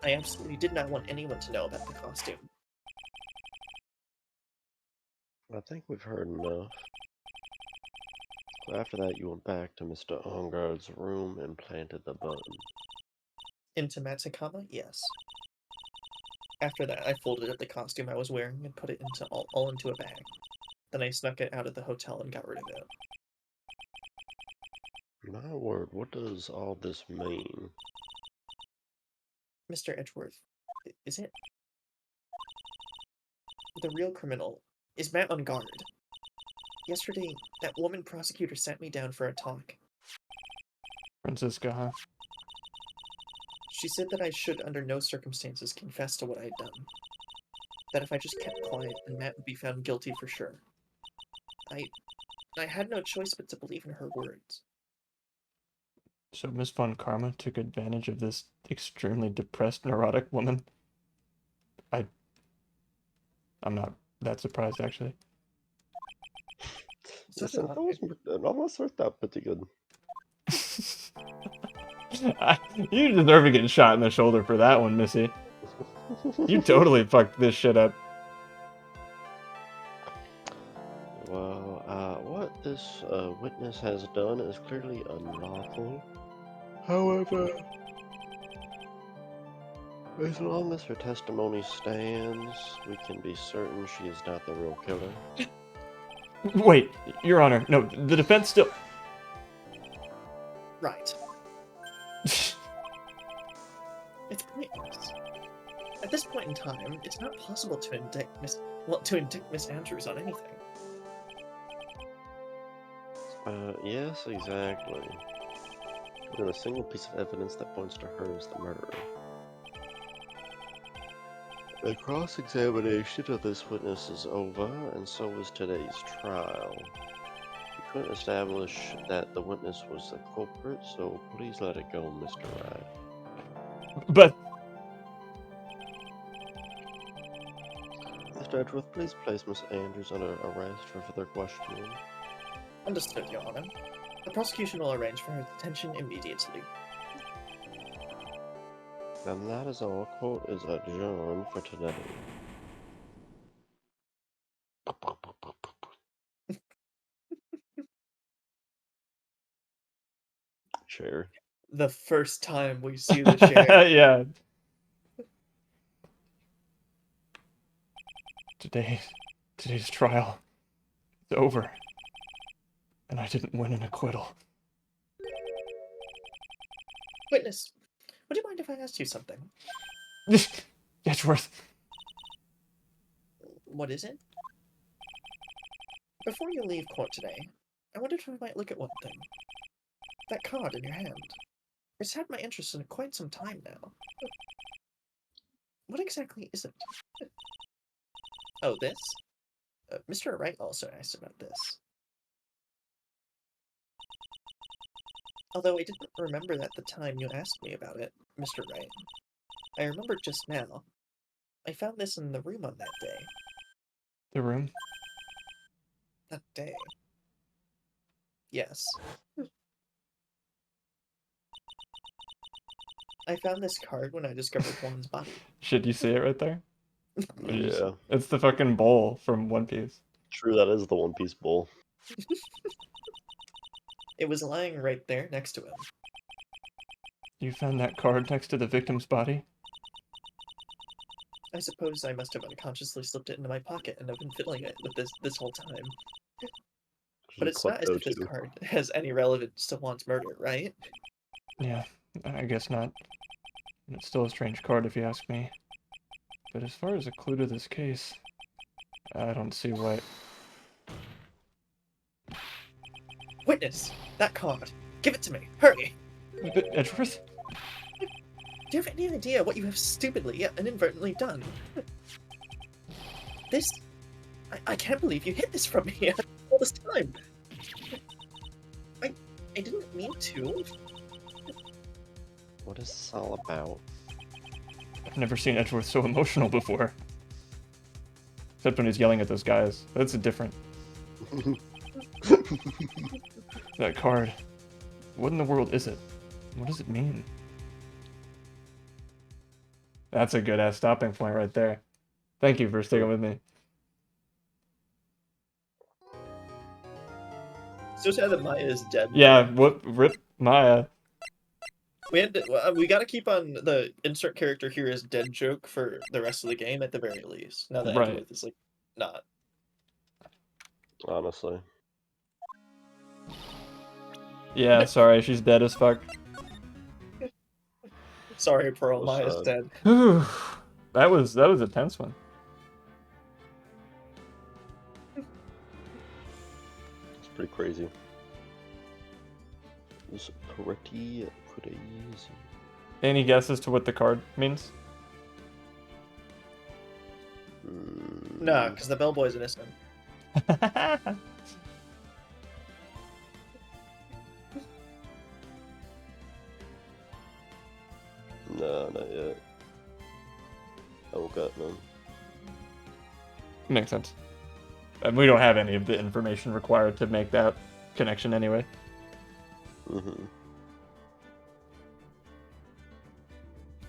I absolutely did not want anyone to know about the costume. I think we've heard enough. So after that, you went back to Mr. Onguard's room and planted the button. Into Matt's Hakama? Yes. After that, I folded up the costume I was wearing and put it into all into a bag. Then I snuck it out of the hotel and got rid of it. My word, what does all this mean? Mr. Edgeworth, is it? The real criminal Is Matt on guard? Yesterday, that woman prosecutor sat me down for a talk. Francisca, huh? She said that I should under no circumstances confess to what I had done. That if I just kept quiet, then Matt would be found guilty for sure. I had no choice but to believe in her words. So Miss Von Karma took advantage of this extremely depressed, neurotic woman? I'm not that surprised, actually. So Listen, it almost worked out pretty good. You deserve to get shot in the shoulder for that one, Missy. You totally fucked this shit up. Well, what this witness has done is clearly unlawful. However, as long as her testimony stands, we can be certain she is not the real killer. Wait, Your Honor, no, the defense still... Right. It's pointless. At this point in time, it's not possible to indict Miss Andrews on anything. Yes, exactly. There's a single piece of evidence that points to her as the murderer. The cross-examination of this witness is over, and so is today's trial. We couldn't establish that the witness was the culprit, so please let it go, Mr. Wright. But... Mr. Edgeworth, please place Miss Andrews under arrest for further questioning. Understood, Your Honor. The prosecution will arrange for her detention immediately. And that is all. Court is adjourned for today. Chair. The first time we see the chair. Yeah. Today's trial is over. And I didn't win an acquittal. Witness, would you mind if I asked you something? Edgeworth. What is it? Before you leave court today, I wondered if I might look at one thing. That card in your hand. It's had my interest in quite some time now. What exactly is it? Oh, this? Mr. Wright also asked about this. Although I didn't remember at the time you asked me about it, Mr. Wright. I remember just now. I found this in the room on that day. The room? That day. Yes. I found this card when I discovered Juan's body. Should you see it right there? Yeah. It's the fucking bowl from One Piece. True, that is the One Piece bowl. It was lying right there next to him. You found that card next to the victim's body? I suppose I must have unconsciously slipped it into my pocket and have been fiddling it with this whole time. But it's not as if this card has any relevance to Juan's murder, right? Yeah, I guess not. It's still a strange card if you ask me. But as far as a clue to this case, I don't see why... Witness! That card! Give it to me! Hurry! Edgeworth? Do you have any idea what you have stupidly yet inadvertently done? This... I can't believe you hid this from me all this time! I didn't mean to. What is this all about? I've never seen Edgeworth so emotional before. Except when he's yelling at those guys. That's different. That card. What in the world is it? What does it mean? That's a good-ass stopping point right there. Thank you for sticking with me. So sad that Maya is dead. Yeah, rip Maya. We gotta keep on the insert character here is dead joke for the rest of the game at the very least. Now that Edgeworth is like not. Honestly. Yeah, sorry, she's dead as fuck. Sorry, Pearl, Maya's dead. That was a tense one. crazy. It's pretty crazy. Any guesses to what the card means? No, because the bellboy's innocent. No, not yet. I don't got none. Makes sense. And we don't have any of the information required to make that connection anyway. Mm-hmm.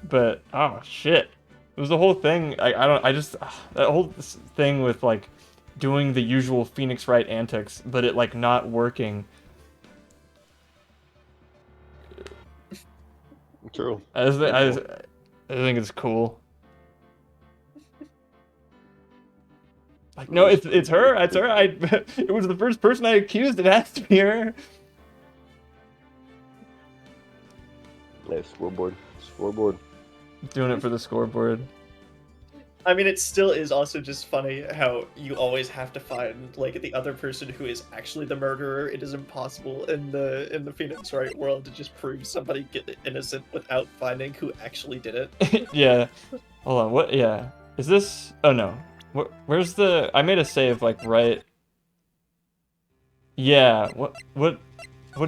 But oh shit, it was the whole thing. I just that whole thing with like doing the usual Phoenix Wright antics, but it like not working. True. I think it's cool. Like no, it's her. It's her. It was the first person I accused. It has to be her. Nice scoreboard. Scoreboard. Doing it for the scoreboard. I mean, it still is also just funny how you always have to find like the other person who is actually the murderer. It is impossible in the Phoenix Wright world to just prove somebody innocent without finding who actually did it. Yeah. Hold on. What? Yeah. Is this? Oh no. Where's the? I made a save like right. Yeah. What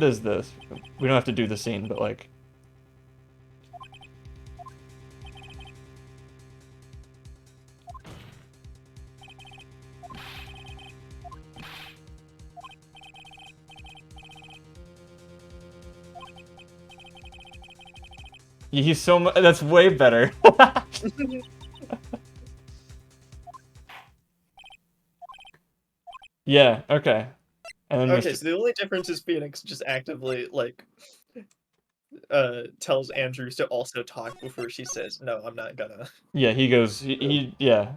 is this? We don't have to do the scene, but like. He's so much. That's way better. Yeah. Okay. And then Okay, Mr. so the only difference is Phoenix just actively like tells Andrews to also talk before she says no, I'm not gonna. Yeah, he goes. He yeah.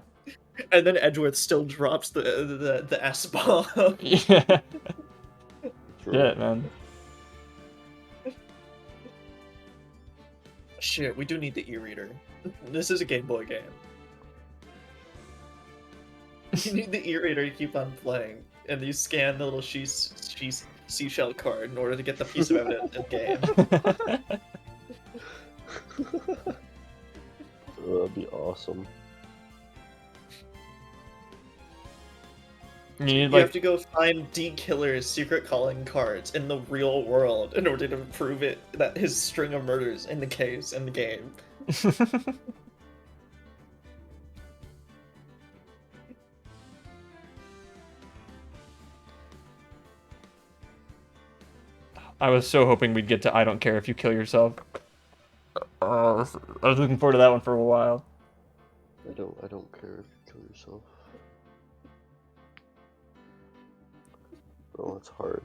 And then Edgeworth still drops the S bomb. Yeah. True. Shit, man. Shit, we do need the e-reader. This is a Game Boy game. You need the e-reader to keep on playing, and you scan the little seashell card in order to get the piece of evidence in game. That'd be awesome. You need You like. have to go find D Killer's secret calling cards in the real world in order to prove it that his string of murders in the case in the game. I was so hoping we'd get to I don't care if you kill yourself. I was looking forward to that one for a while. I don't care if you kill yourself. Oh, it's hard.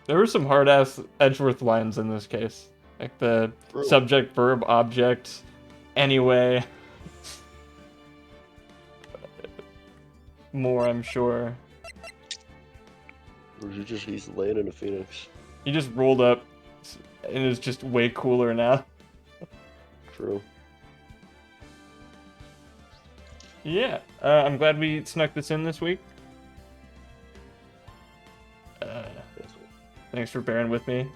There were some hard-ass Edgeworth lines in this case. Like the True. subject, verb, object, anyway. More, I'm sure. Or he's laying in a phoenix. He just rolled up and is just way cooler now. True. Yeah, I'm glad we snuck this in this week. Thanks for bearing with me.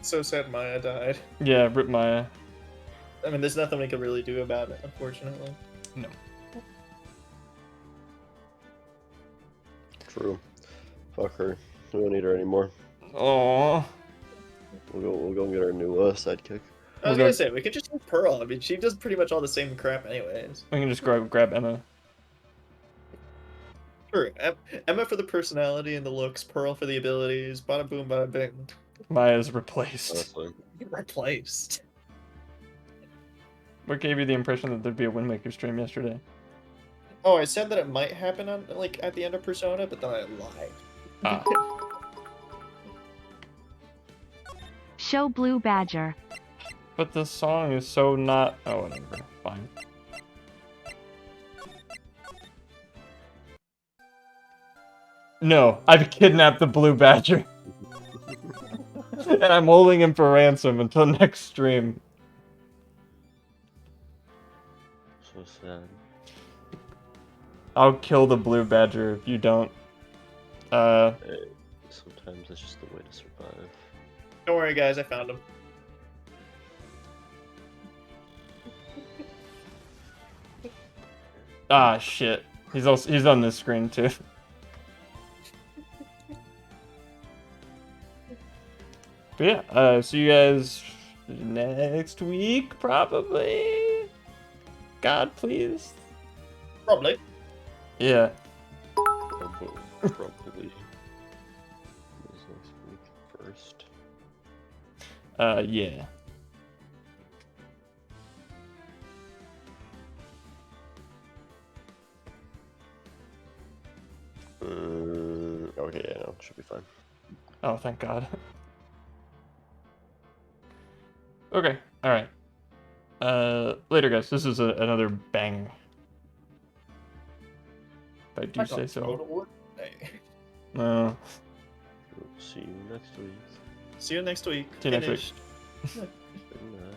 So sad Maya died. Yeah, rip Maya. I mean, there's nothing we can really do about it, unfortunately. No. True. Fuck her. We don't need her anymore. Aww. We'll go get our new sidekick. I was Okay. gonna say, we could just use Pearl. I mean, she does pretty much all the same crap anyways. We can just grab Emma. Sure, Emma for the personality and the looks, Pearl for the abilities, bada boom, bada bing. Maya's replaced. Honestly. Replaced. What gave you the impression that there'd be a Windmaker stream yesterday? Oh, I said that it might happen on like at the end of Persona, but then I lied. Ah. Show Blue Badger. But the song is so not... Oh, whatever. Fine. No, I've kidnapped the Blue Badger. And I'm holding him for ransom until next stream. So sad. I'll kill the Blue Badger if you don't Hey, sometimes that's just the way to survive. Don't worry, guys. I found him. Ah, shit. He's on this screen too. But yeah, see you guys next week, probably. God, please. Probably. Yeah. Probably. This next week first. Yeah. Okay, yeah, no, should be fine. Oh, thank God. Okay, alright. Later, guys. This is another bang. If I do say so. Uh, See you next week. See you next week. See you next week. Finished. Good night.